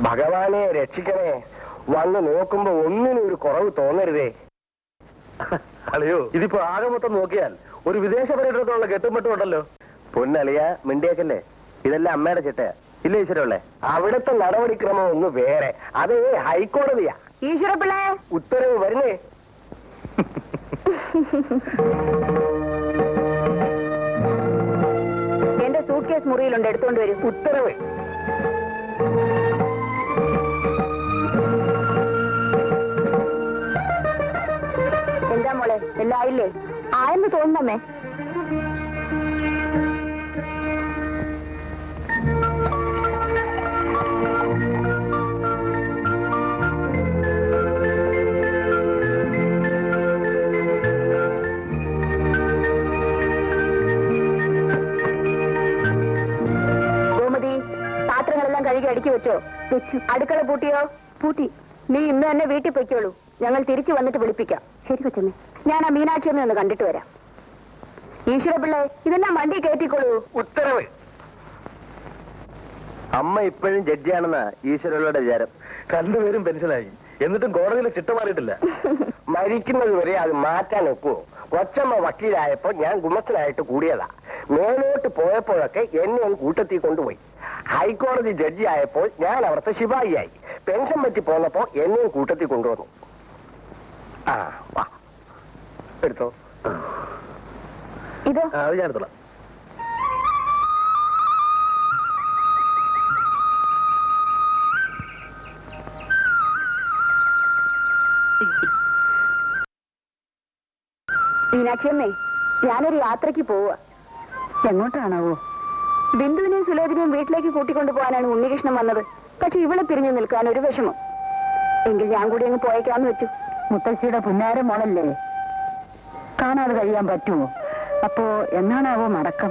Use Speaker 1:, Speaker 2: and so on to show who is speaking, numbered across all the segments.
Speaker 1: ഭഗവാനെ രക്ഷിക്കണേ, വന്ന് നോക്കുമ്പോ ഒന്നിനും ഒരു കുറവ് തോന്നരുതേ. അല്ലയോ, ഇതിപ്പോ ആകെ മൊത്തം നോക്കിയാൽ ഒരു വിദേശ പര്യടനത്തിലുള്ള കെട്ടുംപെട്ടും ഉണ്ടല്ലോ. പൊന്നളിയ മിണ്ടിയേക്കല്ലേ, ഇതെല്ലാം അമ്മയുടെ ചിട്ടയാ. ഇല്ല ഈശ്വരല്ലേ, അവിടുത്തെ നടപടിക്രമം ഒന്ന് വേറെ, അത് ഹൈക്കോടതിയാ.
Speaker 2: ഈശ്വരപ്പിള്ളേ,
Speaker 1: ഉത്തരവ് വരുന്നേ.
Speaker 2: എന്റെ സൂട്ട് കേസ് മുറിയിലുണ്ട്, എടുത്തോണ്ട് വരും.
Speaker 1: ഉത്തരവ്.
Speaker 2: എന്താ മോളെ, എല്ലാം ആയില്ലേ? ആയെന്ന് തോന്നുന്നമ്മേ. ഗോമതി, പാത്രങ്ങളെല്ലാം കഴുകി അടുക്കി വെച്ചോ? വെച്ചു. അടുക്കള പൂട്ടിയോ? പൂട്ടി. നീ ഇന്ന് തന്നെ വീട്ടിൽ പൊയ്ക്കോളൂ, ഞങ്ങൾ തിരിച്ചു വന്നിട്ട് വിളിപ്പിക്കാം. ശരി കൊച്ചമ്മേ. ഞാൻ ആ മീനാക്ഷിയമ്മ ഒന്ന് കണ്ടിട്ട് വരാം. ഈശ്വരപിള്ളേ, ഇതെല്ലാം വണ്ടി കയറ്റിക്കോളൂ.
Speaker 1: ഉത്തരവ്. അമ്മ ഇപ്പോഴും ജഡ്ജിയാണെന്നാ ഈശ്വരയുടെ വിചാരം. രണ്ടുപേരും പെൻഷനായി, എന്നിട്ടും കോടതിയിലെ ചിട്ട മാറിയിട്ടില്ല. മരിക്കുന്നത് വരെ അത് മാറ്റാൻ ഒക്കുവോ? കൊച്ചമ്മ വക്കീലായപ്പോ ഞാൻ ഗുമസ്തനായിട്ട് കൂടിയതാ. മേലോട്ട് പോയപ്പോഴൊക്കെ എന്നെ കൂട്ടത്തിൽ കൊണ്ടുപോയി. ഹൈക്കോടതി ജഡ്ജി ആയപ്പോൾ ഞാൻ അവിടുത്തെ ശിപായിയായി. പെൻഷൻ പറ്റി പോന്നപ്പോ എന്നെയും കൂട്ടത്തിൽ കൊണ്ടുവന്നു. ആ വാ, എടുത്തോ.
Speaker 2: ഇത്
Speaker 1: അത് ഞാൻ എടുത്തോളാം.
Speaker 2: മീനാക്ഷിയമ്മേ, ഞാനൊരു യാത്രക്ക് പോവുക. എങ്ങോട്ടാണാവോ? ബിന്ദുവിനെയും സുലോചനയും വീട്ടിലേക്ക് കൂട്ടിക്കൊണ്ടു പോകാനാണ് ഉണ്ണികൃഷ്ണൻ വന്നത്. പക്ഷെ ഇവിടെ പിരിഞ്ഞു നിൽക്കാൻ ഒരു വിഷമം. എങ്കിൽ ഞാൻ കൂടി അങ്ങ് പോയേക്കാന്ന് വെച്ചു. മുത്തശ്ശിയുടെ പുന്നാര മോളല്ലേ, കാണാതെ കഴിയാൻ പറ്റുമോ? അപ്പോ എന്നാണാവോ മടക്കം?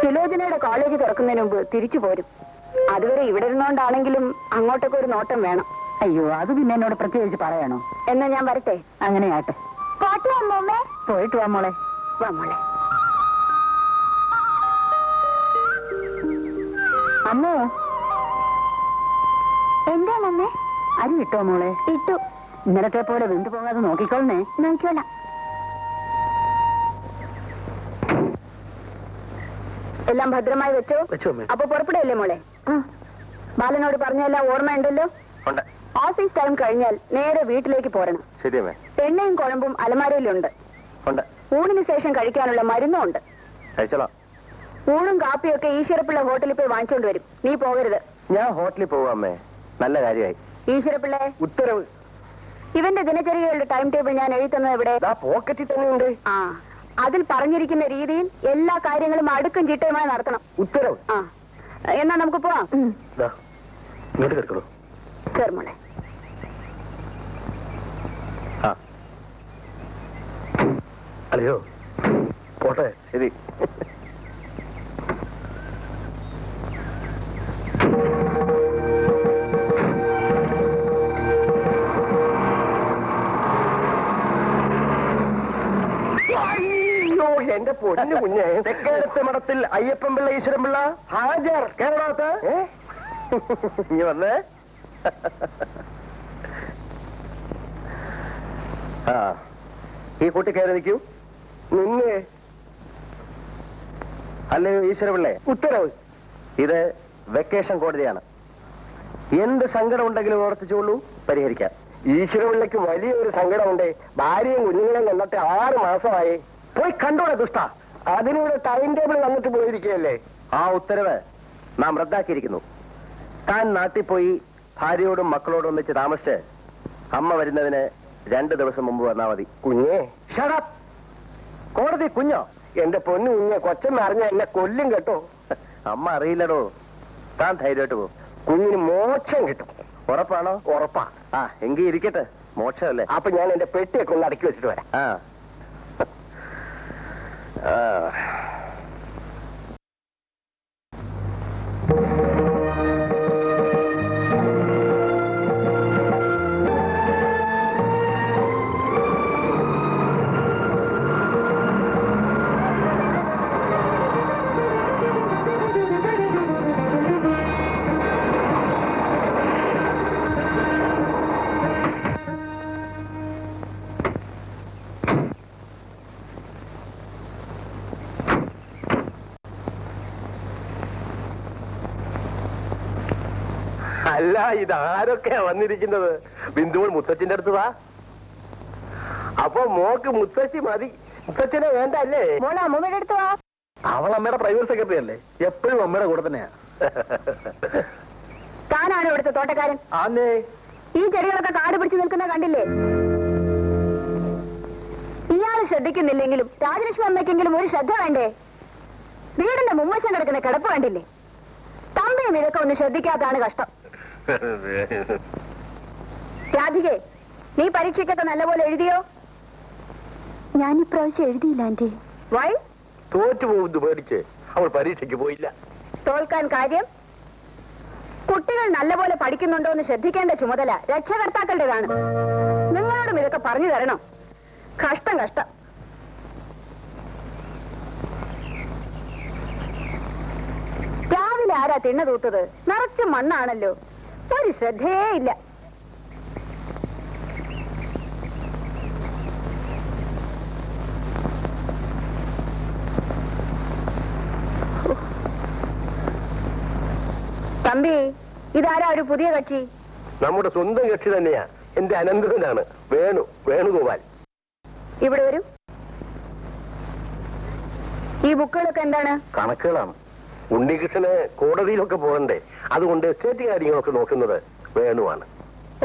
Speaker 2: സുലോചനയുടെ കോളേജ് തുറക്കുന്നതിന് മുമ്പ് തിരിച്ചു പോരും. അതുവരെ ഇവിടെ ഇരുന്നോണ്ടാണെങ്കിലും അങ്ങോട്ടൊക്കെ ഒരു നോട്ടം വേണം. അയ്യോ, അത് പിന്നെ എന്നോട് പ്രത്യേകിച്ച് പറയണോ? എന്നാ ഞാൻ വരട്ടെ. അങ്ങനെയാട്ടെ. പോയിട്ട് വാ മോളെ. വാ മോളെ. അമ്മോ, എന്താണമ്മേ? അരി ഇട്ടോ മോളെ? ഇട്ടു. ഇന്നലത്തെ പോലെ വെന്തു പോകാതെ നോക്കിക്കോളണേ. നോക്കിക്കോളാം. എല്ലാം ഭദ്രമായി വെച്ചോ?
Speaker 1: വെച്ചു അമ്മേ.
Speaker 2: അപ്പൊ പുറപ്പെടല്ലേ മോളെ? ബാലനോട് പറഞ്ഞെല്ലാം ഓർമ്മയുണ്ടല്ലോ?
Speaker 1: ഉണ്ട്.
Speaker 2: ഓഫീസ് ടൈം കഴിഞ്ഞാൽ നേരെ വീട്ടിലേക്ക് പോരണം.
Speaker 1: ശരി അമ്മേ.
Speaker 2: എണ്ണയും കുഴമ്പും അലമാരയിലുണ്ട്.
Speaker 1: ഉണ്ട്.
Speaker 2: ഊണിന് ശേഷം കഴിക്കാനുള്ള മരുന്നും ഉണ്ട്.
Speaker 1: കഴിച്ചോളാം.
Speaker 2: ഊണും കാപ്പിയൊക്കെ ഈശ്വരപ്പിള്ള ഹോട്ടലിൽ പോയി വാങ്ങിച്ചോണ്ട് വരും. നീ പോകരുത്.
Speaker 1: ഞാൻ ഹോട്ടലിൽ പോവാ അമ്മേ. നല്ല കാര്യമായി.
Speaker 2: ഈശ്വരപ്പിള്ളേ,
Speaker 1: ഉത്തരവ്.
Speaker 2: ഇവന്റെ ദിനചര്യകളുടെ ടൈം ടേബിൾ ഞാൻ എഴുതി തന്നത് എവിടെ?
Speaker 1: പോക്കറ്റിൽ തന്നെ ഉണ്ട്.
Speaker 2: ആ, അതിൽ പറഞ്ഞിരിക്കുന്ന രീതിയിൽ എല്ലാ കാര്യങ്ങളും അടുക്കും ചിട്ടയുമായി നടത്തണം.
Speaker 1: ഉത്തരവ്.
Speaker 2: ആ, എന്നാ നമുക്ക് പോവാം.
Speaker 1: ഇങ്ങോട്ട് കേൾക്കണോ?
Speaker 2: ചേർമോളെ.
Speaker 1: അല്ലയോ പോട്ടെ. ശരി. എന്റെ പൊന്നു കുഞ്ഞെ, തെക്കേടത്തെ മഠത്തിൽ അയ്യപ്പൻ പിള്ള ഈശ്വരൻ പിള്ള ഹാജർ. കേരളത്ത് ഇനി വന്നേ. ഈ കൂട്ടി കയറി നിൽക്കൂ. നിന്നെ അല്ലയോ ഈശ്വരപിള്ളേ. ഉത്തരവ്. ഇത് വെക്കേഷൻ കോടതിയാണ്. എന്ത് സങ്കടം ഉണ്ടെങ്കിലും ഓർത്തിച്ചോളൂ, പരിഹരിക്കാം. ഈശ്വരപിള്ളയ്ക്ക് വലിയൊരു സങ്കടമുണ്ട്. ഭാര്യയും കുഞ്ഞുങ്ങളെയും കണ്ടിട്ട് 6 മാസമായി. പോയി കണ്ടോടെ ദുഷ്ട. അതിനിവിടെ ടൈം ടേബിൾ വന്നിട്ട് പോയിരിക്കുകയല്ലേ. ആ ഉത്തരവ് നാം റദ്ദാക്കിയിരിക്കുന്നു. താൻ നാട്ടിൽ പോയി ഭാര്യയോടും മക്കളോടും ഒന്നിച്ച് താമസിച്ച് അമ്മ വരുന്നതിന് 2 ദിവസം മുമ്പ് വന്നാൽ മതി. കുഞ്ഞേ, ഷടപ്പ്. കോടതി കുഞ്ഞോ? എന്റെ പൊന്നു കുഞ്ഞെ, കൊച്ചമ്മ അറിഞ്ഞ എന്നെ കൊല്ലും കേട്ടോ. അമ്മ അറിയില്ലടോ. താൻ ധൈര്യമായിട്ട് പോ. കുഞ്ഞിന് മോക്ഷം കിട്ടും. ഉറപ്പാണോ? ഉറപ്പാ. ആ, എങ്കിൽ ഇരിക്കട്ടെ. മോക്ഷമല്ലേ. അപ്പൊ ഞാൻ എന്റെ പെട്ടിയൊക്കെ ഒന്ന് അടക്കി വെച്ചിട്ട് വരാം. അല്ല, ഇതാരൊക്കെയാ വന്നിരിക്കുന്നത്? ബിന്ദുവൻ മുത്തച്ഛന്റെ അടുത്ത് വാ. അപ്പൊ മോക്ക് മുത്തശ്ശി മതി. മുത്തച്ഛനെ വേണ്ട അല്ലേ?
Speaker 2: മോളെ അമ്മയുടെ അടുത്ത് വാ.
Speaker 1: അവൾ അമ്മയുടെ പ്രൈവറ്റ് സെക്രട്ടറി അല്ലേ? എപ്പോഴും അമ്മയുടെ കൂടെ തന്നെയാ.
Speaker 2: താനാണ് ഇവിടുത്തെ തോട്ടക്കാരൻ?
Speaker 1: ആന്നേ.
Speaker 2: ഈ ചെടികളൊക്കെ കാട് പിടിച്ചു നിൽക്കുന്ന കണ്ടില്ലേ? ഇയാൾ ശ്രദ്ധിക്കുന്നില്ലെങ്കിലും രാജലക്ഷ്മി അമ്മയ്ക്കെങ്കിലും ഒരു ശ്രദ്ധ വേണ്ടേ? വീടിന്റെ മുമ്മശം കിടക്കുന്ന കിടപ്പ് കണ്ടില്ലേ? തമ്പിയും ഇതൊക്കെ ഒന്ന് ശ്രദ്ധിക്കാത്തതാണ് കഷ്ടം. രാധികെ, നീ പരീക്ഷയ്ക്കൊക്കെ നല്ലപോലെ എഴുതിയോ? ഞാൻ ഇപ്രാവശ്യം എഴുതിയില്ല ആന്റി. വൈ?
Speaker 1: തോറ്റുപോകുന്നു പേടിച്ച് അവൾ പരീക്ഷയ്ക്ക് പോയില്ല.
Speaker 2: തോൽക്കാൻ കാര്യം? കുട്ടികൾ നല്ലപോലെ പഠിക്കുന്നുണ്ടോ എന്ന് ശ്രദ്ധിക്കേണ്ട ചുമതല രക്ഷകർത്താക്കളുടേതാണ്. നിങ്ങളോടും ഇതൊക്കെ പറഞ്ഞു തരണം. കഷ്ടം കഷ്ടം. രാവിലെ ആരാ തിണ്ണ തൂത്തത്? നിറച്ച് മണ്ണാണല്ലോ. ഒരു ശ്രദ്ധയേ ഇല്ല. തമ്പി, ഇതാരാ ഒരു പുതിയ കക്ഷി?
Speaker 1: നമ്മുടെ സ്വന്തം കക്ഷി തന്നെയാ. എന്റെ അനന്തരനാണ്. വേണുഗോപാൽ.
Speaker 2: ഇവിടെ വരൂ. ഈ ബുക്കുകളൊക്കെ എന്താണ്?
Speaker 1: കണക്കുകളാണ്. ഉണ്ണികൃഷ്ണന് കോടതിയിലൊക്കെ പോകണ്ടേ, അതുകൊണ്ട് എസ്റ്റേറ്റ് കാര്യങ്ങളൊക്കെ നോക്കുന്നത് വേണുവാണ്.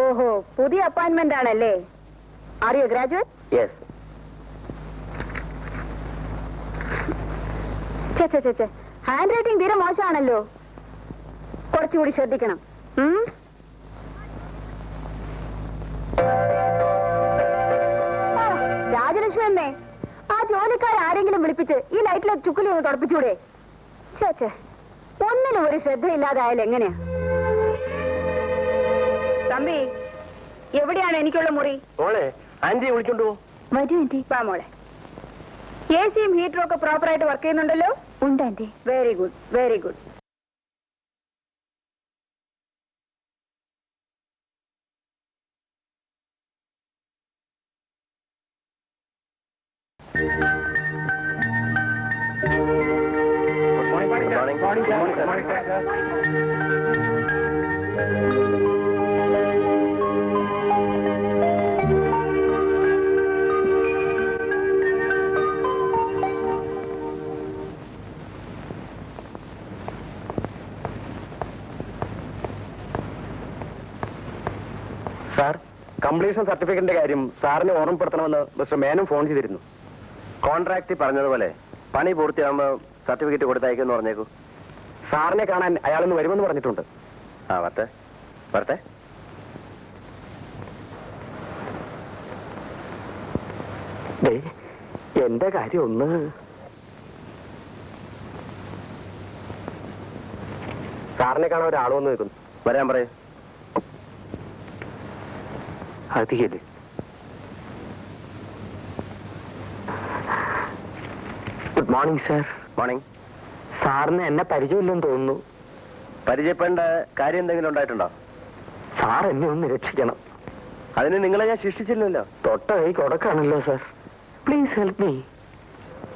Speaker 2: ഓഹോ, പുതിയ അപ്പോയിന്റ്മെന്റ് ആണല്ലേ? Are you graduate?
Speaker 1: Yes.
Speaker 2: Hand writing തീരെ മോശമാണല്ലോ. കുറച്ചുകൂടി ശ്രദ്ധിക്കണം. രാജലക്ഷ്മി അമ്മേ, ആ ജോലിക്കാരെങ്കിലും വിളിപ്പിച്ച് ഈ ലൈറ്റിലെ ചുക്കുലി ഒന്ന് തുടപ്പിച്ചൂടെ? ചേച്ചേ, ഒന്നിനും ഒരു ശ്രദ്ധയില്ലാതായാലും എങ്ങനെയാ? തമ്പി, എവിടെയാണ് എനിക്കുള്ള മുറി?
Speaker 1: മോളെ, ആന്റിയെ വിളിച്ചോണ്ടു പോ.
Speaker 2: വരൂ ആന്റി. വാ മോളെ. എസിയും ഹീറ്ററും ഒക്കെ പ്രോപ്പറായിട്ട് വർക്ക് ചെയ്യുന്നുണ്ടല്ലോ? ഉണ്ട് aunty. Very good, very good.
Speaker 1: Morning. Sir, completion സർട്ടിഫിക്കറ്റിന്റെ കാര്യം സാറിനെ ഓർമ്മപ്പെടുത്തണമെന്ന് മിസ്റ്റർ മേനും ഫോൺ ചെയ്തിരുന്നു. കോൺട്രാക്ട് പറഞ്ഞതുപോലെ പണി പൂർത്തിയാകുമ്പോൾ സർട്ടിഫിക്കറ്റ് കൊടുത്തയക്കുമെന്ന് പറഞ്ഞേക്കൂ. സാറിനെ കാണാൻ അയാളൊന്ന് വരുമെന്ന് പറഞ്ഞിട്ടുണ്ട്. ആ വരട്ടെ വരട്ടെ. എന്റെ കാര്യം ഒന്ന് സാറിനെ കാണാൻ ഒരാൾ വന്ന് നിൽക്കുന്നു. വരാൻ പറയൂ. അതില്ലേ ഗുഡ് മോർണിംഗ് സാർ. മോർണിംഗ്. സാറിന് എന്നെ പരിചയമില്ലെന്ന് തോന്നുന്നു. പരിചയപ്പെടേണ്ട കാര്യം എന്തെങ്കിലും ഉണ്ടായിട്ടുണ്ടോ? സാർ എന്നെ ഒന്ന് രക്ഷിക്കണം. അതിന് നിങ്ങളെ ഞാൻ ശിക്ഷിച്ചില്ലല്ലോ. തൊട്ട കൈ കൊടുക്കാണല്ലോ സാർ. Please help me.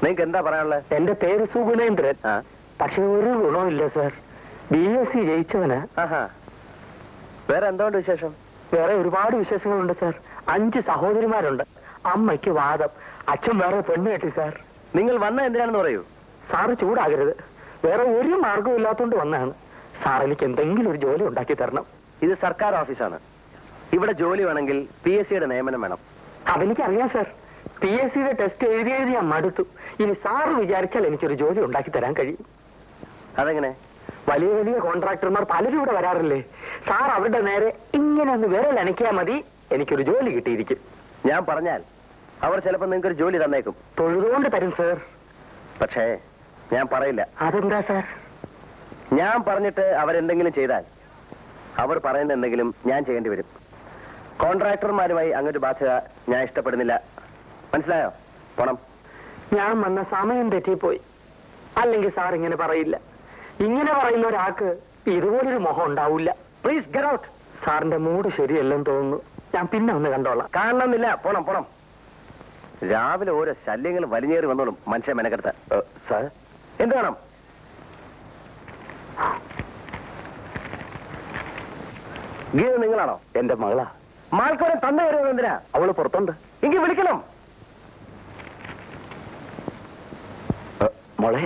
Speaker 1: നിങ്ങൾക്ക് എന്താ പറയാനുള്ളത്? എന്റെ പേര് സുഗുണേന്ദ്രൻ. പക്ഷെ ഒരു ഗുണമില്ല സാർ. BSc ജയിച്ചവന്. വേറെ എന്തുകൊണ്ട് വിശേഷം? വേറെ ഒരുപാട് വിശേഷങ്ങളുണ്ട് സാർ. 5 സഹോദരിമാരുണ്ട്. അമ്മയ്ക്ക് വാദം, അച്ഛൻ വേറെ പെണ്ണ് കെട്ടി സാർ. നിങ്ങൾ വന്ന എന്തിനാണെന്ന് പറയൂ. സാറ് ചൂടാകരുത്. വേറെ ഒരു മാർഗവും ഇല്ലാത്തോണ്ട് വന്നതാണ്. സാർ എനിക്ക് എന്തെങ്കിലും ഒരു ജോലി ഉണ്ടാക്കി തരണം. ഇത് സർക്കാർ ഓഫീസാണ്. ഇവിടെ ജോലി വേണമെങ്കിൽ PSCയുടെ നിയമനം വേണം. അതെനിക്കറിയാം സാർ. PSCയുടെ ടെസ്റ്റ് എഴുതി ഞാൻ മടുത്തു. ഇനി സാറ് വിചാരിച്ചാൽ എനിക്കൊരു ജോലി ഉണ്ടാക്കി തരാൻ കഴിയും. അതെങ്ങനെ? വലിയ വലിയ കോൺട്രാക്ടർമാർ പലരും ഇവിടെ വരാറില്ലേ? സാർ അവരുടെ നേരെ ഇങ്ങനെ ഒന്ന് വിരൽ അനക്കിയാൽ മതി, എനിക്കൊരു ജോലി കിട്ടിയിരിക്കും. ഞാൻ പറഞ്ഞാൽ അവർ ചിലപ്പോൾ നിങ്ങൾക്കൊരു ജോലി തന്നേക്കും. തൊഴുതുകൊണ്ട് തരും സാർ. പക്ഷേ ഞാൻ പറയില്ല. അതെന്താ സാർ? ഞാൻ പറഞ്ഞിട്ട് അവരെന്തെങ്കിലും ചെയ്താൽ അവർ പറയുന്ന എന്തെങ്കിലും ഞാൻ ചെയ്യേണ്ടി വരും. കോൺട്രാക്ടർമാരുമായി അങ്ങൊരു ബാധ്യത ഞാൻ ഇഷ്ടപ്പെടുന്നില്ല. മനസ്സിലായോ? പോണം. ഞാൻ വന്ന സമയം തെറ്റിപ്പോയി. അല്ലെങ്കിൽ സാർ ഇങ്ങനെ പറയില്ല. ഇങ്ങനെ പറയുന്ന ഒരാൾക്ക് ഇതുപോലൊരു മോഹം ഉണ്ടാവില്ല. Please get out. സാറിന്റെ മൂഡ് ശരിയല്ലെന്ന് തോന്നുന്നു. ഞാൻ പിന്നെ ഒന്ന് കണ്ടോളാം. കാണണമെന്നില്ല. പോണം പോണം. രാവിലെ ഓരോ ശല്യങ്ങൾ വലിഞ്ഞേറി വന്നോളും മനുഷ്യ മെനക്കെടുത്ത. സാർ എന്ത് വേണം? ഗീത നിങ്ങളാണോ? എന്റെ മകളാ. മാൾക്കോരെ തന്നു വരുന്നത് എന്തിനാ? അവള് പുറത്തുണ്ട്. എങ്കിൽ വിളിക്കണം. മോളെ,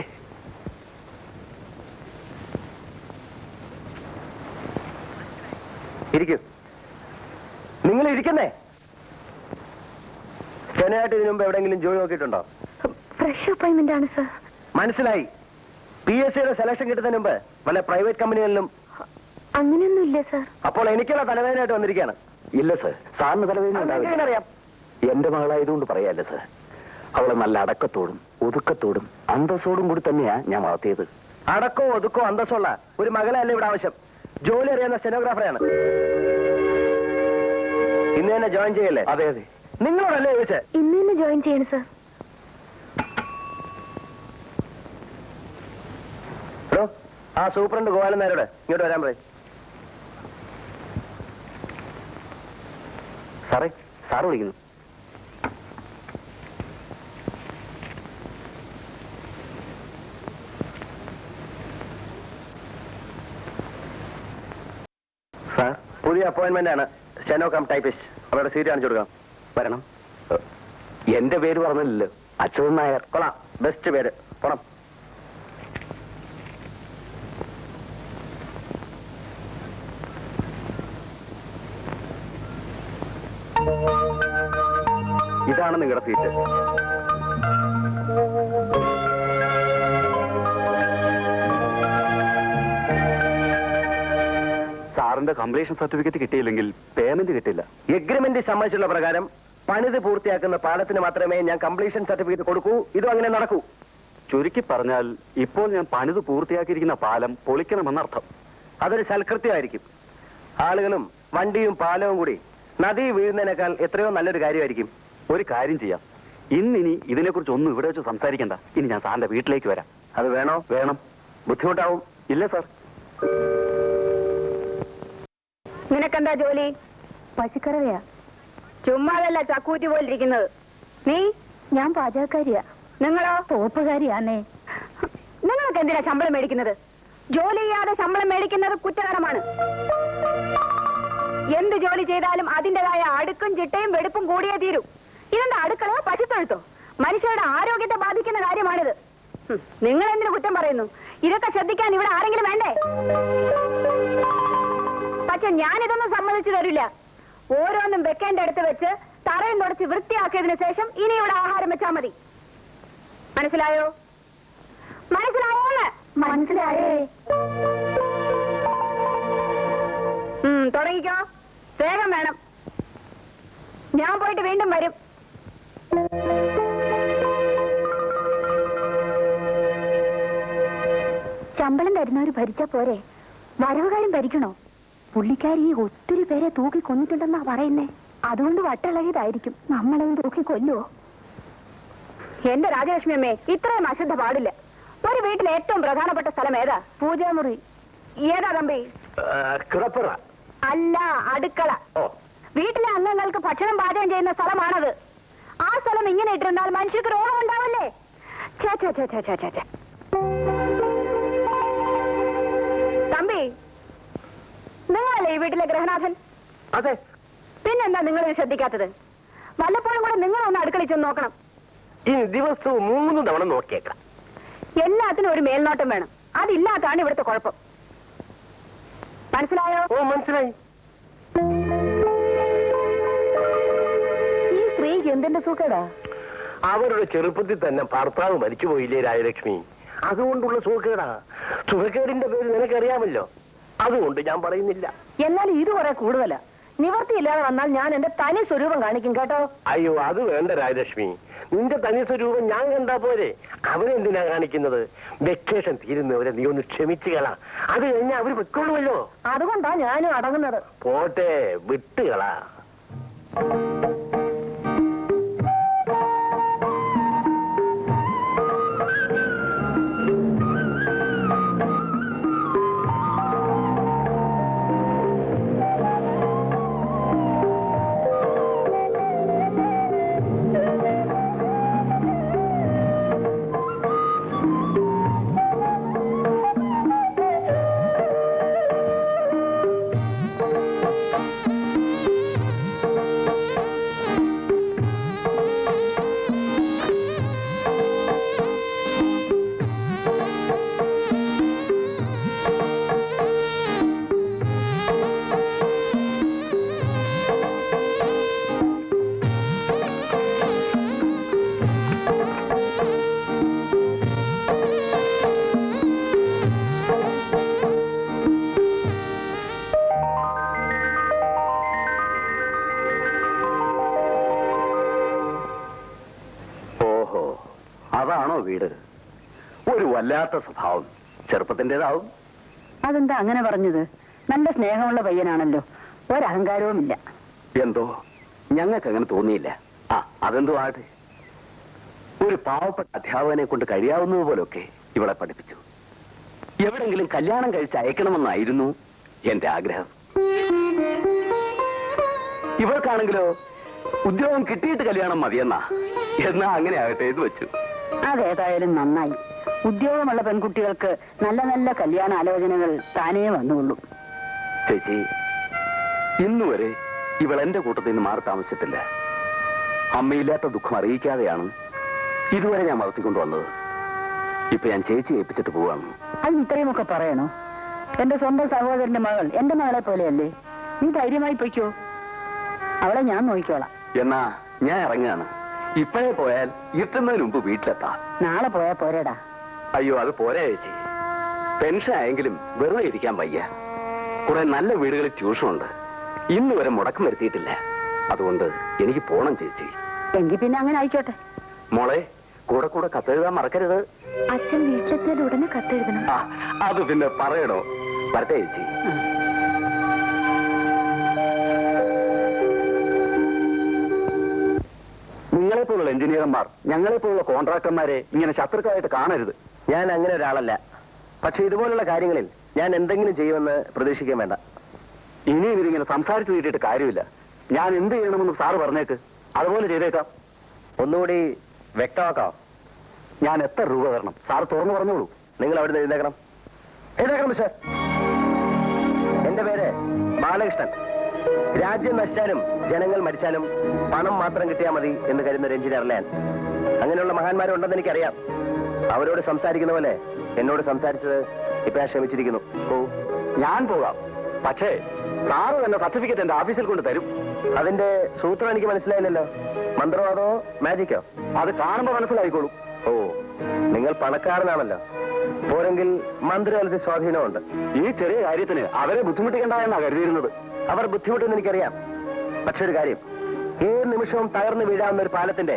Speaker 1: ഇരിക്കൂ. നിങ്ങൾ ഇരിക്കുന്നേ. സ്റ്റെനായിട്ട് ഇതിനു മുമ്പ് എവിടെയെങ്കിലും ജോലി നോക്കിയിട്ടുണ്ടോ?
Speaker 2: ഫ്രഷ് അപ്പോയിന്റ്മെന്റ് ആണ് സർ.
Speaker 1: മനസ്സിലായി. PSCയുടെ സെലക്ഷൻ കിട്ടുന്നതിന് മുമ്പ് വല്ല പ്രൈവറ്റ് കമ്പനികളിലും?
Speaker 2: അങ്ങനെയൊന്നും ഇല്ല സർ.
Speaker 1: അപ്പോൾ എനിക്കുള്ള തലവേദനയായിട്ട് വന്നിരിക്കുകയാണ്. ഇല്ല സർ, സാറിന് തലവേദന അറിയാം. എന്റെ മകളായതുകൊണ്ട് പറയാല്ലേ സർ. അവളെ നല്ല അടക്കത്തോടും ഒതുക്കത്തോടും അന്തസ്സോടും കൂടി തന്നെയാ ഞാൻ വളർത്തിയത്. അടക്കോ ഒതുക്കോ അന്തസ്സുള്ള ഒരു മകളല്ല ഇവിടെ ആവശ്യം. ജോലി അറിയാവുന്ന സ്റ്റെനോഗ്രാഫറാണ്. ഇന്ന് തന്നെ ജോയിൻ ചെയ്യല്ലേ? അതെ അതെ. നിങ്ങളോടല്ലേ ചോദിച്ചേ?
Speaker 2: ഇന്ന് തന്നെ ജോയിൻ ചെയ്യണം സർ.
Speaker 1: ആ സൂപ്രണ്ട് ഗോപാലൻ നായരോട് ഇങ്ങോട്ട് വരാൻ പറയും. സാറേ, സാറ് വിളിക്കുന്നു. സാർ, പുതിയ അപ്പോയിന്റ്മെന്റ് ആണ്. Steno cum typist. അവരുടെ സീറ്റ് കാണിച്ചു കൊടുക്കാം. വരണം. എന്റെ പേര് പറഞ്ഞില്ലല്ലോ. അച്യുതൻ നായർ. കൊള്ളാം, ബെസ്റ്റ് പേര്. പോണം. ഇതാണ് നിങ്ങളുടെ സീറ്റ്. സാറിന്റെ കംപ്ലീഷൻ സർട്ടിഫിക്കറ്റ് കിട്ടിയില്ലെങ്കിൽ പേയ്മെന്റ് കിട്ടില്ല. എഗ്രിമെന്റ് സമ്മതിച്ചുള്ള പ്രകാരം പണിത് പൂർത്തിയാക്കുന്ന പാലത്തിന് മാത്രമേ ഞാൻ കംപ്ലീഷൻ സർട്ടിഫിക്കറ്റ് കൊടുക്കൂ. ഇതും അങ്ങനെ നടക്കൂ. ചുരുക്കി പറഞ്ഞാൽ ഇപ്പോൾ ഞാൻ പണിത് പൂർത്തിയാക്കിയിരിക്കുന്ന പാലം പൊളിക്കണമെന്നർത്ഥം. അതൊരു സൽകൃത്യമായിരിക്കും. ആളുകളും വണ്ടിയും പാലവും കൂടി നദി വീഴുന്നതിനേക്കാൾ എത്രയോ നല്ലൊരു കാര്യമായിരിക്കും. ഒരു കാര്യം ചെയ്യാം. ഇന്നിനി ഇതിനെക്കുറിച്ച് ഒന്നും ഇവിടെ വെച്ച് സംസാരിക്കണ്ട. ഇനി ഞാൻ സാറിന്റെ വീട്ടിലേക്ക് വരാം. അത് വേണോ? വേണം. ബുദ്ധിമുട്ടാവും? ഇല്ല സാർ.
Speaker 2: നിനക്കെന്താ ജോലി? പശുക്കറവയാ. ചുമ്മാതല്ല ചക്കൂറ്റി പോലിരിക്കുന്നത്. നീ? ഞാൻ പാചകക്കാരിയാ. നിങ്ങളോ? തോപ്പുകാരിയാന്നേ. നിങ്ങൾക്ക് നിങ്ങളൊക്കെ എന്തിനാ ശമ്പളം മേടിക്കുന്നത്? ജോലി ചെയ്യാതെ ശമ്പളം മേടിക്കുന്നത് കുറ്റകരമാണ്. എന്ത് ജോലി ചെയ്താലും അതിൻ്റെതായ അടുക്കും ചിട്ടയും വെടുപ്പും കൂടിയേ തീരൂ. ഇതെന്താ അടുക്കളയോ പശുത്തൊഴുത്തോ? മനുഷ്യരുടെ ആരോഗ്യത്തെ ബാധിക്കുന്ന കാര്യമാണിത്. നിങ്ങൾ എന്തിനു കുറ്റം പറയുന്നു? ഇതൊക്കെ ശ്രദ്ധിക്കാൻ ഇവിടെ ആരെങ്കിലും വേണ്ടേ? പക്ഷെ ഞാനിതൊന്നും സമ്മതിച്ചു തരില്ല. ഓരോന്നും വെക്കേണ്ട അടുത്ത് വെച്ച് തറയും തുടച്ച് വൃത്തിയാക്കിയതിനു ശേഷം ഇനി ഇവിടെ ആഹാരം വെച്ചാൽ മതി. മനസ്സിലായോ? മനസ്സിലായോ? മനസ്സിലായേ? തുടങ്ങിക്കോ. വേഗം വേണം. ഞാൻ പോയിട്ട് വീണ്ടും വരും. ശമ്പളം തരുന്നവര് ഭരിച്ചാ പോരെ, വരവുകാരും ഭരിക്കണോ? പുള്ളിക്കാരി ഒത്തിരി പേരെ തൂക്കി കൊന്നിട്ടുണ്ടെന്നാ പറയുന്നേ. അതുകൊണ്ട് വട്ടിളകിയതായിരിക്കും. നമ്മളത് തൂക്കി കൊല്ലുവോ? എന്റെ രാജലക്ഷ്മി അമ്മേ, ഇത്രയും അശുദ്ധ പാടില്ല. ഒരു വീട്ടിലെ ഏറ്റവും പ്രധാനപ്പെട്ട സ്ഥലം ഏതാ? പൂജാമുറി. ഏതാ തമ്പി?
Speaker 1: കിടപ്പറ
Speaker 2: അല്ല, അടുക്കള. വീട്ടിലെ അംഗങ്ങൾക്ക് ഭക്ഷണം പാചകം ചെയ്യുന്ന സ്ഥലമാണത്. ആ സ്ഥലം ഇങ്ങനെ ഇട്ടിരുന്നാൽ മനുഷ്യർക്ക് രോഗം ഉണ്ടാവല്ലേ? തമ്പി, നിങ്ങളല്ലേ ഈ വീട്ടിലെ ഗൃഹനാഥൻ?
Speaker 1: അതെ.
Speaker 2: പിന്നെന്താ നിങ്ങൾ ശ്രദ്ധിക്കാത്തത്? വല്ലപ്പോഴും കൂടെ നിങ്ങളൊന്ന് അടുക്കളയിൽ ചെന്ന് നോക്കണം.
Speaker 1: ഈ ദിവസവും 3 തവണ നോക്കിയേക്കാം.
Speaker 2: എല്ലാത്തിനും ഒരു മേൽനോട്ടം വേണം. അതില്ലാത്താണ് ഇവിടുത്തെ കുഴപ്പം. മനസ്സിലായോ?
Speaker 1: ഓ, മനസ്സിലായി.
Speaker 2: ഈ സ്ത്രീക്ക് എന്തിന്റെ സുഖേടാ?
Speaker 1: അവരുടെ ചെറുപ്പത്തിൽ തന്നെ ഭർത്താവ് മരിച്ചുപോയില്ലേ രാജലക്ഷ്മി? അതുകൊണ്ടുള്ള സുഖക്കേടാ. സുഖക്കേടിന്റെ പേര് നിനക്കറിയാമല്ലോ. അതുകൊണ്ട് ഞാൻ പറയുന്നില്ല.
Speaker 2: എന്നാൽ ഇത് കുറെ കൂടുതലാ. നിവർത്തിയില്ലാതെ വന്നാൽ ഞാൻ എന്റെ തനി സ്വരൂപം കാണിക്കും കേട്ടോ.
Speaker 1: അയ്യോ, അത് വേണ്ട രാജലക്ഷ്മി. നിന്റെ തനി സ്വരൂപം ഞാൻ കണ്ടാ പോരെ. അവരെന്തിനാ കാണിക്കുന്നത്? വെക്കേഷൻ തീരുന്നവരെ നീ ഒന്ന് ക്ഷമിച്ചുകളാ. അത് കഴിഞ്ഞാൽ അവര് വെക്കോളുമല്ലോ.
Speaker 2: അതുകൊണ്ടാ ഞാനും അടങ്ങുന്നത്.
Speaker 1: പോട്ടെ, വിട്ടുകളാ. അതാണോ വീട്? ഒരു വല്ലാത്ത സ്വഭാവം. ചെറുപ്പത്തിൻ്റെതാവും.
Speaker 2: അതെന്താ അങ്ങനെ പറഞ്ഞത്? നല്ല സ്നേഹമുള്ള പയ്യനാണല്ലോ. ഒരഹങ്കാരവുമില്ല.
Speaker 1: എന്തോ ഞങ്ങൾക്ക് അങ്ങനെ തോന്നിയില്ല. അതെന്തോ ആട്ടെ. ഒരു പാവപ്പെട്ട അധ്യാപകനെ കൊണ്ട് കഴിയാവുന്നത് പോലൊക്കെ ഇവളെ പഠിപ്പിച്ചു. എവിടെങ്കിലും കല്യാണം കഴിച്ച് അയക്കണമെന്നായിരുന്നു എന്റെ ആഗ്രഹം. ഇവൾക്കാണെങ്കിലോ ഉദ്യോഗം കിട്ടിയിട്ട് കല്യാണം മതിയെന്നാ. എന്നാ അങ്ങനെ ആകട്ടെ എന്ന് വെച്ചു.
Speaker 2: അതേതായാലും നന്നായി. ഉദ്യോഗമുള്ള പെൺകുട്ടികൾക്ക് നല്ല നല്ല കല്യാണ ആലോചനകൾ താനേ വന്നുള്ളൂ.
Speaker 1: ചേച്ചി, ഇന്നുവരെ ഇവൾ എന്റെ കൂട്ടത്തിൽ നിന്ന് മാറി താമസിച്ചിട്ടില്ല. അമ്മയില്ലാത്ത ദുഃഖം അറിയിക്കാതെയാണ് ഇതുവരെ ഞാൻ വളർത്തിക്കൊണ്ടുവന്നത്. ഇപ്പൊ ഞാൻ ചേച്ചി ഏൽപ്പിച്ചിട്ട് പോവാണ്.
Speaker 2: അതിന് ഇത്രയുമൊക്കെ പറയണോ? എന്റെ സ്വന്തം സഹോദരന്റെ മകൾ എന്റെ മകളെ പോലെയല്ലേ? നീ ധൈര്യമായി പൊയ്ക്കോ. അവളെ ഞാൻ നോക്കിക്കോളാം.
Speaker 1: എന്നാ ഞാൻ ഇറങ്ങാണ്. ഇപ്പോഴേ പോയാൽ ഇരുട്ടുന്നതിന് മുമ്പ് വീട്ടിലെത്താം.
Speaker 2: നാളെ പോയാ പോരേടാ.
Speaker 1: അയ്യോ, അത് പോരാ ചേച്ചി. പെൻഷൻ ആയെങ്കിലും വെറുതെ ഇരിക്കാൻ വയ്യ. കുറെ നല്ല വീടുകളിൽ ട്യൂഷനുണ്ട്. ഇന്ന് വരെ മുടക്കം വരുത്തിയിട്ടില്ല. അതുകൊണ്ട് എനിക്ക് പോണം ചേച്ചി.
Speaker 2: എങ്കിൽ പിന്നെ അങ്ങനെ ആയിക്കോട്ടെ.
Speaker 1: മോളെ, കൂടെ കൂടെ കത്തെഴുതാൻ മറക്കരുത്.
Speaker 2: അച്ഛൻ വീട്ടിലെത്തിയാൽ ഉടനെ കത്തെഴുതണം.
Speaker 1: അത് പിന്നെ പറയണോ? വരട്ടെ ചേച്ചി. നിങ്ങളെപ്പോലുള്ള എഞ്ചിനീയർമാർ ഞങ്ങളെപ്പോലുള്ള കോൺട്രാക്ടർമാരെ ഇങ്ങനെ ശത്രുക്കളായിട്ട് കാണരുത്. ഞാൻ അങ്ങനെ ഒരാളല്ല. പക്ഷെ ഇതുപോലുള്ള കാര്യങ്ങളിൽ ഞാൻ എന്തെങ്കിലും ചെയ്യുമെന്ന് പ്രതീക്ഷിക്കാൻ വേണ്ട. ഇനിയും ഇതിങ്ങനെ സംസാരിച്ചു തീട്ടിട്ട് കാര്യമില്ല. ഞാൻ എന്ത് ചെയ്യണമെന്ന് സാറ് പറഞ്ഞേക്ക്. അതുപോലെ ചെയ്തേക്കാം. ഒന്നുകൂടി വ്യക്തമാക്കാം. ഞാൻ എത്ര രൂപ തരണം? സാറ് തുറന്നു പറഞ്ഞോളൂ. നിങ്ങൾ അവിടെ എഴുന്നേക്കണം. എഴുന്നേക്കണം മിസ്റ്റർ. എന്റെ പേര് ബാലകൃഷ്ണൻ. രാജ്യം നശിച്ചാലും ജനങ്ങൾ മരിച്ചാലും പണം മാത്രം കിട്ടിയാൽ മതി എന്ന് കരുതുന്ന ഒരു എഞ്ചിനീയർ. അങ്ങനെയുള്ള മഹാന്മാരുണ്ടെന്ന് എനിക്കറിയാം. അവരോട് സംസാരിക്കുന്ന പോലെ എന്നോട് സംസാരിച്ചത് ഇപ്പൊ ഞാൻ ക്ഷമിച്ചിരിക്കുന്നു. ഞാൻ പോകാം. പക്ഷേ സാറ് തന്നെ സർട്ടിഫിക്കറ്റ് എന്റെ ഓഫീസിൽ കൊണ്ട് തരും. അതിന്റെ സൂത്രം എനിക്ക് മനസ്സിലായില്ലല്ലോ. മന്ത്രവാദോ മാജിക്കോ? അത് കാണുമ്പോ മനസ്സിലായിക്കോളൂ. ഓ, നിങ്ങൾ പണക്കാരനാണല്ലോ. പോരെങ്കിൽ മന്ത്രിതലത്തിൽ സ്വാധീനമുണ്ട്. ഈ ചെറിയ കാര്യത്തിന് അവരെ ബുദ്ധിമുട്ടിക്കണ്ട എന്നാ കരുതിയിരുന്നത്. അവർ ബുദ്ധിമുട്ടെന്ന് എനിക്കറിയാം. പക്ഷെ ഒരു കാര്യം, ഏത് നിമിഷവും തകർന്നു വീഴാവുന്ന ഒരു പാലത്തിന്റെ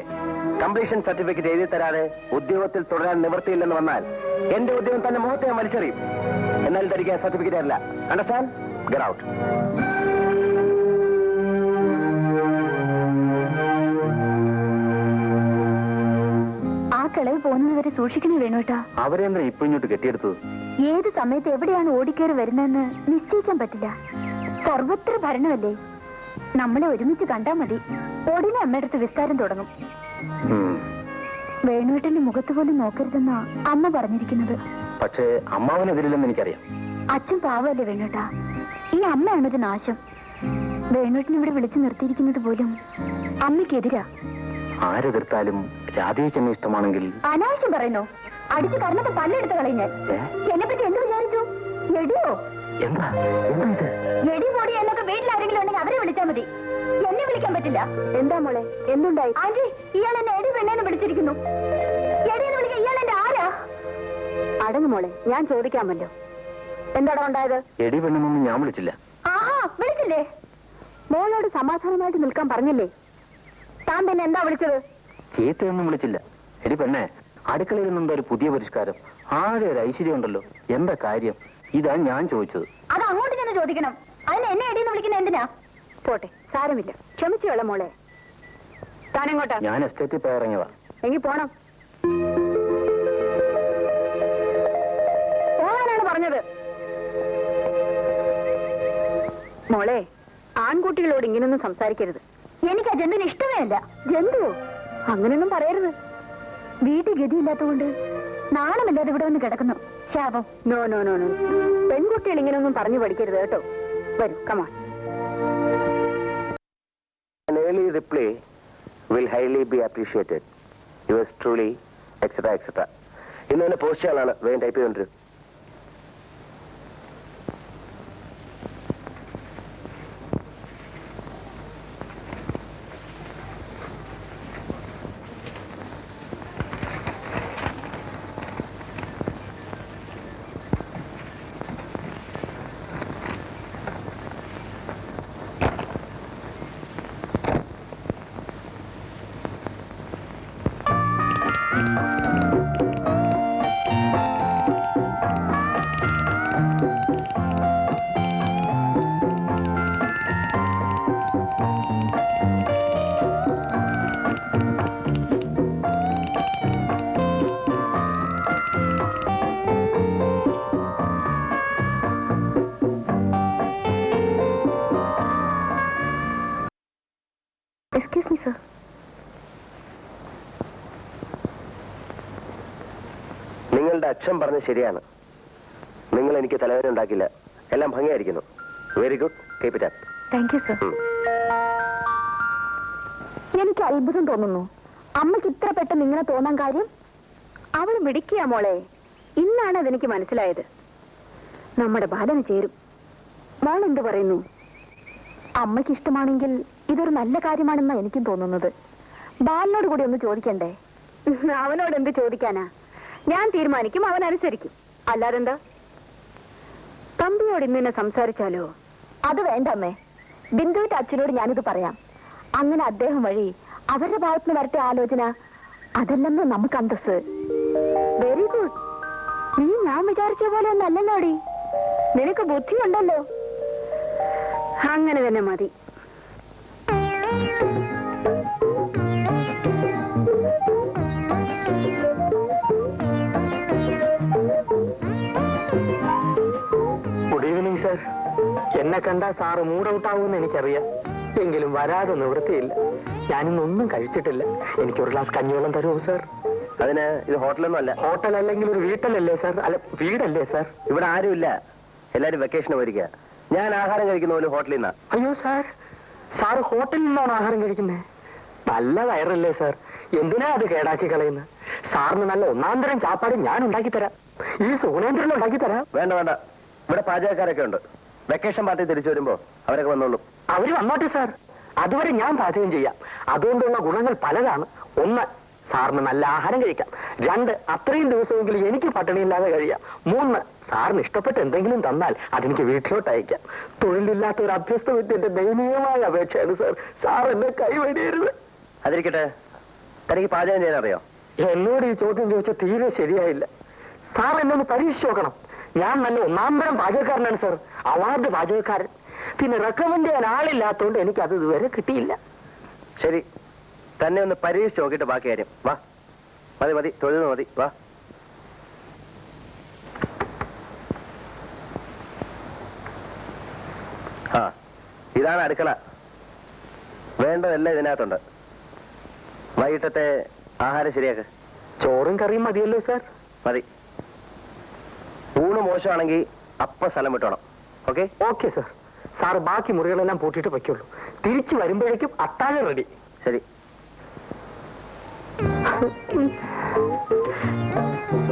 Speaker 1: കംപ്ലീഷൻ സർട്ടിഫിക്കറ്റ് എഴുതി തരാതെ ഉദ്യോഗത്തിൽ തുടരാൻ നിവൃത്തിയില്ലെന്ന് വന്നാൽ എന്റെ ഉദ്യോഗം തന്നെ മുഖത്തെ ഞാൻ വലിച്ചെറിയും. എന്നാൽ ധരിക്കാൻ സർട്ടിഫിക്കറ്റ് അല്ല. അണ്ടർസ്റ്റാൻഡ്? Get out.
Speaker 2: ആ കളവ് പോകുന്നതുവരെ സൂക്ഷിക്കണേ വേണോട്ടാ.
Speaker 1: അവരെന്താ ഇപ്പൊ ഇങ്ങോട്ട് കെട്ടിയെടുത്തത്?
Speaker 2: ഏത് സമയത്ത് എവിടെയാണ് ഓടിക്കേറി വരുന്നതെന്ന് നിശ്ചയിക്കാൻ പറ്റില്ല. സർവത്ര ഭരണമല്ലേ. നമ്മളെ ഒരുമിച്ച് കണ്ടാ മതി, ഉടനെ അമ്മയുടെ അടുത്ത് വിസ്താരം തുടങ്ങും. വേണുവേട്ടന്റെ മുഖത്ത് പോലും നോക്കരുതെന്നാ അമ്മ പറഞ്ഞിരിക്കുന്നത്.
Speaker 1: പക്ഷേ അമ്മാവനെതിരില്ലെന്ന് എനിക്കറിയാം.
Speaker 2: അച്ഛൻ പാവല്ലേ വേണുവേട്ടാ. ഈ അമ്മയാണൊരു നാശം. വേണുവേട്ടൻ ഇവിടെ വിളിച്ചു നിർത്തിയിരിക്കുന്നത് പോലും അമ്മയ്ക്കെതിരാ.
Speaker 1: ആരെതിർത്താലും രാധേച്ചെന്നെ ഇഷ്ടമാണെങ്കിൽ.
Speaker 2: അനാവശ്യം പറയുന്നോ? അടിച്ചു കർണത്തെ പല്ലെടുത്ത് കളഞ്ഞാൽ എന്നെ പറ്റി എന്ത് വിചാരിച്ചു? എടിയോ?
Speaker 1: എന്താ ഇത്?
Speaker 2: എടി പൊടി എന്നൊക്കെ വീട്ടിലാരെങ്കിലും ഉണ്ടെങ്കിൽ അവരെ വിളിച്ചാൽ മതി, എന്നെ വിളിക്കാൻ പറ്റില്ല. എന്താ മോളെ, എന്തുണ്ടായി? ആന്റി, ഇയാൾ എന്നെ എടി പെണ്ണേന്ന് വിളിച്ചിരിക്കുന്നു. എടിയെന്ന് വിളിക്കാൻ ഇയാൾ എന്റെ ആരാ? അടങ്ങ് മോളെ, ഞാൻ ചോദിക്കാമല്ലോ. എന്താടാ ഉണ്ടായത്?
Speaker 1: എടി പെണ്ണെന്നൊന്നും ഞാൻ വിളിച്ചില്ല.
Speaker 2: ആഹാ, വിളിച്ചില്ലേ? മോളോട് സമാധാനമായിട്ട് നിൽക്കാൻ പറഞ്ഞില്ലേ? താൻ പിന്നെ എന്താ വിളിച്ചത്?
Speaker 1: ചീത്തയൊന്നും വിളിച്ചില്ല. എടി പെണ്ണെ, അടുക്കളയിൽ നിന്നെന്തോ ഒരു പുതിയ പരിഷ്കാരം, ആകെ ഒരു ഐശ്വര്യം ഉണ്ടല്ലോ. എന്താ കാര്യം? ഇതാ ഞാൻ ചോദിച്ചത്.
Speaker 2: അത് അങ്ങോട്ട് ചെന്ന് ചോദിക്കണം. അതിന് എന്നെ എടിയെന്ന് വിളിക്കുന്ന എന്തിനാ? പോട്ടെ, സാരമില്ല, ക്ഷമിച്ചോളാം മോളെ. താനെങ്ങോട്ടാ?
Speaker 1: ഞാൻ എസ്റ്റേറ്റിൽ പോയി ഇറങ്ങിയതാ.
Speaker 2: എങ്കിൽ പോണം. പോകാനാണ് പറഞ്ഞത്. മോളെ, ആൺകുട്ടികളോട് ഇങ്ങനൊന്നും സംസാരിക്കരുത്. എനിക്ക് ആ ജന്തുവിന് ഇഷ്ടമേ അല്ല. ജന്തു അങ്ങനെയൊന്നും പറയരുത്. വീട്ടിൽ ഗതിയില്ലാത്തതുകൊണ്ട് നാണമില്ലാതെ ഇവിടെ വന്ന് കിടക്കുന്നു. ശാപം. നോ നോ നോ നോ, പെൺകുട്ടികൾ ഇങ്ങനെയൊന്നും പറഞ്ഞു പഠിക്കരുത് കേട്ടോ. വരൂ, come on.
Speaker 1: An early reply will highly be appreciated. Yours truly, etc. etc. ഇന്ന് തന്നെ പോസ്റ്റുകളാണ് വേഗം ടൈപ്പ് ചെയ്തുകൊണ്ടിരും.
Speaker 2: Excuse me, sir.
Speaker 1: നിങ്ങളുടെ അച്ഛൻ പറഞ്ഞത് ശരിയാണ്. നിങ്ങൾ എനിക്ക് തലവേദന ഉണ്ടാക്കില്ല. എല്ലാം ഭംഗിയായിരിക്കുന്നു. Very good. Keep it up.
Speaker 2: Thank you, sir. എനിക്ക് അത്ഭുതം തോന്നുന്നു. അമ്മയ്ക്ക് ഇത്ര പെട്ടെന്ന് ഇങ്ങനെ തോന്നാൻ കാര്യം? അവൾ മിടിക്കുക മോളെ. ഇന്നാണ് അതെനിക്ക് മനസ്സിലായത്. നമ്മുടെ ബാലന് ചേരും. മോൾ എന്ത് പറയുന്നു? അമ്മയ്ക്ക് ഇഷ്ടമാണെങ്കിൽ ഇതൊരു നല്ല കാര്യമാണെന്നാ എനിക്കും തോന്നുന്നത്. ബാലനോട് കൂടി ഒന്ന് ചോദിക്കണ്ടേ? അവനോട് എന്ത് ചോദിക്കാനാ? ഞാൻ തീരുമാനിക്കും, അവൻ അനുസരിക്കും. അല്ലാതെന്താ? തമ്പിയോട് ഇന്ന് സംസാരിച്ചാലോ? അത് വേണ്ട അമ്മേ. ബിന്ദുവിന്റെ അച്ഛനോട് ഞാനിത് പറയാം. അങ്ങനെ അദ്ദേഹം വഴി അവരുടെ ഭാഗത്തുനിന്ന് വരട്ടെ ആലോചന. അതല്ലെന്ന് നമുക്ക് അന്തസ്. Very good. നീ ഞാൻ വിചാരിച്ച പോലെ ഒന്നല്ലല്ലോടി. നിനക്ക് ബുദ്ധിയുണ്ടല്ലോ. അങ്ങനെ തന്നെ മതി.
Speaker 1: Good evening sir. എന്നെ കണ്ടാ സാറ് മൂഡ് ഔട്ട് ആവുമെന്ന് എനിക്കറിയാം. എങ്കിലും വരാതെ നിവൃത്തിയില്ല. ഞാനിന്നൊന്നും കഴിച്ചിട്ടില്ല. എനിക്കൊരു ഗ്ലാസ് കഞ്ഞിവെള്ളം തരുമോ സർ? അതിന് ഇത് ഹോട്ടലൊന്നും അല്ല.
Speaker 3: ഹോട്ടൽ അല്ലെങ്കിൽ ഒരു വീട്ടലല്ലേ സാർ? അല്ല, വീടല്ലേ സാർ?
Speaker 1: ഇവിടെ ആരുമില്ല, എല്ലാരും വെക്കേഷന് പോയിരിക്കുക. ഞാൻ ആഹാരം കഴിക്കുന്ന പോലെ ഹോട്ടലിൽ നിന്നാ.
Speaker 3: അയ്യോ സാർ, സാർ ഹോട്ടലിൽ നിന്നാണ് ആഹാരം കഴിക്കുന്നത്? നല്ല വയറല്ലേ സാർ? എന്തിനാ അത് കേടാക്കി കളയുന്നത്? സാറിന് നല്ല ഒന്നാന്തരം ചാപ്പാട് ഞാൻ ഉണ്ടാക്കി തരാം. ഈ സുഗുണേന്ദ്രൻ ഉണ്ടാക്കി തരാം.
Speaker 1: വേണ്ട വേണ്ട, ഇവിടെ പാചകക്കാരൊക്കെ ഉണ്ട്. വെക്കേഷൻ പാർട്ടി തിരിച്ചു വരുമ്പോ അവരൊക്കെ വന്നോളൂ.
Speaker 3: അവര് വന്നോട്ടെ സാർ, അതുവരെ ഞാൻ പാചകം ചെയ്യാം. അതുകൊണ്ടുള്ള ഗുണങ്ങൾ പലതാണ്. ഒന്ന്, സാറിന് നല്ല ആഹാരം കഴിക്കാം. രണ്ട്, അത്രയും ദിവസമെങ്കിലും എനിക്ക് പട്ടിണിയില്ലാതെ കഴിയാം. മൂന്ന്, സാറിന് ഇഷ്ടപ്പെട്ട് എന്തെങ്കിലും തന്നാൽ അതെനിക്ക് വീട്ടിലോട്ട് അയക്കാം. തൊഴിലില്ലാത്ത ഒരു അഭ്യസ്ത വിദ്യന്റെ ദയനീയമായ അപേക്ഷയാണ് സാർ. സാർ എന്നെ കൈവടിയരുത്.
Speaker 1: അതിരിക്കട്ടെ, തനിക്ക് പാചകം ചെയ്യാൻ അറിയോ?
Speaker 3: എന്നോട് ഈ ചോദ്യം ചോദിച്ചാൽ തീരെ ശരിയായില്ല. സാർ എന്നെ ഒന്ന് പരീക്ഷിച്ച് നോക്കണം. ഞാൻ നല്ല ഒന്നാന്തരം പാചകക്കാരനാണ് സാർ, അവാർഡ് പാചകക്കാരൻ. പിന്നെ റെക്കമെൻഡ് ചെയ്യാൻ ആളില്ലാത്തതുകൊണ്ട് എനിക്ക് അത് ഇതുവരെ കിട്ടിയില്ല.
Speaker 1: ശരി, തന്നെ ഒന്ന് പരീക്ഷിച്ച് നോക്കിയിട്ട് ബാക്കി കാര്യം. വാ, മതി മതി, തൊഴിൽ മതി, വാ. ആ, ഇതാണ് അടുക്കള. വേണ്ടതെല്ലാം ഇതിനകത്തുണ്ട്. വൈകിട്ടത്തെ ആഹാരം ശരിയാക്ക്.
Speaker 3: ചോറും കറിയും മതിയല്ലോ സാർ?
Speaker 1: മതി. ഊണ് മോശമാണെങ്കിൽ അപ്പ സ്ഥലം വിട്ടോണം. ഓക്കെ?
Speaker 3: Okay sir. സാർ ബാക്കി മുറികളെല്ലാം പൂട്ടിയിട്ട് വയ്ക്കുള്ളൂ. തിരിച്ചു വരുമ്പോഴേക്കും അത്താഴം റെഡി.
Speaker 1: ശരി.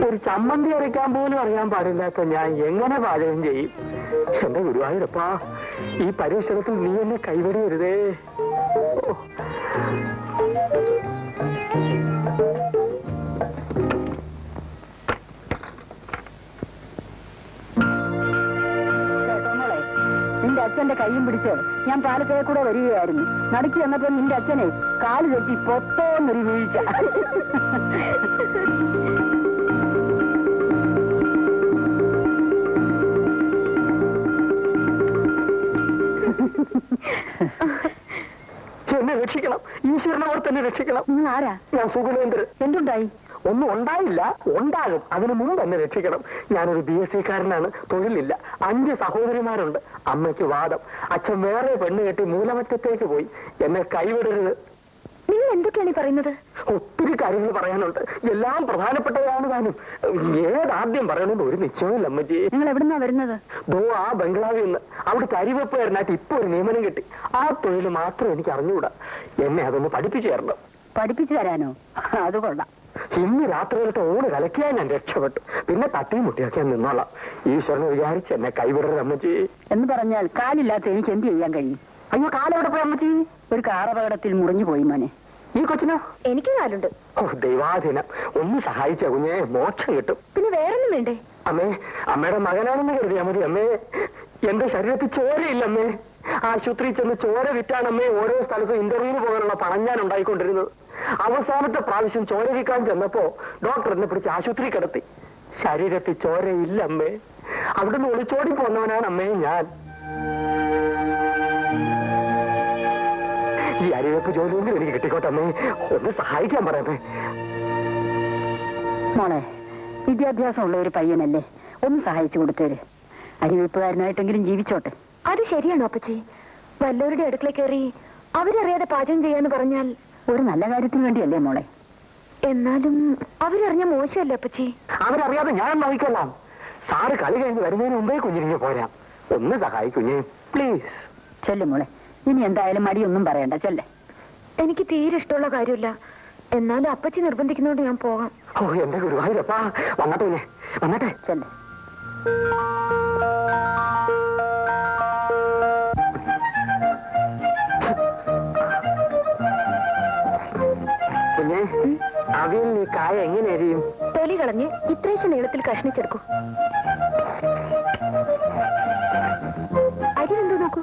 Speaker 3: ഒരു ചമ്മന്തി അരയ്ക്കാൻ പോലും അറിയാൻ പാടില്ലാത്ത ഞാൻ എങ്ങനെ പാചകം ചെയ്യും? എന്റെ ഗുരുവായൂരപ്പാ, ഈ പരീക്ഷണത്തിൽ നീ എന്നെ കൈവടിയരുതേ.
Speaker 2: നിന്റെ അച്ഛന്റെ കൈയും പിടിച്ച് ഞാൻ പാലത്തേ കൂടെ വരികയായിരുന്നു. നടുക്കി വന്നപ്പോ നിന്റെ അച്ഛനെ കാല് തെറ്റി പൊത്തോന്നൊരു വീഴ്ച.
Speaker 3: എന്നെ രക്ഷിക്കണം, ഈശ്വരനെ ഓർത്ത് തന്നെ രക്ഷിക്കണം.
Speaker 2: ആരാ?
Speaker 3: ഞാൻ സുഗുണേന്ദ്രൻ.
Speaker 2: എന്തുണ്ടായി?
Speaker 3: ഒന്നും ഉണ്ടായില്ല, ഉണ്ടാകും. അതിനു മുമ്പ് എന്നെ രക്ഷിക്കണം. ഞാനൊരു BSc കാരനാണ്, തൊഴിലില്ല. 5 സഹോദരിമാരുണ്ട്. അമ്മയ്ക്ക് വാദം. അച്ഛൻ വേറെ പെണ്ണ് കെട്ടി മൂലമറ്റത്തേക്ക് പോയി. എന്നെ കൈവിടരുത്.
Speaker 2: നിങ്ങൾ എന്തൊക്കെയാണ് ഈ പറയുന്നത്?
Speaker 3: ഒത്തിരി കാര്യങ്ങൾ പറയാനുണ്ട്, എല്ലാം പ്രധാനപ്പെട്ടതാണ്. താനും ഏതാദ്യം പറയണമെന്ന് ഒരു നിശ്ചയമില്ല അമ്മജി.
Speaker 2: നിങ്ങൾ എവിടുന്നാ വരുന്നത്?
Speaker 3: ആ ബംഗ്ലാവിൽ നിന്ന്. അവിടുത്തെ അരിവെപ്പുകാരനായിട്ട് ഇപ്പൊ ഒരു നിയമനം കിട്ടി. ആ തൊഴിൽ മാത്രം എനിക്ക് അറിഞ്ഞുകൂടാ. എന്നെ അതൊന്ന് പഠിപ്പിച്ചു തരണം.
Speaker 2: പഠിപ്പിച്ചു തരാനോ? അത് കൊള്ളാം.
Speaker 3: ഇന്ന് രാത്രിയിലത്തെ ഊണ് കലക്കിയാൽ ഞാൻ രക്ഷപ്പെട്ടു. പിന്നെ തട്ടിയും മുട്ടിയൊക്കെ ഞാൻ നിന്നോളാം. ഈശ്വരനെ വിചാരിച്ച് എന്നെ കൈവിടരുത് അമ്മച്ചി.
Speaker 2: എന്ന് പറഞ്ഞാൽ കാലില്ലാത്ത എനിക്ക് എന്ത് ചെയ്യാൻ കഴിയും?
Speaker 3: അയ്യോ, കാലെവിടെ പോയി അമ്മച്ചി?
Speaker 2: ഒരു കാറപകടത്തിൽ മുറിഞ്ഞു പോയി മോനെ.
Speaker 3: ഈ കൊച്ചിനോ?
Speaker 2: എനിക്ക് കാലുണ്ട്.
Speaker 3: ഓ ദൈവാധീനം, ഒന്ന് സഹായിച്ച കുഞ്ഞെ, മോക്ഷം കിട്ടും.
Speaker 2: പിന്നെ വേറൊന്നും വേണ്ടേ?
Speaker 3: അമ്മേ, അമ്മയുടെ മകനാണെന്ന് കരുതിയാ മതി അമ്മേ. എന്റെ ശരീരത്തിൽ ചോരയില്ല അമ്മേ. ആശുപത്രിയിൽ ചെന്ന് ചോര വിറ്റാണമ്മേ ഓരോ സ്ഥലത്തും ഇന്റർവ്യൂവിന് പോകാനുള്ള പണം ഞാൻ ഉണ്ടായിക്കൊണ്ടിരുന്നത്. അവസാനത്തെ പ്രാവശ്യം ചോര വിൽക്കാൻ ചെന്നപ്പോ ഡോക്ടർ എന്നെ പിടിച്ച് ആശുപത്രി കിടത്തി. ശരീരത്തിൽ ചോരയില്ല അമ്മേ. അവിടുന്ന് ഒളിച്ചോടി പോന്നവനാണ് അമ്മേ ഞാൻ. ഈ അരിവെപ്പ് ജോലിയെങ്കിലും എനിക്ക് കിട്ടിക്കോട്ടെ അമ്മേ. ഒന്ന് സഹായിക്കാൻ പറയട്ടെ.
Speaker 2: മോളെ, വിദ്യാഭ്യാസമുള്ള ഒരു പയ്യനല്ലേ, ഒന്ന് സഹായിച്ചു കൊടുത്തേര്. അരിവെപ്പുകാരനായിട്ടെങ്കിലും ജീവിച്ചോട്ടെ.
Speaker 4: അത് ശരിയാണോ അപ്പച്ചി? വല്ലവരുടെ അടുക്കള കയറി അവരറിയാതെ പാചകം ചെയ്യാന്ന് പറഞ്ഞാൽ
Speaker 2: ഒരു നല്ല കാര്യത്തിന് വേണ്ടിയല്ലേ മോളെ?
Speaker 4: എന്നാലും അവരറിഞ്ഞ മോശമല്ലേ അപ്പച്ചി?
Speaker 3: അവരറിയാതെ ഞാൻ നോക്കിക്കൊള്ളാം. സാറ് കളി കഴിഞ്ഞ് വരുന്നതിന് മുമ്പേ കുഞ്ഞിരിഞ്ഞ് പോരാം. ഒന്ന് സഹായിക്കുഞ്ഞേ പ്ലീസ്.
Speaker 2: ചെല്ല് മോളെ, ഇനി എന്തായാലും മടിയൊന്നും പറയണ്ട, ചെല്ലേ.
Speaker 4: എനിക്ക് തീരെ ഇഷ്ടമുള്ള കാര്യമില്ല. എന്നാലും അപ്പച്ചി നിർബന്ധിക്കുന്നോണ്ട് ഞാൻ പോകാം.
Speaker 3: ഓ എന്റെ ഗുരുവായൂരപ്പാ, വന്നട്ടെ കുഞ്ഞെ, വന്നട്ടെ.
Speaker 2: ചെല്ലേ.
Speaker 3: കുഞ്ഞെ, അവിയൽ നീ കായ എങ്ങനെ എരിയും?
Speaker 4: തൊലി കളഞ്ഞ് ഇത്രേശ നീളത്തിൽ കഷ്ണിച്ചെടുക്കും. അരി എന്തോ നോക്കൂ.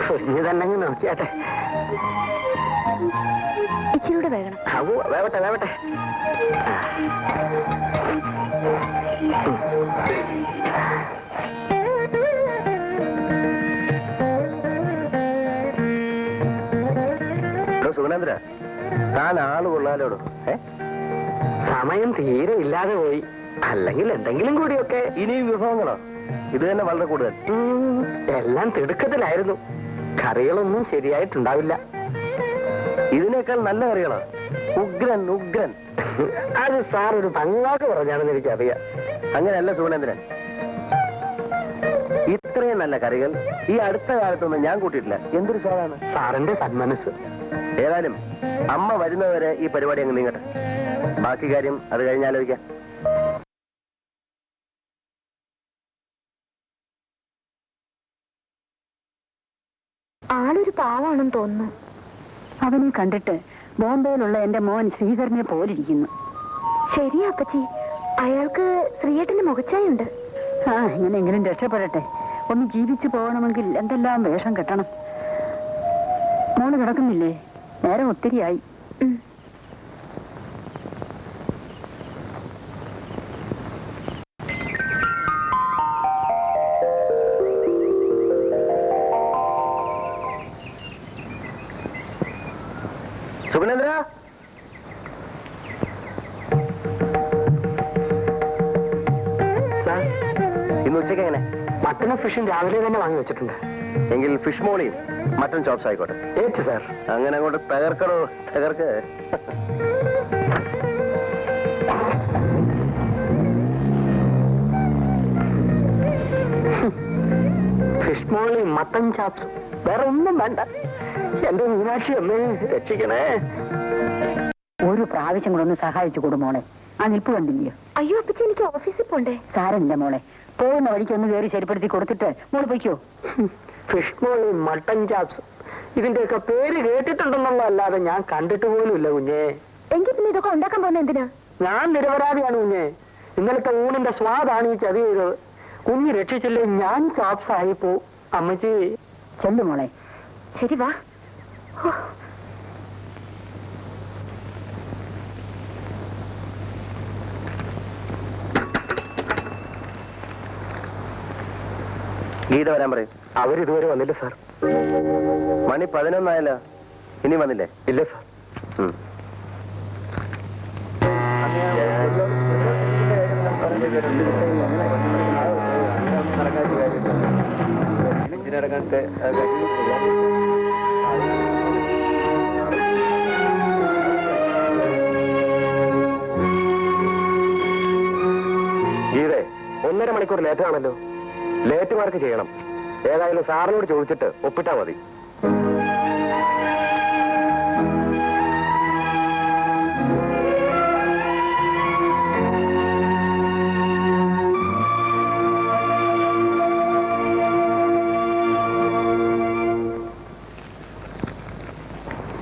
Speaker 3: കുഞ്ഞു തന്നെ നോക്കിയാട്ടെ.
Speaker 4: ഇച്ചിരൂടെ വേകണം.
Speaker 3: വേവട്ടെ വേവട്ടെ.
Speaker 1: സുഗുണേന്ദ്ര, താൻ ആള് കൊള്ളാലോടോ.
Speaker 3: സമയം തീരെ ഇല്ലാതെ പോയി. അല്ലെങ്കിൽ എന്തെങ്കിലും കൂടിയൊക്കെ.
Speaker 1: ഇനിയും വിഭവങ്ങളോ? ഇത് തന്നെ വളരെ കൂടുതൽ.
Speaker 3: എല്ലാം തിടുക്കത്തിലായിരുന്നു. കറികളൊന്നും ശരിയായിട്ടുണ്ടാവില്ല.
Speaker 1: ഇതിനേക്കാൾ നല്ല കറികളാ. ഉഗ്രൻ ഉഗ്രൻ.
Speaker 3: അത് സാർ ഒരു പങ്ങാക്ക് പറഞ്ഞാണെന്ന് എനിക്കറിയാം.
Speaker 1: അങ്ങനെയല്ല സുഗുണേന്ദ്രൻ, ഇത്രയും നല്ല കറികൾ ഈ അടുത്ത കാലത്തൊന്നും ഞാൻ കൂട്ടിയിട്ടില്ല. എന്തൊരു സ്വാദാണ്.
Speaker 3: സാറിന്റെ സന്മനസ്.
Speaker 1: ഏതായാലും അമ്മ വരുന്നവരെ ഈ പരിപാടി അങ്ങ് നീങ്ങട്ടെ. ബാക്കി കാര്യം അത് കഴിഞ്ഞാലോചിക്കാം.
Speaker 4: ആളൊരു പാവാണെന്ന് തോന്നുന്നു.
Speaker 2: അവനെ കണ്ടിട്ട് ബോംബെയിലുള്ള എന്റെ മോൻ ശ്രീധരനെ പോലിരിക്കുന്നു.
Speaker 4: ശരിയാ അപ്പച്ചി, അയാൾക്ക് ശ്രീയേട്ടന്റെ മുഖച്ചായുണ്ട്.
Speaker 2: എങ്ങനെയെങ്കിലും രക്ഷപ്പെടട്ടെ. ഒന്ന് ജീവിച്ചു പോകണമെങ്കിൽ എന്തെല്ലാം വേഷം കെട്ടണം. മോള് കിടക്കുന്നില്ലേ? നേരം ഒത്തിരിയായി.
Speaker 1: സുഗുണേന്ദ്ര,
Speaker 3: സാർ,
Speaker 1: ഇന്ന് ഉച്ചയ്ക്ക് എങ്ങനെ?
Speaker 3: മട്ടനും ഫിഷും രാവിലെ തന്നെ വാങ്ങി വെച്ചിട്ടുണ്ട്.
Speaker 1: എങ്കിൽ ഫിഷ് മോളിയും മട്ടൺ ചോപ്സ് ആയിക്കോട്ടെ.
Speaker 3: ഏറ്റ് സാർ.
Speaker 1: അങ്ങനെ അങ്ങോട്ട് തകർക്കണോ? തകർക്ക്.
Speaker 3: ഫിഷ് മോളിയും മട്ടൻ ചാപ്സും, വേറെ ഒന്നും വേണ്ട. എന്റെ മീനാക്ഷി അമ്മേ രക്ഷിക്കണേ.
Speaker 2: ഒരു പ്രാവശ്യം കൂടെ ഒന്ന് സഹായിച്ചു കൊടു മോളെ. ആ നിൽപ്പ് കണ്ടില്ലയോ?
Speaker 4: അയ്യോ അപ്പച്ചി, എനിക്ക് ഓഫീസിൽ പോണ്ടേ.
Speaker 2: സാരമില്ല മോളെ, പോകുന്ന വഴിക്ക് ഒന്ന് കയറി ശരിപ്പെടുത്തി കൊടുത്തിട്ട് മോള് പൊയ്ക്കോ.
Speaker 3: ഫിഷ് മോളിയും മട്ടൻ ചാപ്സും ഇതിന്റെയൊക്കെ പേര് കേട്ടിട്ടുണ്ടെന്നുള്ളതല്ലാതെ ഞാൻ കണ്ടിട്ട് പോലും ഇല്ല കുഞ്ഞേ.
Speaker 4: എങ്കിൽ പിന്നെ ഇതൊക്കെ ഉണ്ടാക്കാൻ പോകുന്ന എന്തിനാ?
Speaker 3: ഞാൻ നിരപരാധിയാണ് കുഞ്ഞേ. ഇന്നലത്തെ ഊണിന്റെ സ്വാദാണ് ഈ ചതി ചെയ്തത്. കുഞ്ഞ് രക്ഷിച്ചില്ലേ ഞാൻ ചാപ്സ് ആയി പോവും. അമ്മച്ചി
Speaker 2: ചെല്ലു മോളെ.
Speaker 4: ശരി വാ.
Speaker 1: ഗീത വരാൻ പറയും.
Speaker 3: അവരിതുവരെ വന്നില്ല സാർ.
Speaker 1: മണി 11 ആയല്ലോ. ഇനി വന്നില്ലേ?
Speaker 3: ഇല്ല സാർ.
Speaker 1: ഗീതേ, 1.5 മണിക്കൂർ ലേറ്റാണല്ലോ. ലേറ്റ് മാർക്ക് ചെയ്യണം. ഏതായാലും സാറിനോട് ചോദിച്ചിട്ട് ഒപ്പിട്ടാ മതി.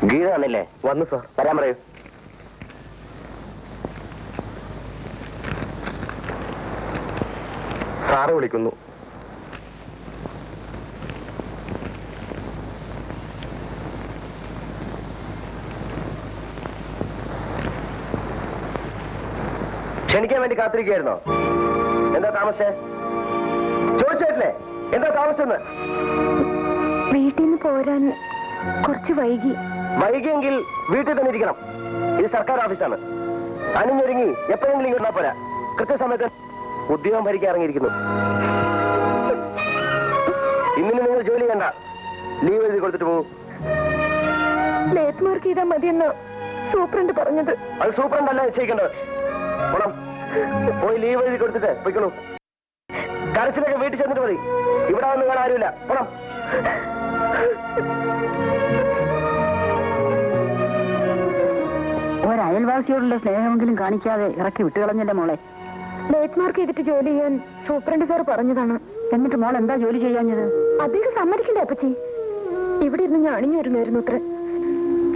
Speaker 1: ഗീത വന്നില്ലേ?
Speaker 3: വന്നു സാർ.
Speaker 1: വരാൻ പറയൂ.
Speaker 3: സാറ് വിളിക്കുന്നു.
Speaker 1: ക്ഷണിക്കാൻ വേണ്ടി കാത്തിരിക്കുകയായിരുന്നോ? എന്താ താമസേ? ചോദിച്ചിട്ടില്ലേ എന്താ താമസെന്ന്?
Speaker 4: വീട്ടിൽ നിന്ന് പോരാൻ കുറച്ച് വൈകി.
Speaker 1: വൈകിയെങ്കിൽ വീട്ടിൽ തന്നെ ഇരിക്കണം. ഇത് സർക്കാർ ഓഫീസാണ്. അണിഞ്ഞൊരുങ്ങി എപ്പോഴെങ്കിലും ഇങ്ങോട്ടാ പോരാ. കൃത്യസമയത്ത് ഉദ്യോഗം ഭരിക്കാൻ ഇറങ്ങിയിരിക്കുന്നു. ഇന്നിന് നിങ്ങൾ ജോലി ചെയ്യണ്ട. ലീവ് എഴുതി കൊടുത്തിട്ട് പോകും.
Speaker 4: ലേറ്റ് മാർക്ക് ചെയ്താൽ മതിയെന്ന് സൂപ്രണ്ട് പറഞ്ഞത്.
Speaker 1: അത് സൂപ്രണ്ടല്ല നിശ്ചയിക്കേണ്ടത്. പോണം. പോയി ലീവ് എഴുതി കൊടുത്തിട്ട് പൊയ്ക്കോളൂ. കരച്ചിലൊക്കെ വീട്ടിൽ ചെന്നിട്ട് മതി. ഇവിടെ വന്ന് നിങ്ങൾ ആരുമില്ല. പോണം.
Speaker 2: ഒരയൽവാസിയോടുള്ള സ്നേഹമെങ്കിലും കാണിക്കാതെ ഇറക്കി വിട്ടുകളഞ്ഞല്ലേ മോളെ.
Speaker 4: ലേറ്റ് മാർക്ക് ചെയ്തിട്ട് ജോലി ചെയ്യാൻ സൂപ്രണ്ട് സാർ പറഞ്ഞതാണ്.
Speaker 2: എന്നിട്ട് മോൾ എന്താ ജോലി ചെയ്യാഞ്ഞത്?
Speaker 4: അദ്ദേഹം സമ്മതിക്കണ്ടേ അപ്പച്ചി? ഇവിടെ ഇരുന്ന് ഞാൻ അണിഞ്ഞു വരുന്നായിരുന്നു അത്ര.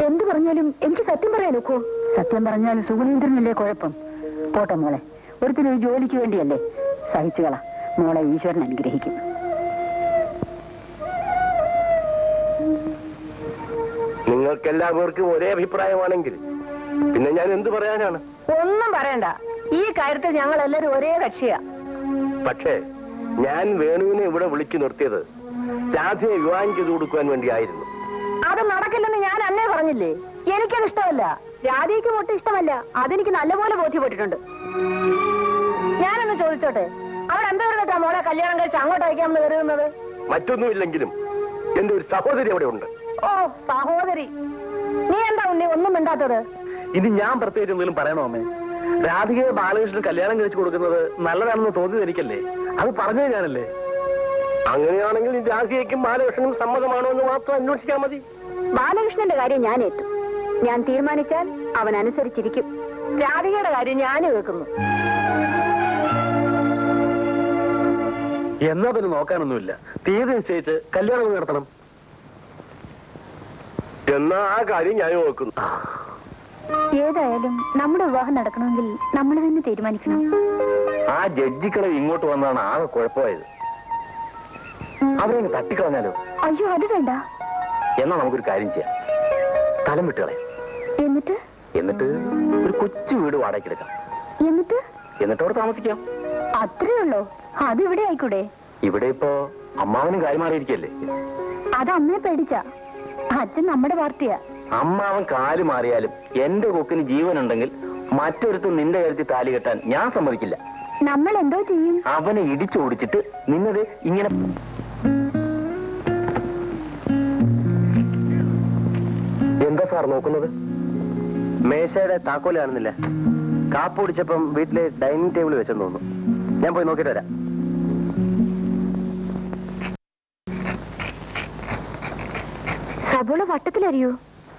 Speaker 4: എന്ത് പറഞ്ഞാലും എനിക്ക് സത്യം പറയാൻ ഒക്കുവോ?
Speaker 2: സത്യം പറഞ്ഞാൽ സുഗുണേന്ദ്രനല്ലേ കുഴപ്പം? പോട്ടെ മോളെ, ഒരുത്തിനൊരു ജോലിക്ക് വേണ്ടിയല്ലേ. സഹിച്ചുകള മോളെ, ഈശ്വരൻ അനുഗ്രഹിക്കും.
Speaker 1: നിങ്ങൾക്കെല്ലാവർക്കും ഒരേ അഭിപ്രായമാണെങ്കിൽ പിന്നെ ഞാൻ എന്ത് പറയാനാണ്?
Speaker 2: ഒന്നും പറയണ്ട. ഈ കാര്യത്തിൽ ഞങ്ങൾ എല്ലാവരും ഒരേ കക്ഷിയാ.
Speaker 1: പക്ഷേ ഞാൻ വേണുവിനെ ഇവിടെ വിളിച്ചു നിർത്തിയത് രാധയെ വിവാഹം ചെയ്തു കൊടുക്കുവാൻ വേണ്ടിയായിരുന്നു.
Speaker 2: അത് നടക്കില്ലെന്ന് ഞാൻ അന്നേ പറഞ്ഞില്ലേ. എനിക്കത് ഇഷ്ടമല്ല. രാധയ്ക്ക് ഒട്ടും ഇഷ്ടമല്ല. അതെനിക്ക് നല്ലപോലെ ബോധ്യപ്പെട്ടിട്ടുണ്ട്. ഞാനൊന്ന് ചോദിച്ചോട്ടെ, അവിടെ എന്താ എന്നിട്ടാ മോളെ കല്യാണം കഴിച്ച് അങ്ങോട്ട് അയക്കാമെന്ന് കരുതുന്നത്?
Speaker 1: മറ്റൊന്നുമില്ലെങ്കിലും എന്റെ ഒരു സഹോദരി അവിടെ ഉണ്ട്.
Speaker 2: ഓ സഹോദരി, നീ എന്താ ഉണ്ണി ഒന്നും മിണ്ടാത്തത്?
Speaker 3: ഇനി ഞാൻ പ്രത്യേകിച്ച് എന്തെങ്കിലും പറയണോ അമ്മേ? രാധികയെ ബാലകൃഷ്ണൻ കല്യാണം കഴിച്ചു കൊടുക്കുന്നത് നല്ലതാണെന്ന് തോന്നിയത് എനിക്കല്ലേ? അത് പറഞ്ഞേ ഞാനല്ലേ?
Speaker 1: അങ്ങനെയാണെങ്കിൽ രാധികയ്ക്കും ബാലകൃഷ്ണനും സമ്മതമാണോ എന്ന് മാത്രം അന്വേഷിച്ചാൽ മതി.
Speaker 2: ബാലകൃഷ്ണന്റെ കാര്യം ഞാൻ ഏറ്റു. ഞാൻ തീരുമാനിച്ചാൽ അവൻ അനുസരിച്ചിരിക്കും. രാധികയുടെ കാര്യം ഞാൻ വെക്കുന്നു.
Speaker 3: എന്നാ പിന്നെ നോക്കാനൊന്നുമില്ല. തീയതി നിശ്ചയിച്ച് കല്യാണം നടത്തണം.
Speaker 1: എന്നാ ആ കാര്യം ഞാൻ നോക്കുന്നു.
Speaker 4: ഏതായാലും നമ്മുടെ വിവാഹം നടക്കണമെങ്കിൽ നമ്മൾ തന്നെ തീരുമാനിക്കണം.
Speaker 3: ആ ജഡ്ജിക്കളെ ഇങ്ങോട്ട് വന്നാണ് ആകെ കുഴപ്പമായത്. അവരെ തട്ടിക്കളഞ്ഞാലോ?
Speaker 4: അയ്യോ അത് വേണ്ട.
Speaker 3: എന്നാ നമുക്കൊരു കാര്യം ചെയ്യാം. സ്ഥലം വിട്ടുകളെ. എന്നിട്ട് ഒരു കൊച്ചു വീട് വാടകയ്ക്ക് എടുക്കാം. എന്നിട്ട് അവിടെ താമസിക്കാം.
Speaker 4: അത്രേ ഉള്ളൂ. അത് ഇവിടെ ആയിക്കൂടെ?
Speaker 3: ഇവിടെ ഇപ്പോ അമ്മാവനും കാര്യമാറിയിരിക്കല്ലേ?
Speaker 4: അത് അമ്മയെ പേടിച്ച. അച്ഛൻ നമ്മുടെ പാർട്ടിയാ.
Speaker 3: അമ്മാവൻ കാല് മാറിയാലും എന്റെ കൊക്കിന് ജീവനുണ്ടെങ്കിൽ മറ്റൊരുത്തും നിന്റെ കരുത്തി താലി കെട്ടാൻ ഞാൻ സമ്മതിക്കില്ല.
Speaker 4: നമ്മൾ എന്തോ ചെയ്യും?
Speaker 3: അവനെ ഇടിച്ചോടിച്ചിട്ട് നിന്നത് ഇങ്ങനെ.
Speaker 1: എന്താ സാർ നോക്കുന്നത്? മേശയുടെ താക്കോല് കാണുന്നില്ല. കാപ്പ് കുടിച്ചപ്പം വീട്ടിലെ ഡൈനിങ് ടേബിൾ വെച്ചെന്ന് തോന്നുന്നു. ഞാൻ പോയി നോക്കിയിട്ട് വരാം.
Speaker 4: സബോള വട്ടത്തിലരിയോ?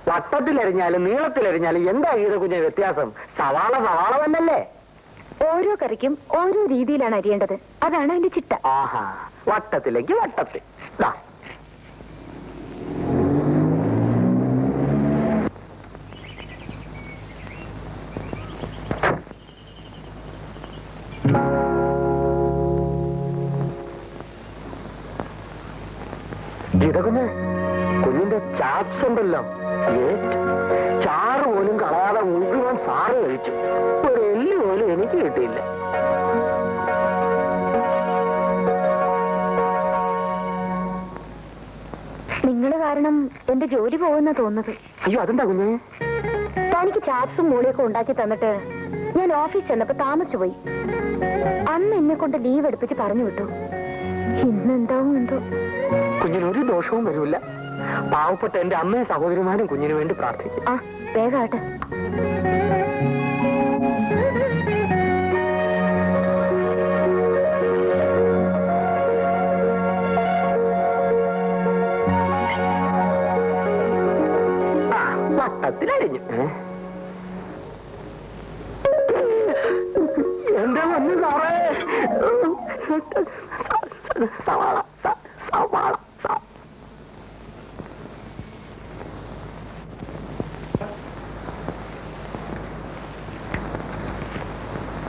Speaker 3: വട്ടത്തിലരിഞ്ഞാലും നീളത്തിലരിഞ്ഞാലും എന്താ ഈത കുഞ്ഞ വ്യത്യാസം? സവാള സവാള തന്നല്ലേ?
Speaker 4: ഓരോ കറിക്കും ഓരോ രീതിയിലാണ് അരിയേണ്ടത്. അതാണ് അതിന്റെ ചിട്ട.
Speaker 3: ആഹാ, വട്ടത്തിലേക്ക് വട്ടത്തിൽ. ഇതകുഞ്ഞ് കുഞ്ഞിന്റെ ചാപ്സ് ഉണ്ടല്ലോ, ചാറ് പോലും കളയാതെ മുഴുവൻ സാറ് കഴിച്ചു. ഒരു എല്ല് പോലും എനിക്ക് കിട്ടിയില്ല.
Speaker 4: നിങ്ങൾ കാരണം എന്റെ ജോലി പോകുന്ന തോന്നുന്നത്.
Speaker 3: അയ്യോ അതെന്താ കുഞ്ഞേ?
Speaker 4: തനിക്ക് ചാപ്സും മൂളിയൊക്കെ ഉണ്ടാക്കി തന്നിട്ട് ഞാൻ ഓഫീസ് ചെന്നപ്പോ താമസിച്ചു പോയി. അന്ന് എന്നെ കൊണ്ട് ലീവ് എടുപ്പിച്ച് പറഞ്ഞു വിട്ടു. ഇന്നെന്താവും എന്തോ.
Speaker 3: കുഞ്ഞിനൊരു ദോഷവും വരില്ല. പാവപ്പെട്ട എന്റെ അമ്മയും സഹോദരിമാരും കുഞ്ഞിനു വേണ്ടി പ്രാർത്ഥിക്കും.
Speaker 4: ആ വേഗാട്ടെ.
Speaker 3: വട്ടത്തിലരിഞ്ഞു. എന്താ വന്നു സാറേ? സവാള സവാള.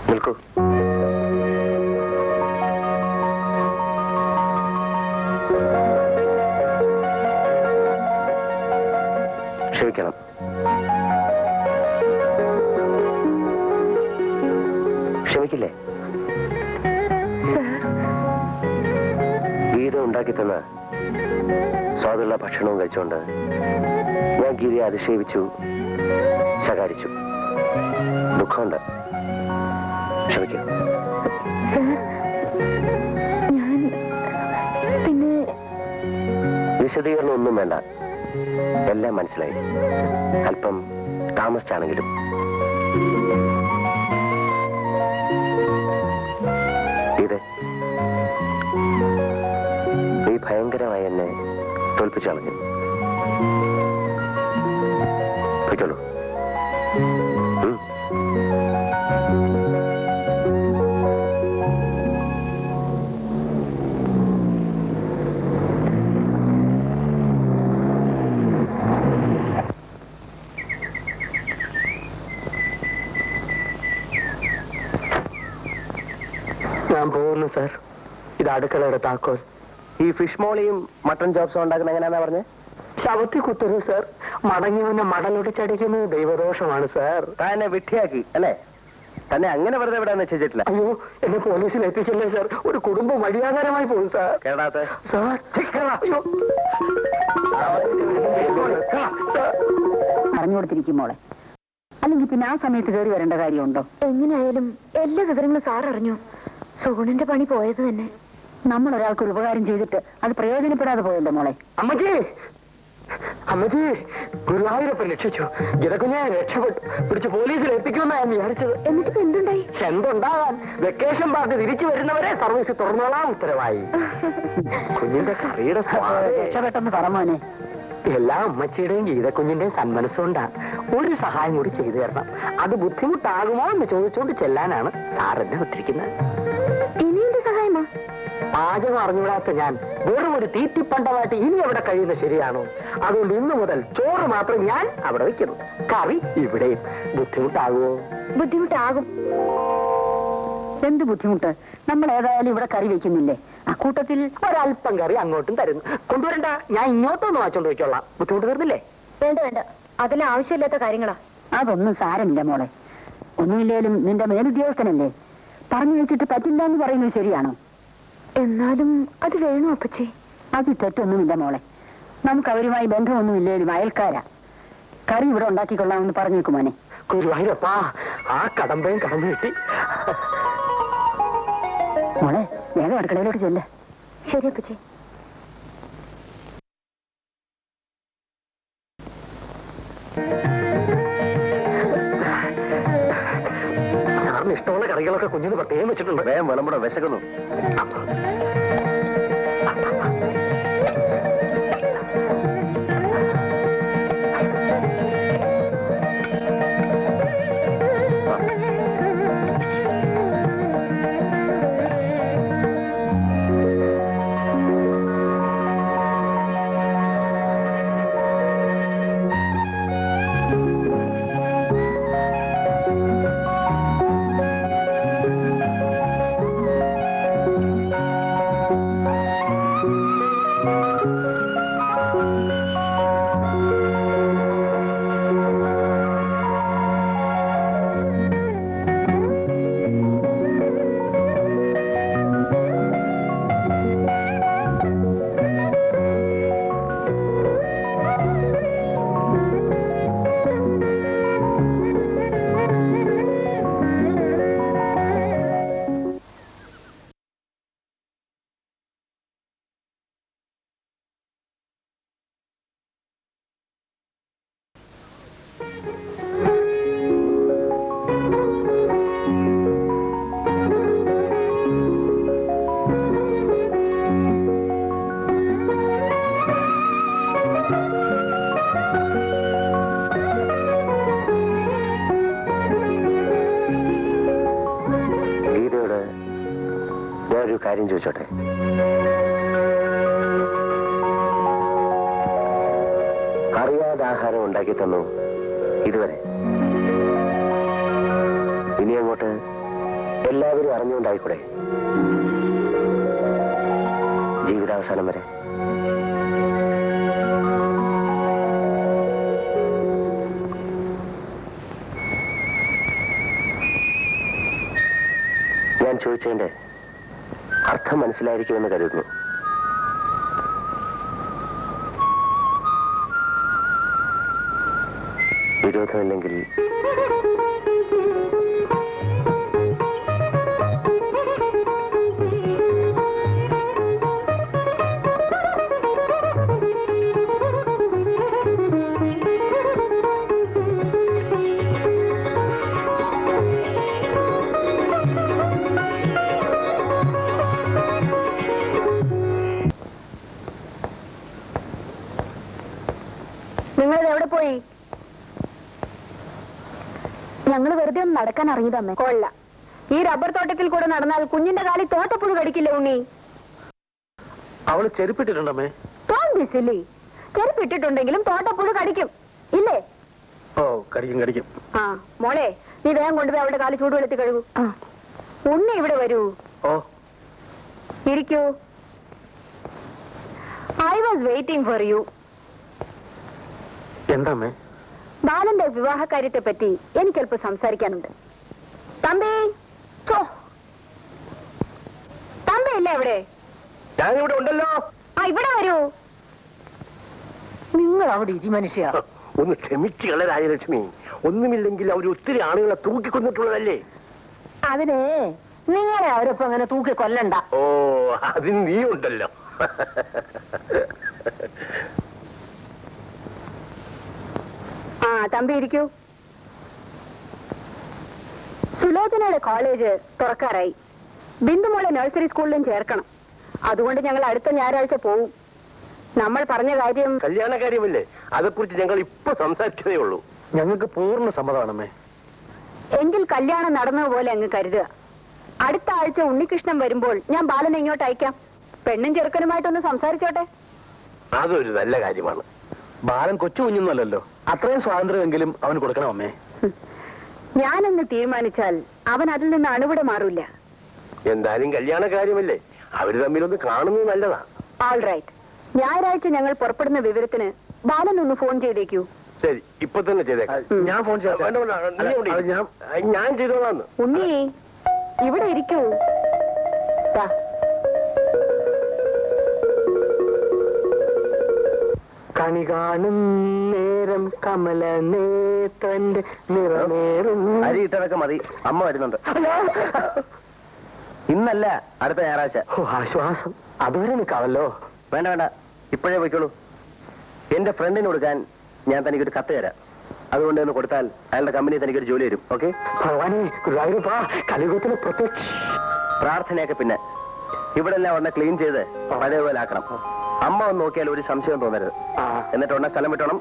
Speaker 1: നിൽക്കൂ. ക്ഷമിക്കണം. ക്ഷമിക്കില്ലേ? ഗീത ഉണ്ടാക്കി തന്ന സ്വാദുള്ള ഭക്ഷണവും കഴിച്ചുകൊണ്ട് ഞാൻ ഗീതയെ അധിക്ഷേപിച്ചു, ശകാരിച്ചു. ദുഃഖമുണ്ട്. ക്ഷമിക്കും.
Speaker 4: പിന്നെ
Speaker 1: വിശദീകരണം ഒന്നും വേണ്ട. എല്ലാം മനസ്സിലായി. അല്പം താമസിച്ചാണെങ്കിലും. ഇത് നീ ഭയങ്കരമായി എന്നെ തോൽപ്പിച്ചു കളഞ്ഞു. പൊയ്ക്കോളൂ.
Speaker 3: ഞാൻ പോകുന്നു സാർ. ഇത് അടുക്കളയുടെ താക്കോൽ.
Speaker 1: ഈ ഫിഷ് മോളിയും മട്ടൺ ചോപ്സും ഉണ്ടാക്കുന്ന എങ്ങനെയാന്നാ പറഞ്ഞേ?
Speaker 3: ശവത്തി കുത്തുന്നു സാർ. മടങ്ങിവന്നെ മടലൊടിച്ചടിക്കുന്നത് ദൈവദോഷമാണ് സാർ.
Speaker 1: താനെ വിട്ടിയാക്കി അല്ലേ? തന്നെ അങ്ങനെ വെറുതെ വിടാൻ നിശ്ചയിച്ചിട്ടില്ല.
Speaker 3: അയ്യോ, എന്നെ പോലീസിൽ എത്തിക്കല്ലേ സാർ. ഒരു കുടുംബം വഴിയാധാരമായി പോകും സാർ.
Speaker 1: കേടാത്ത
Speaker 3: സാർ അയ്യോ
Speaker 2: പറഞ്ഞു കൊടുത്തിരിക്കും മോളെ. അല്ലെങ്കിൽ പിന്നെ ആ സമയത്ത് കയറി വരേണ്ട കാര്യമുണ്ടോ?
Speaker 4: എങ്ങനെയായാലും എല്ലാ വിവരങ്ങളും സാർ അറിഞ്ഞു. സുഗുണന്റെ പണി പോയത് തന്നെ.
Speaker 2: നമ്മൾ ഒരാൾക്ക് ഒരു ഉപകാരം ചെയ്തിട്ട് അത് പ്രയോജനപ്പെടാതെ പോയല്ലോ മോളെ.
Speaker 3: അമ്മജി, അമ്മജി, ഗുരുവായൂരപ്പൻ രക്ഷിച്ചു. ഗീതക്കുഞ്ഞെ രക്ഷപ്പെട്ടു. പിടിച്ച് പോലീസിൽ എത്തിക്കുമെന്നാ ഞാൻ വിചാരിച്ചത്.
Speaker 4: എന്നിട്ടിപ്പോ എന്തുണ്ടായി?
Speaker 3: എന്തുണ്ടാകാൻ, വെക്കേഷൻ പാർട്ടി തിരിച്ചു വരുന്നവരെ സർവീസ് തുറന്നോളാം ഉത്തരവായി. കുഞ്ഞിന്റെ കറിയുടെ
Speaker 2: രക്ഷപ്പെട്ടെന്ന് പറമോനെ.
Speaker 3: എല്ലാ അമ്മച്ചിയുടെയും ഗീതക്കുഞ്ഞിന്റെയും സന്മനസ്സുകൊണ്ടാ. ഒരു സഹായം കൂടി ചെയ്തു തരണം. അത് ബുദ്ധിമുട്ടാകുമോ എന്ന് ചോദിച്ചുകൊണ്ട് ചെല്ലാനാണ് സാറെന്നെ വിട്ടിരിക്കുന്നത്.
Speaker 4: ഇനിയെന്ത് സഹായമാ?
Speaker 3: പാചകം അറിഞ്ഞുകൂടാത്ത ഞാൻ വെറും ഒരു തീറ്റിപ്പണ്ടമായിട്ട് ഇനി അവിടെ കഴിയുന്നത് ശരിയാണോ? അതുകൊണ്ട് ഇന്നു മുതൽ ചോറ് മാത്രം ഞാൻ അവിടെ വയ്ക്കുന്നു, കറി ഇവിടെയും. ബുദ്ധിമുട്ടാകുമോ?
Speaker 4: ബുദ്ധിമുട്ടാകും.
Speaker 2: എന്ത് ബുദ്ധിമുട്ട്? നമ്മൾ ഏതായാലും ഇവിടെ കറി വെക്കുന്നില്ലേ? അക്കൂട്ടത്തിൽ
Speaker 3: ഒരല്പം കറി അങ്ങോട്ടും തരുന്നു. കൊണ്ടുവരണ്ട, ഞാൻ ഇങ്ങോട്ടൊന്ന് വാങ്ങിച്ചോണ്ട് വയ്ക്കോളാം. ബുദ്ധിമുട്ട് തീർന്നില്ലേ?
Speaker 4: വേണ്ട വേണ്ട, അതിൽ ആവശ്യമില്ലാത്ത കാര്യങ്ങളാ.
Speaker 2: അതൊന്നും സാരമില്ല മോളെ. ഒന്നുമില്ലേലും നിന്റെ മേലുദ്യോഗസ്ഥനല്ലേ, പറഞ്ഞു വെച്ചിട്ട് പറ്റില്ല എന്ന് പറയുന്നത് ശരിയാണോ?
Speaker 4: എന്നാലും അത് വേണോ അപ്പച്ചി?
Speaker 2: അത് തെറ്റൊന്നുമില്ല മോളെ. നമുക്ക് അവരുമായി ബന്ധമൊന്നുമില്ലേലും അയൽക്കാരാ. കറി ഇവിടെ ഉണ്ടാക്കിക്കൊള്ളാമെന്ന് പറഞ്ഞേക്കും മോനെ.
Speaker 3: ഗുരുവായൂരപ്പാ, ആ കടമ്പയും കടന്നു കിട്ടി.
Speaker 2: മോളെ വേഗം അടുക്കളയിലോട്ട് ചെല്ല.
Speaker 4: ശരി അപ്പച്ചി.
Speaker 3: സാറിന് ഇഷ്ടമുള്ള കറികളൊക്കെ കുഞ്ഞിന് പ്രത്യേകം വെച്ചിട്ടുണ്ട്.
Speaker 1: വേഗം വിളമ്പട, വിശക്കുന്നു. കാര്യം ചോദിച്ചോട്ടെ? അറിയാതെ ആഹാരം ഉണ്ടാക്കി തന്നു ഇതുവരെ. ഇനി അങ്ങോട്ട് എല്ലാവരും അറിഞ്ഞുകൊണ്ടായിക്കൂടെ ജീവിതാവസാനം വരെ? ഞാൻ ചോദിച്ചതിന്റെ അർത്ഥം മനസ്സിലായിരിക്കുമെന്ന് കരുതുന്നു. വിരോധമില്ലെങ്കിൽ
Speaker 2: എവിടെ പോയി? ഞങ്ങൾ വെറുതെ ഒന്ന് നടക്കാൻ ഇറങ്ങിയതമ്മേ. കൊള്ള, ഈ റബ്ബർ തോട്ടത്തിൽ കൂടെ നടന്നാൽ കുഞ്ഞിന്റെ കാലിൽ തോട്ടപ്പുഴു കടിക്കില്ലേ ഉണ്ണി?
Speaker 3: അവള് ചെരുപ്പിട്ടിട്ടുണ്ടമ്മേ.
Speaker 2: തോന്നില്ലേ? ചെരുപ്പിട്ടിട്ടുണ്ടെങ്കിലും തോട്ടപ്പുഴു കടിക്കും ഇല്ലേ?
Speaker 3: ഓ, കടിക്കും കടിക്കും.
Speaker 2: ആ മോളെ, നീ വേഗം കൊണ്ടുപോയി അവളുടെ കാല് ചൂടുവെള്ളത്തിൽ കഴുകൂ. ഉണ്ണി ഇവിടെ വരൂ.
Speaker 3: ഓ,
Speaker 2: ഇരിക്കൂ. I was waiting for you.
Speaker 3: എന്താമ്മേ?
Speaker 2: ബാലന്റെ വിവാഹകാര്യത്തെ പറ്റി എനിക്കല്പം സംസാരിക്കാനുണ്ട്. തമ്പി, തമ്പി ഇല്ല ഇവിടെ?
Speaker 1: ഞാനിവിടെ ഉണ്ടല്ലോ.
Speaker 2: ആ, ഇവിടെ വരൂ. നിങ്ങൾ അവിടെ ഇരി മനുഷ്യ.
Speaker 1: ഒന്ന് ക്ഷമിച്ചുകളെ രാജലക്ഷ്മി. ഒന്നുമില്ലെങ്കിൽ അവർ ഒത്തിരി ആളുകളെ തൂക്കിക്കൊന്നിട്ടുള്ളതല്ലേ?
Speaker 2: അതിന് നിങ്ങളെ അവരൊപ്പം അങ്ങനെ തൂക്കി കൊല്ലണ്ട.
Speaker 1: ഓ, അതിന് നീ ഉണ്ടല്ലോ.
Speaker 2: ആ, തമ്പി ഇരിക്കൂ. സുലോചനയുടെ കോളേജ് തുറക്കാറായി. ബിന്ദുമോളെ നഴ്സറി സ്കൂളിലും ചേർക്കണം. അതുകൊണ്ട് ഞങ്ങൾ അടുത്ത ഞായറാഴ്ച പോവും. നമ്മൾ പറഞ്ഞ കാര്യം
Speaker 1: കല്യാണ കാര്യമല്ലേ, അതേക്കുറിച്ച് ഞങ്ങൾ ഇപ്പൊ സംസാരിച്ചതേ ഉള്ളൂ.
Speaker 3: ഞങ്ങൾക്ക് പൂർണ്ണ സമ്മതമാണമ്മേ.
Speaker 2: എങ്കിൽ കല്യാണം നടന്നതുപോലെ അങ്ങ് കരുതുക. അടുത്ത ആഴ്ച ഉണ്ണികൃഷ്ണൻ വരുമ്പോൾ ഞാൻ ബാലനെ ഇങ്ങോട്ട് അയക്കാം. പെണ്ണും ചെറുക്കനുമായിട്ടൊന്ന് സംസാരിച്ചോട്ടെ.
Speaker 1: അതൊരു നല്ല കാര്യമാണ്.
Speaker 3: ബാലൻ കൊച്ചു കുഞ്ഞൊന്നുമല്ലല്ലോ, അത്രയും സ്വാതന്ത്ര്യമെങ്കിലും അവന് കൊടുക്കണം അമ്മേ.
Speaker 2: ഞാനെന്ന് തീരുമാനിച്ചാൽ അവൻ അതിൽ നിന്ന് അണുവിടെ മാറില്ല.
Speaker 1: എന്തായാലും കല്യാണ കാര്യമല്ലേ, അവര് തമ്മിലൊന്ന് കാണുന്നത് നല്ലതാ.
Speaker 2: All right. ഞായറാഴ്ച ഞങ്ങൾ പുറപ്പെടുന്ന വിവരത്തിന് ബാലൻ ഒന്ന് ഫോൺ ചെയ്തേക്കൂ.
Speaker 1: ശരി, ഇപ്പൊ തന്നെ ചെയ്തേക്കാം.
Speaker 3: ഞാൻ ഫോൺ ചെയ്യാം.
Speaker 1: വേണ്ട, വേണ്ട, നീ ഇവിടെ ഇരി. ഞാൻ ചെയ്തോളാന്ന്.
Speaker 2: ഉണ്ണി, ഇവിടെ ഇരിക്കൂ. ദാ.
Speaker 3: കണി കാണും നേരം കമല നേത്രന്റെ നിറമേറും.
Speaker 1: അരി ഇട്ടതൊക്കെ മതി, അമ്മ വരുന്നുണ്ട്. ഇന്നല്ല, അടുത്ത ഞായറാഴ്ച.
Speaker 3: ആശ്വാസം, അതുവരെ നിൽക്കാമല്ലോ.
Speaker 1: വേണ്ട വേണ്ട, ഇപ്പോഴേ പോയിക്കോളൂ. എന്റെ ഫ്രണ്ടിന് കൊടുക്കാൻ ഞാൻ തനിക്കൊരു കത്ത് തരാം. അതുകൊണ്ട് ഒന്ന് കൊടുത്താൽ അയാളുടെ കമ്പനി തനിക്കൊരു ജോലി തരും. ഓക്കെ?
Speaker 3: ഭഗവാനെ, ഗുരുവായൂരപ്പാ, കലിയുഗത്തിലെ പ്രത്യക്ഷ.
Speaker 1: പ്രാർത്ഥനയൊക്കെ പിന്നെ. ഇവിടെ എല്ലാം ഉടനെ ക്ലീൻ ചെയ്ത് പഴയതുപോലെ ആക്കണം. അമ്മ ഒന്ന് നോക്കിയാൽ ഒരു സംശയം തോന്നരുത്. എന്നിട്ട് ഉടനെ സ്ഥലം വിട്ടോണം.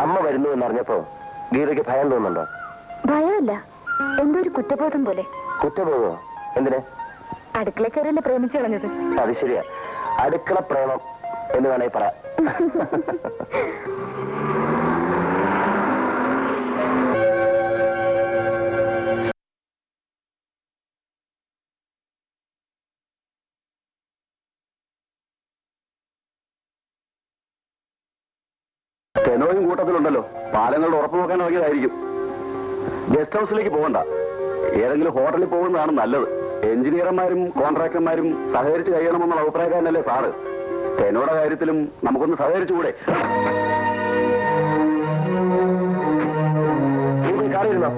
Speaker 1: അമ്മ വരുന്നു എന്നറിഞ്ഞപ്പോ ഗീതയ്ക്ക് ഭയം തോന്നുന്നുണ്ടോ?
Speaker 2: ഭയമല്ല, എന്തോ ഒരു കുറ്റബോധം പോലെ.
Speaker 1: കുറ്റബോധമോ? എന്തിന്?
Speaker 2: അടുക്കള കയറിയല്ലേ പ്രേമിച്ചു കളഞ്ഞത്.
Speaker 1: അത് ശരിയാ, അടുക്കള പ്രേമം എന്ന് വേണേ പറയാം. ടെനോയും കൂട്ടത്തിലുണ്ടല്ലോ. പാലങ്ങളുടെ ഉറപ്പ് നോക്കാൻ ഇറങ്ങിയതായിരിക്കും. ഗസ്റ്റ് ഹൗസിലേക്ക് പോകണ്ട, ഏതെങ്കിലും ഹോട്ടലിൽ പോകുന്നതാണ് നല്ലത്. എഞ്ചിനീയർമാരും കോൺട്രാക്ടർമാരും സഹകരിച്ച് കഴിയണമെന്നുള്ള അഭിപ്രായക്കാരനല്ലേ സാറ്. ടെനോയുടെ കാര്യത്തിലും നമുക്കൊന്ന് സഹകരിച്ചുകൂടെ? കാറിയിരുന്നോ?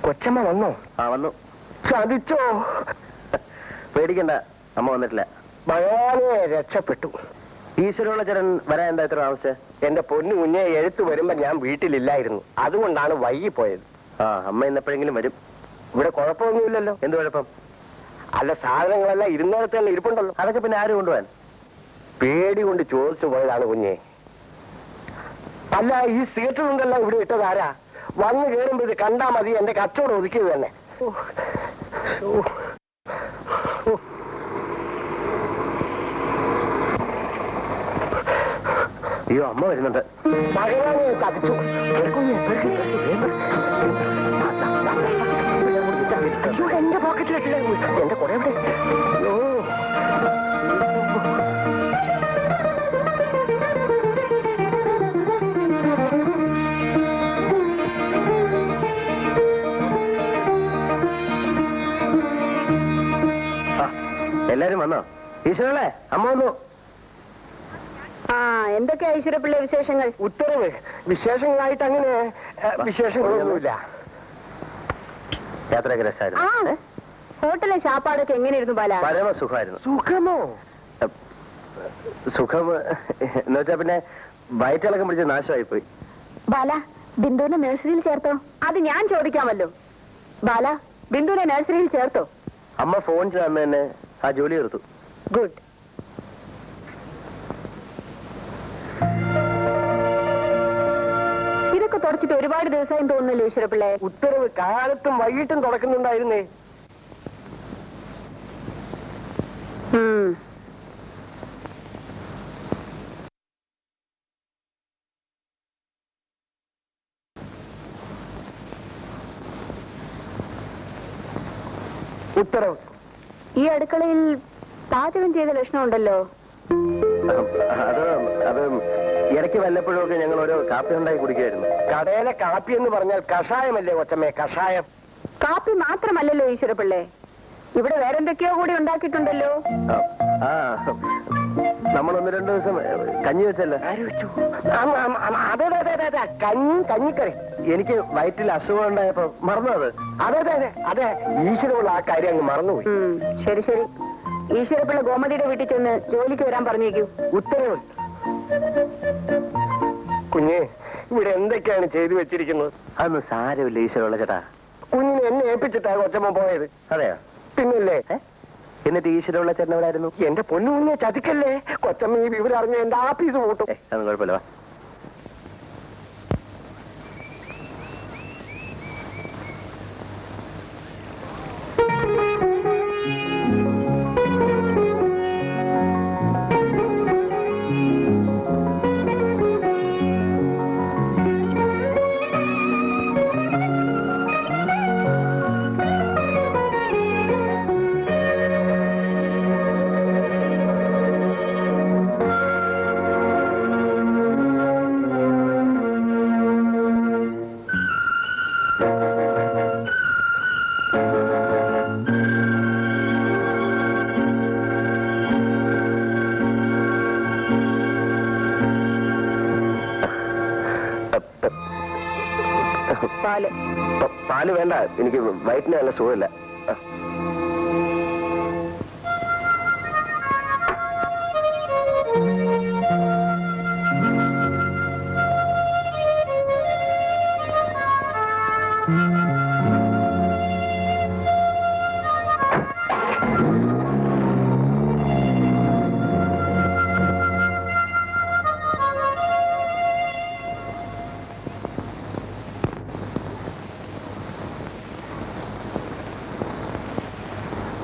Speaker 1: കൊച്ചമ്മ വന്നോ? ആ, വന്നു. ചതിച്ചോ? പേടിക്കണ്ട, അമ്മ വന്നിട്ടില്ല. ഭഗവാനെ, രക്ഷപ്പെട്ടു. ഈശ്വരമുള്ള ചരൺ വരാൻ എന്താ ഇത്ര താമസിച്ചേ? എന്റെ പൊന്നു കുഞ്ഞെ, എഴുത്ത് വരുമ്പോ ഞാൻ വീട്ടിലില്ലായിരുന്നു, അതുകൊണ്ടാണ് വൈകിപ്പോയത്. ആ, അമ്മ ഇന്നെപ്പോഴെങ്കിലും വരും. ഇവിടെ കുഴപ്പമൊന്നുമില്ലല്ലോ. എന്ത് കുഴപ്പം? അല്ല, സാധനങ്ങളെല്ലാം ഇരുന്നിടത്ത് തന്നെ ഇരിപ്പുണ്ടല്ലോ. അതൊക്കെ പിന്നെ ആര് കൊണ്ടുപോകാൻ? പേടി കൊണ്ട് ചോദിച്ചു പോയതാണ് കുഞ്ഞെ. അല്ല, ഈ സീറ്റുണ്ടെല്ലാം ഇവിടെ ഇട്ടതാരാ? വന്ന് കയറുമ്പോ ഇത് കണ്ടാ മതി, എന്റെ കച്ചവടം ഒതുക്കിയത് തന്നെ. അയ്യോ അമ്മ വരുന്നുണ്ട്.
Speaker 3: മകനാനെ ചതിച്ചു. എന്റെ പോക്കറ്റിലിട്ടില്ല. എന്റെ കുറെ എവിടെ?
Speaker 1: എല്ലാരും വന്നോ? ഈശ്വരല്ലേ, അമ്മ വന്നു.
Speaker 2: ആ, എന്തൊക്കെയാ ഈശ്വരപ്പിള്ള വിശേഷങ്ങൾ?
Speaker 3: ഉത്തരവ് വിശേഷങ്ങളായിട്ട് അങ്ങനെ വിശേഷങ്ങളൊന്നുമില്ല.
Speaker 1: യാത്രയൊക്കെ രസമായിരുന്നു.
Speaker 2: ഹോട്ടലിലെ ശാപ്പാടൊക്കെ എങ്ങനെയായിരുന്നു ബാല?
Speaker 1: പരമസുഖമായിരുന്നു.
Speaker 3: സുഖമോ?
Speaker 1: സുഖം എന്ന് വെച്ചാ പിന്നെ വയറ്റിളക്കം പിടിച്ച് നാശമായി പോയി.
Speaker 2: ബാല, ബിന്ദുവിനെ നഴ്സറിയിൽ ചേർത്തോ? അത് ഞാൻ ചോദിക്കാമല്ലോ. ബാല, ബിന്ദുവിനെ നഴ്സറിയിൽ ചേർത്തോ?
Speaker 1: അമ്മ ഫോൺ ചെയ്ത് അന്ന് തന്നെ ആ ജോലി തീർത്തു.
Speaker 2: ഗുഡ്. ഇതൊക്കെ തുടച്ചിട്ട് ഒരുപാട് ദിവസമായി തോന്നുന്നില്ലേ ഈശ്വരപ്പിള്ളേ?
Speaker 3: ഉത്തരവ് കാലത്തും വൈകിട്ടും തുടക്കുന്നുണ്ടായിരുന്നേ. ഉത്തരവ്
Speaker 2: ഈ അടുക്കളയിൽ പാചകം ചെയ്ത ലക്ഷണമുണ്ടല്ലോ.
Speaker 1: അത് ഇടയ്ക്ക് വല്ലപ്പോഴും ഒക്കെ ഞങ്ങൾ ഓരോ കാപ്പി ഉണ്ടാക്കി കുടിക്കുമായിരുന്നു.
Speaker 3: കടയിലെ കാപ്പി എന്ന് പറഞ്ഞാൽ കഷായമല്ലേ കൊച്ചമ്മേ? കഷായം.
Speaker 2: കാപ്പി മാത്രമല്ലല്ലോ ഈശ്വരപ്പിള്ളേ, ഇവിടെ വേറെന്തൊക്കെയോ കൂടി ഉണ്ടാക്കിയിട്ടുണ്ടല്ലോ.
Speaker 1: ആ, നമ്മൾ 1-2 ദിവസം കഞ്ഞി വെച്ചല്ലോ.
Speaker 3: അതെ അതെ അതെ അതെ, കഞ്ഞിക്കറി.
Speaker 1: എനിക്ക് വയറ്റിൽ അസുഖം ഉണ്ടായപ്പോ മറന്നു അത്.
Speaker 3: അതെ അതെ അതെ അതെ, ഈശ്വരമുള്ള ആ കാര്യം അങ്ങ് മറന്നുപോയി.
Speaker 2: ശരി ശരി, ഈശ്വരപ്പിള്ള ഗോമതിയുടെ വീട്ടിൽ ചെന്ന് ജോലിക്ക് വരാൻ പറഞ്ഞേക്കൂ.
Speaker 3: ഉത്തരവ്. കുഞ്ഞെ, ഇവിടെ എന്തൊക്കെയാണ് ചെയ്തു വെച്ചിരിക്കുന്നത്?
Speaker 1: അതൊന്നും സാരമില്ല ഈശ്വരമുള്ള ചേട്ടാ.
Speaker 3: കുഞ്ഞിനെ എന്നെ ഏൽപ്പിച്ചിട്ടാ കൊച്ചമ്മ പോയത്.
Speaker 1: അതെയോ?
Speaker 3: പിന്നല്ലേ.
Speaker 1: എന്നിട്ട് ഈശ്വരമുള്ള ചേട്ടൻ എവിടെ ആയിരുന്നു?
Speaker 3: എന്റെ പൊന്നു കുഞ്ഞെ ചതിക്കല്ലേ. കൊച്ചമ്മ ഈ വിവരം അറിഞ്ഞ എന്റെ ആഫീസ് കൂട്ടും.
Speaker 1: അതൊന്നും കുഴപ്പമില്ല.
Speaker 2: പാല്
Speaker 1: പാല് വേണ്ട, എനിക്ക് വയറ്റിന് നല്ല സുഖമില്ല.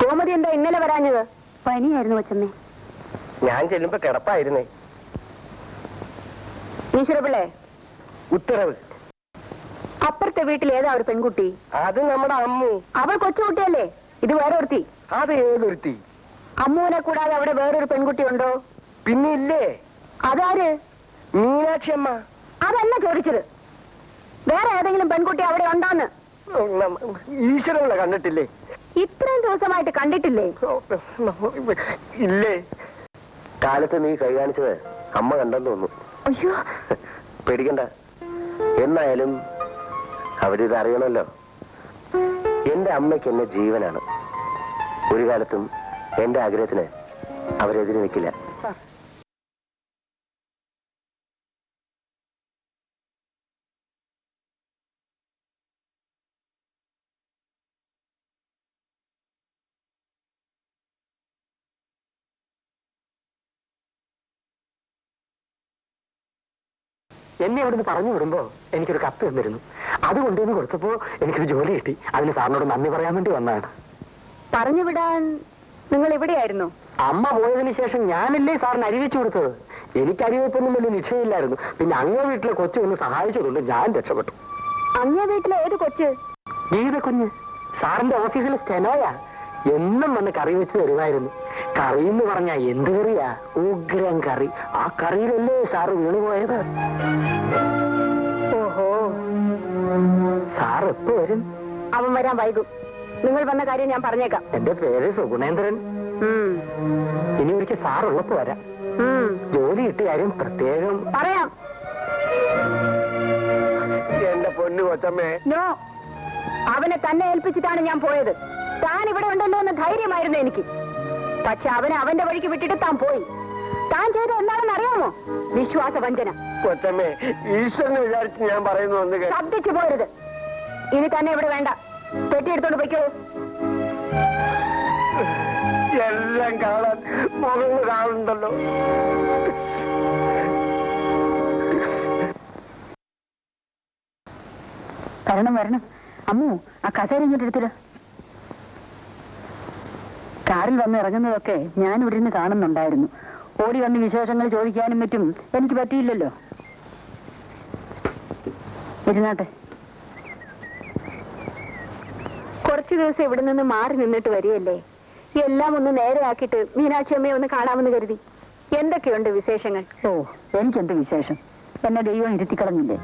Speaker 2: ഗോമതി എന്താ ഇന്നലെ വരാഞ്ഞത്? പനിയായിരുന്നു കൊച്ചമ്മേ.
Speaker 3: ഞാൻ ചെല്ലുമ്പോ കിടപ്പായിരുന്നേ.
Speaker 2: ഈശ്വരപിള്ളേ,
Speaker 3: ഉത്തരവ്.
Speaker 2: അപ്പുറത്തെ വീട്ടിൽ ഏതാ ഒരു പെൺകുട്ടി?
Speaker 3: അത് നമ്മുടെ അമ്മു.
Speaker 2: അവൾ കൊച്ചുകുട്ടിയല്ലേ? ഇത് വേറെ ഒരുത്തി.
Speaker 3: അത് ഏതൊരുത്തി?
Speaker 2: അമ്മുവിനെ കൂടാതെ അവിടെ വേറൊരു പെൺകുട്ടി ഉണ്ടോ?
Speaker 3: പിന്നെ ഇല്ലേ.
Speaker 2: അതാര്?
Speaker 3: മീനാക്ഷി അമ്മ.
Speaker 2: അതല്ല ചോദിച്ചത്, വേറെ ഏതെങ്കിലും പെൺകുട്ടി അവിടെ ഉണ്ടോന്ന്.
Speaker 3: ഈശ്വരമുള്ള കണ്ടിട്ടില്ലേ?
Speaker 2: ഇത്രയും ദിവസമായിട്ട് കണ്ടിട്ടില്ലേ?
Speaker 3: ഇല്ലേ.
Speaker 1: കാലത്ത് നീ കൈ കാണിച്ചത് അമ്മ കണ്ടെന്ന് തോന്നുന്നു.
Speaker 2: അയ്യോ,
Speaker 1: പേടിക്കണ്ട. എന്നായാലും അവരിത് അറിയണമല്ലോ. എന്റെ അമ്മയ്ക്ക് എന്നെ ജീവനാണ്. ഒരു കാലത്തും എന്റെ ആഗ്രഹത്തിന് അവരെതിരെ നിൽക്കില്ല.
Speaker 3: എന്നെ അവിടുന്ന് പറഞ്ഞു വിടുമ്പോ എനിക്കൊരു കത്ത് തന്നിരുന്നു. അത് കൊണ്ടുവന്ന് കൊടുത്തപ്പോ എനിക്കൊരു ജോലി കിട്ടി. അതിന് സാറിനോട് നന്ദി പറയാൻ വേണ്ടി വന്നതാണ്.
Speaker 2: പറഞ്ഞു വിടാൻ നിങ്ങൾ ഇവിടെയായിരുന്നു?
Speaker 3: അമ്മ പോയതിനു ശേഷം ഞാനല്ലേ സാറിന് അരി വെച്ചു കൊടുത്തത്. എനിക്ക് അരിവെപ്പൊന്നും വലിയ നിശ്ചയമില്ലായിരുന്നു. പിന്നെ അങ്ങേ വീട്ടിലെ കൊച്ചു ഒന്ന് സഹായിച്ചതുകൊണ്ട് ഞാൻ രക്ഷപ്പെട്ടു.
Speaker 2: അങ്ങേ വീട്ടിലെ ഏത് കൊച്ച്?
Speaker 3: ഗീത കുഞ്ഞ് സാറിന്റെ ഓഫീസിലെ സ്റ്റെനോയാ. എന്നും വന്ന് കറി വെച്ച് തരുമായിരുന്നു. കറി എന്ന് പറഞ്ഞാ എന്ത് കറിയാ? ഉഗ്രം കറി. ആ കറിയിലല്ലേ സാറ് വീണുപോയത്.
Speaker 2: ഓഹോ,
Speaker 3: സാർ എപ്പോ വരും?
Speaker 2: അവൻ വരാൻ വൈകും. നിങ്ങൾ വന്ന കാര്യം ഞാൻ പറഞ്ഞേക്കാം.
Speaker 3: എന്റെ പേര് സുഗുണേന്ദ്രൻ. ഇനി ഒരിക്കൽ സാറുള്ളപ്പോ വരാം. ജോലി കിട്ടിയ കാര്യം പ്രത്യേകം
Speaker 2: പറയാം.
Speaker 1: എന്റെ പൊന്നു കൊച്ചമ്മേ.
Speaker 2: നോ, അവനെ തന്നെ ഏൽപ്പിച്ചിട്ടാണ് ഞാൻ പോയത്. താൻ ഇവിടെ ഉണ്ടല്ലോ എന്ന് ധൈര്യമായിരുന്നു എനിക്ക്. പക്ഷെ അവനെ അവന്റെ വഴിക്ക് വിട്ടിട്ട് താൻ പോയി. താൻ ചെയ്ത എന്താണെന്ന് അറിയാമോ? വിശ്വാസവഞ്ചന.
Speaker 1: കൊച്ചമ്മേ, ഈശ്വരനെ വിചാരിച്ച് ഞാൻ പറയുന്നു ഒന്ന്
Speaker 2: ശബ്ദിച്ചു പോരുത്. ഇനി തന്നെ ഇവിടെ വേണ്ട. പെട്ടിയെടുത്തോണ്ട് പൊയ്ക്കോ.
Speaker 1: എല്ലാം കാണാൻ മുകളിൽ കാണുന്നുണ്ടല്ലോ.
Speaker 2: വരണം വരണം. അമ്മു, ആ കസേര ഇങ്ങോട്ട് എടുത്തിട്ട്. കാറിൽ വന്ന് ഇറങ്ങുന്നതൊക്കെ ഞാൻ ഇവിടെ നിന്ന് കാണുന്നുണ്ടായിരുന്നു. ഓടി വന്ന് വിശേഷങ്ങൾ ചോദിക്കാനും മറ്റും എനിക്ക് പറ്റിയില്ലല്ലോ. ഇരുന്നാട്ടെ. കുറച്ചു ദിവസം ഇവിടെ നിന്ന് മാറി നിന്നിട്ട് വരികയല്ലേ. എല്ലാം ഒന്ന് നേരെയാക്കിയിട്ട് മീനാക്ഷി അമ്മയെ ഒന്ന് കാണാമെന്ന് കരുതി. എന്തൊക്കെയുണ്ട് വിശേഷങ്ങൾ? ഓ, എനിക്കെന്ത് വിശേഷം? എന്നെ ദൈവം ഇരുത്തിക്കളഞ്ഞില്ലേ.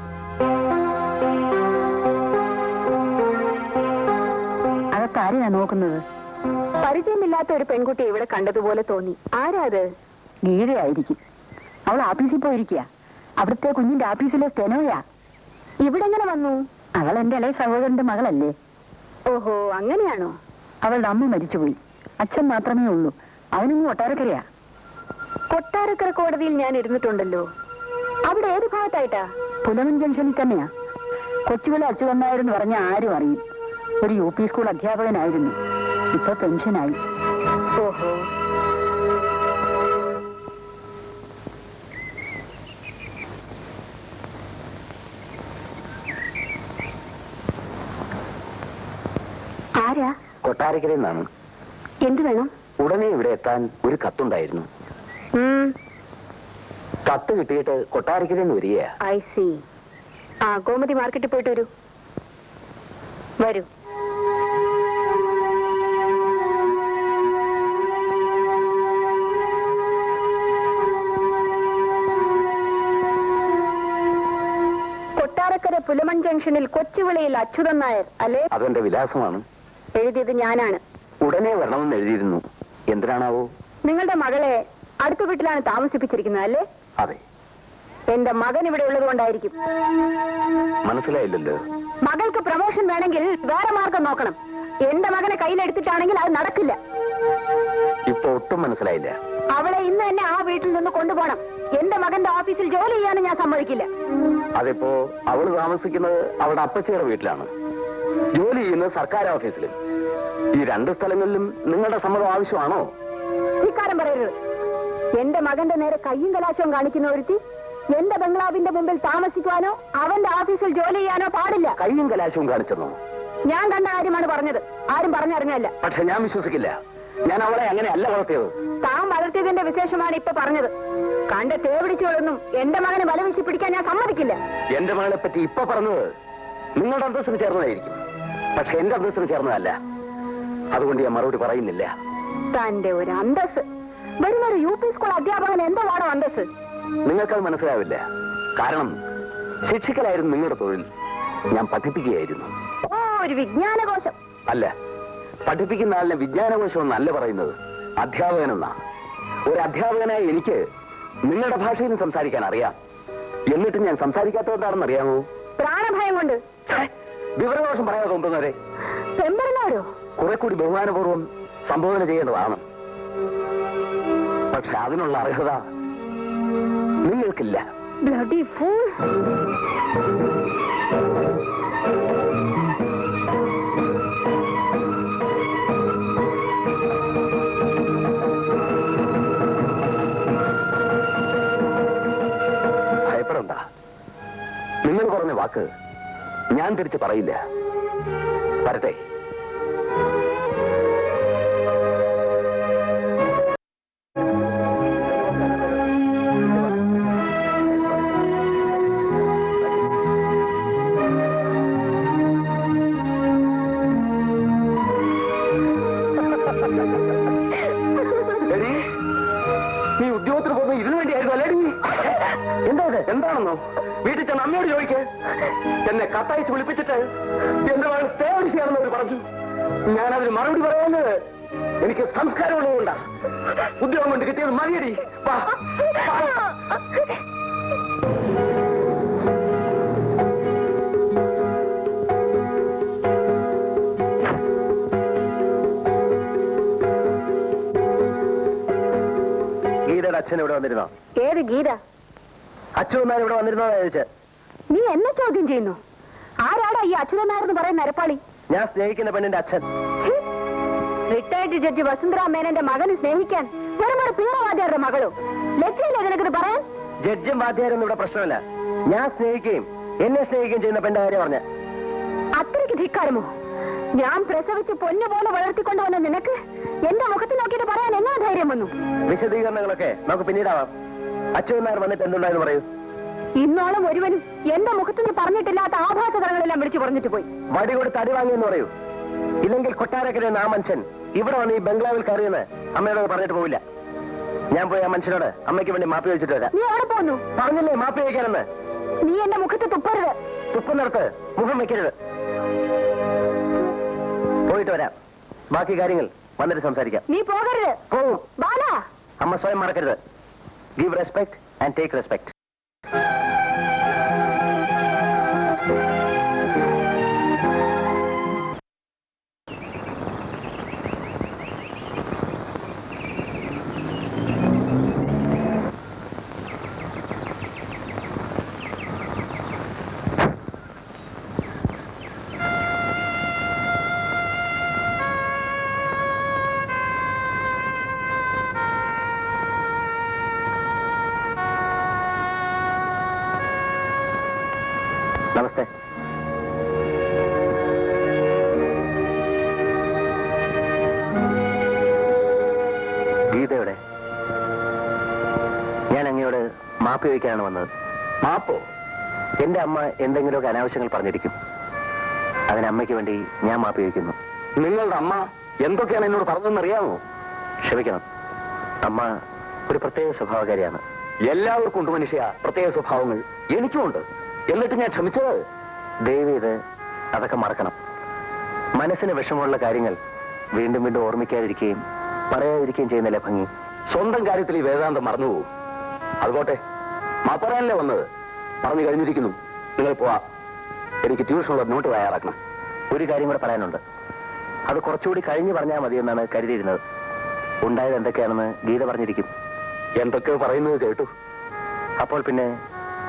Speaker 2: അതൊക്കെ ആരെയാ നോക്കുന്നത്? പരിചയമില്ലാത്ത ഒരു പെൺകുട്ടി ഇവിടെ കണ്ടതുപോലെ തോന്നി. ആരാ അത്? ഗീതയായിരിക്കും. അവൾ ഓഫീസിൽ പോയിരിക്കുക. അവിടുത്തെ കുഞ്ഞിന്റെ ഓഫീസിലെ സ്റ്റെനോയാ. ഇവിടെ എങ്ങനെ വന്നു? അവൾ എന്റെ ഇളയ സഹോദരന്റെ മകളല്ലേ. ഓഹോ, അങ്ങനെയാണോ? അവളുടെ അമ്മ മരിച്ചുപോയി. അച്ഛൻ മാത്രമേ ഉള്ളൂ. അവനും കൊട്ടാരക്കരയാ. കൊട്ടാരക്കര കോടതിയിൽ ഞാൻ ഇരുന്നിട്ടുണ്ടല്ലോ. അവിടെ ഏത് ഭാഗത്തായിട്ടാ? പുലമൻ ജംഗ്ഷനിൽ തന്നെയാ. കൊച്ചുവിലെ അച്യുതന്നായെന്ന് പറഞ്ഞ ആരും അറിയും. ഒരു യു പി സ്കൂൾ അധ്യാപകനായിരുന്നു. ഇപ്പൊ പെൻഷനായി. ഓഹോ. ആരാ?
Speaker 3: കൊട്ടാരക്കരയിൽ നിന്നാണ്.
Speaker 2: എന്ത് വേണം?
Speaker 3: ഉടനെ ഇവിടെ എത്താൻ ഒരു കത്തുണ്ടായിരുന്നു. കത്ത് കിട്ടിയിട്ട് കൊട്ടാരക്കരയിൽ നിന്ന് വരികയാ.
Speaker 2: I C. ആ, ഗോമതി മാർക്കറ്റിൽ പോയിട്ട് വരൂ. വരൂ. കൊട്ടാരക്കര പുലമൺ ജംഗ്ഷനിൽ കൊച്ചുവിളയിൽ അച്യുതൻ നായർ അല്ലേ?
Speaker 3: അതെന്റെ വിലാസമാണ്.
Speaker 2: എഴുതിയത് ഞാനാണ്.
Speaker 3: ഉടനെ വരണമെന്ന് എഴുതിയിരുന്നു. എന്തിനാണാവോ?
Speaker 2: നിങ്ങളുടെ മകളെ അടുത്ത വീട്ടിലാണ് താമസിപ്പിച്ചിരിക്കുന്നത് അല്ലേ?
Speaker 3: അതെ.
Speaker 2: എന്റെ മകൻ ഇവിടെ ഉള്ളത് കൊണ്ടായിരിക്കും.
Speaker 3: മനസ്സിലായില്ലല്ലോ.
Speaker 2: മകൾക്ക് പ്രമോഷൻ വേണമെങ്കിൽ വേറെ മാർഗം നോക്കണം. എന്റെ മകനെ കയ്യിലെടുത്തിട്ടാണെങ്കിൽ അത് നടക്കില്ല.
Speaker 3: ഇപ്പൊ ഒട്ടും മനസ്സിലായില്ല.
Speaker 2: അവളെ ഇന്ന് തന്നെ ആ വീട്ടിൽ നിന്ന് കൊണ്ടുപോകണം. എന്റെ മകന്റെ ഓഫീസിൽ ജോലി ചെയ്യാനും ഞാൻ സമ്മതിക്കില്ല.
Speaker 3: അതിപ്പോ അവള് താമസിക്കുന്നത് അവളുടെ അപ്പച്ചിയുടെ വീട്ടിലാണ്. ജോലി ചെയ്യുന്നത് സർക്കാർ ഓഫീസിലും. ഈ രണ്ട് സ്ഥലങ്ങളിലും നിങ്ങളുടെ സമ്മതം ആവശ്യമാണോ?
Speaker 2: ഇക്കാരം പറയരുത്. എന്റെ മകന്റെ നേരെ കയ്യും കലാശവും കാണിക്കുന്ന ഒരുത്തി എന്റെ ബംഗ്ലാവിന്റെ മുമ്പിൽ താമസിക്കുവാനോ അവന്റെ ഓഫീസിൽ ജോലി ചെയ്യാനോ പാടില്ല.
Speaker 3: കയ്യും കലാശവും കാണിച്ചെന്നോ?
Speaker 2: ഞാൻ കണ്ട കാര്യമാണ് പറഞ്ഞത്. ആരും പറഞ്ഞറിഞ്ഞല്ല.
Speaker 3: പക്ഷെ ഞാൻ വിശ്വസിക്കില്ല. ഞാൻ അവളെ അങ്ങനെ അല്ല വളർത്തിയത്.
Speaker 2: താൻ വളർത്തിയതിന്റെ വിശേഷമാണ് ഇപ്പൊ പറഞ്ഞത്. കണ്ട തേവിടിച്ചോളൊന്നും എന്റെ മകനെ വലവിശി പിടിക്കാൻ ഞാൻ സമ്മതിക്കില്ല.
Speaker 3: എന്റെ മകളെ പറ്റി ഇപ്പൊ പറഞ്ഞത് നിങ്ങളുടെ അന്തസ്സിന് ചേർന്നതായിരിക്കും. പക്ഷെ എന്റെ അന്തസ്സിന് ചേർന്നതല്ല. അതുകൊണ്ട് ഞാൻ മറുപടി പറയുന്നില്ല.
Speaker 2: തന്റെ ഒരു അന്തസ്. വരുന്നൊരു യു പി സ്കൂൾ അധ്യാപകൻ എന്താണോ അന്തസ്?
Speaker 3: നിങ്ങൾക്കത് മനസ്സിലാവില്ല. കാരണം ശിക്ഷിക്കലായിരുന്നു നിങ്ങളുടെ തൊഴിൽ. ഞാൻ പഠിപ്പിക്കുകയായിരുന്നു.
Speaker 2: ഓ, ഒരു വിജ്ഞാനകോശം.
Speaker 3: അല്ല, പഠിപ്പിക്കുന്ന ആളിനെ വിജ്ഞാനകോശം എന്നല്ല പറയുന്നത്, അധ്യാപകനെന്നാ. ഒരു അധ്യാപകനായി എനിക്ക് നിങ്ങളുടെ ഭാഷയിൽ സംസാരിക്കാൻ അറിയാം. എന്നിട്ടും ഞാൻ സംസാരിക്കാത്തതെന്താണെന്ന് അറിയാമോ?
Speaker 2: പ്രാണഭയം കൊണ്ട്.
Speaker 3: വിവരദോഷം പറയാതെ കൊണ്ടുവന്നവരെ
Speaker 2: പെമ്പറനോരോ
Speaker 3: കുറെ കൂടി ബഹുമാനപൂർവ്വം സംബോധന ചെയ്യേണ്ടതാണ്. പക്ഷെ അതിനുള്ള അർഹത നിങ്ങൾക്കില്ല.
Speaker 2: Bloody fool.
Speaker 3: ഭയപ്പെടണ്ട. നിങ്ങൾ പറഞ്ഞ വാക്ക് ഞാൻ തിരിച്ച് പറയില്ല. വരട്ടെ. എന്നെ കത്തയച്ച് വിളിപ്പിച്ചിട്ട് എന്റെ മകൾ തേവടിയാണെന്ന് അവർ പറഞ്ഞു. ഞാനതിന് മറുപടി പറയാന് എനിക്ക് സംസ്കാരമുള്ളതുകൊണ്ടാ. ഉദ്യോഗം കൊണ്ട് കിട്ടിയത് മതിയടി.
Speaker 1: ഗീതയുടെ അച്ഛൻ ഇവിടെ വന്നിരുന്നോ?
Speaker 2: ഏത് ഗീത?
Speaker 1: അച്ഛനാർ ഇവിടെ വന്നിരുന്നോ ചോദിച്ചത്?
Speaker 2: നീ എന്നെ ചോദ്യം ചെയ്യുന്നു? ആരാടാ ഈ അച്യുതനാരെന്ന് പറയുന്ന നരപ്പാളി?
Speaker 1: ഞാൻ സ്നേഹിക്കുന്ന പെണ്ണിന്റെ അച്ഛൻ.
Speaker 2: റിട്ടയർഡ് ജഡ്ജി വസുന്ധര മേനന്റെ മകനെ സ്നേഹിക്കാൻ വെറും ഒരു പീറവാദ്യാരുടെ മകളോ? ലജ്ജയില്ലേ നിനക്കിത് പറയാൻ?
Speaker 1: ജഡ്ജും വാദ്യാരൊന്നും ഇവിടെ പ്രശ്നമല്ല. ഞാൻ സ്നേഹിക്കുകയും എന്നെ സ്നേഹിക്കുകയും ചെയ്യുന്ന പെണ്ണിന്റെ കാര്യം പറഞ്ഞ.
Speaker 2: അത്രയ്ക്ക് ധിക്കാരമോ? ഞാൻ പ്രസവിച്ച് പൊന്നു പോലെ വളർത്തിക്കൊണ്ടുവന്ന നിനക്ക് എന്റെ മുഖത്ത് നോക്കിയിട്ട് പറയാൻ എന്നാ ധൈര്യം വന്നു?
Speaker 1: വിശദീകരണങ്ങളൊക്കെ നമുക്ക് പിന്നീടാവാം. അച്ഛനാർ വന്നിട്ട് എന്തുണ്ടായെന്ന് പറയൂ.
Speaker 2: ഇന്നോളം ഒരുവനും എന്റെ മുഖത്ത് നീ പറഞ്ഞിട്ടില്ലാത്ത ആഭാസതകളെല്ലാം വിളിച്ചു പറഞ്ഞിട്ട് പോയി.
Speaker 1: വടി കൊടുത്ത് അടി വാങ്ങിയെന്ന് പറയൂ. ഇല്ലെങ്കിൽ കൊട്ടാരക്കര ആ മനുഷ്യൻ ഇവിടെ വന്ന് ഈ ബംഗ്ലാവിൽ കയറിയെന്ന് അമ്മയോട് പറഞ്ഞിട്ട് പോവില്ല. ഞാൻ പോയി ആ മനുഷ്യനോട് അമ്മയ്ക്ക് വേണ്ടി മാപ്പി വെച്ചിട്ട് വരാം.
Speaker 2: നീ എവിടെ പോന്നു?
Speaker 1: പറഞ്ഞില്ലേ മാപ്പി വയ്ക്കാനെന്ന്?
Speaker 2: നീ എന്റെ മുഖത്ത് തുപ്പരുത്.
Speaker 1: തുപ്പുന്നിടത്ത് മുഖം വെക്കരുത്. പോയിട്ട് വരാം. ബാക്കി കാര്യങ്ങൾ വന്നിട്ട് സംസാരിക്കാം.
Speaker 2: നീ പോകരുത്.
Speaker 1: പോവും.
Speaker 2: ബാല,
Speaker 1: അമ്മ സ്വയം മറക്കരുത്. Give respect and take respect. നമസ്തേ. ഗീതയുടെ ഞാൻ അങ്ങയോട് മാപ്പ് ചോദിക്കാനാണ് വന്നത്.
Speaker 3: മാപ്പോ?
Speaker 1: എന്റെ അമ്മ എന്തെങ്കിലുമൊക്കെ അനാവശ്യങ്ങൾ പറഞ്ഞിരിക്കും. അതിന് അമ്മയ്ക്ക് വേണ്ടി ഞാൻ മാപ്പ് ചോദിക്കുന്നു.
Speaker 3: നിങ്ങളുടെ അമ്മ എന്തൊക്കെയാണ് എന്നോട് പറഞ്ഞതെന്നറിയാമോ?
Speaker 1: ക്ഷമിക്കണം, അമ്മ ഒരു പ്രത്യേക സ്വഭാവകാരിയാണ്.
Speaker 3: എല്ലാവർക്കും ഉണ്ട് മനുഷ്യ പ്രത്യേക സ്വഭാവങ്ങൾ. എനിക്കുമുണ്ട്. എന്നിട്ട് ഞാൻ ക്ഷമിച്ചത്.
Speaker 1: ദയവ് ഇത് അതൊക്കെ മറക്കണം. മനസ്സിന് വിഷമമുള്ള കാര്യങ്ങൾ വീണ്ടും വീണ്ടും ഓർമ്മിക്കാതിരിക്കുകയും പറയാതിരിക്കുകയും ചെയ്യുന്നില്ല ഭംഗി.
Speaker 3: സ്വന്തം കാര്യത്തിൽ ഈ വേദാന്തം മറന്നുപോകും. അതുപോട്ടെ, മാപ്പറാനല്ലേ വന്നത്. പറഞ്ഞു കഴിഞ്ഞിരിക്കുന്നു. നിങ്ങൾ പോവാ. എനിക്ക് ട്യൂഷനുള്ള നോട്ട് തയ്യാറാക്കണം.
Speaker 1: ഒരു കാര്യം കൂടെ പറയാനുണ്ട്. അത് കുറച്ചുകൂടി കഴിഞ്ഞ് പറഞ്ഞാൽ മതിയെന്നാണ് കരുതിയിരുന്നത്. ഉണ്ടായത് എന്തൊക്കെയാണെന്ന് ഗീത പറഞ്ഞിരിക്കും.
Speaker 3: എന്തൊക്കെ പറയുന്നത് കേട്ടു.
Speaker 1: അപ്പോൾ പിന്നെ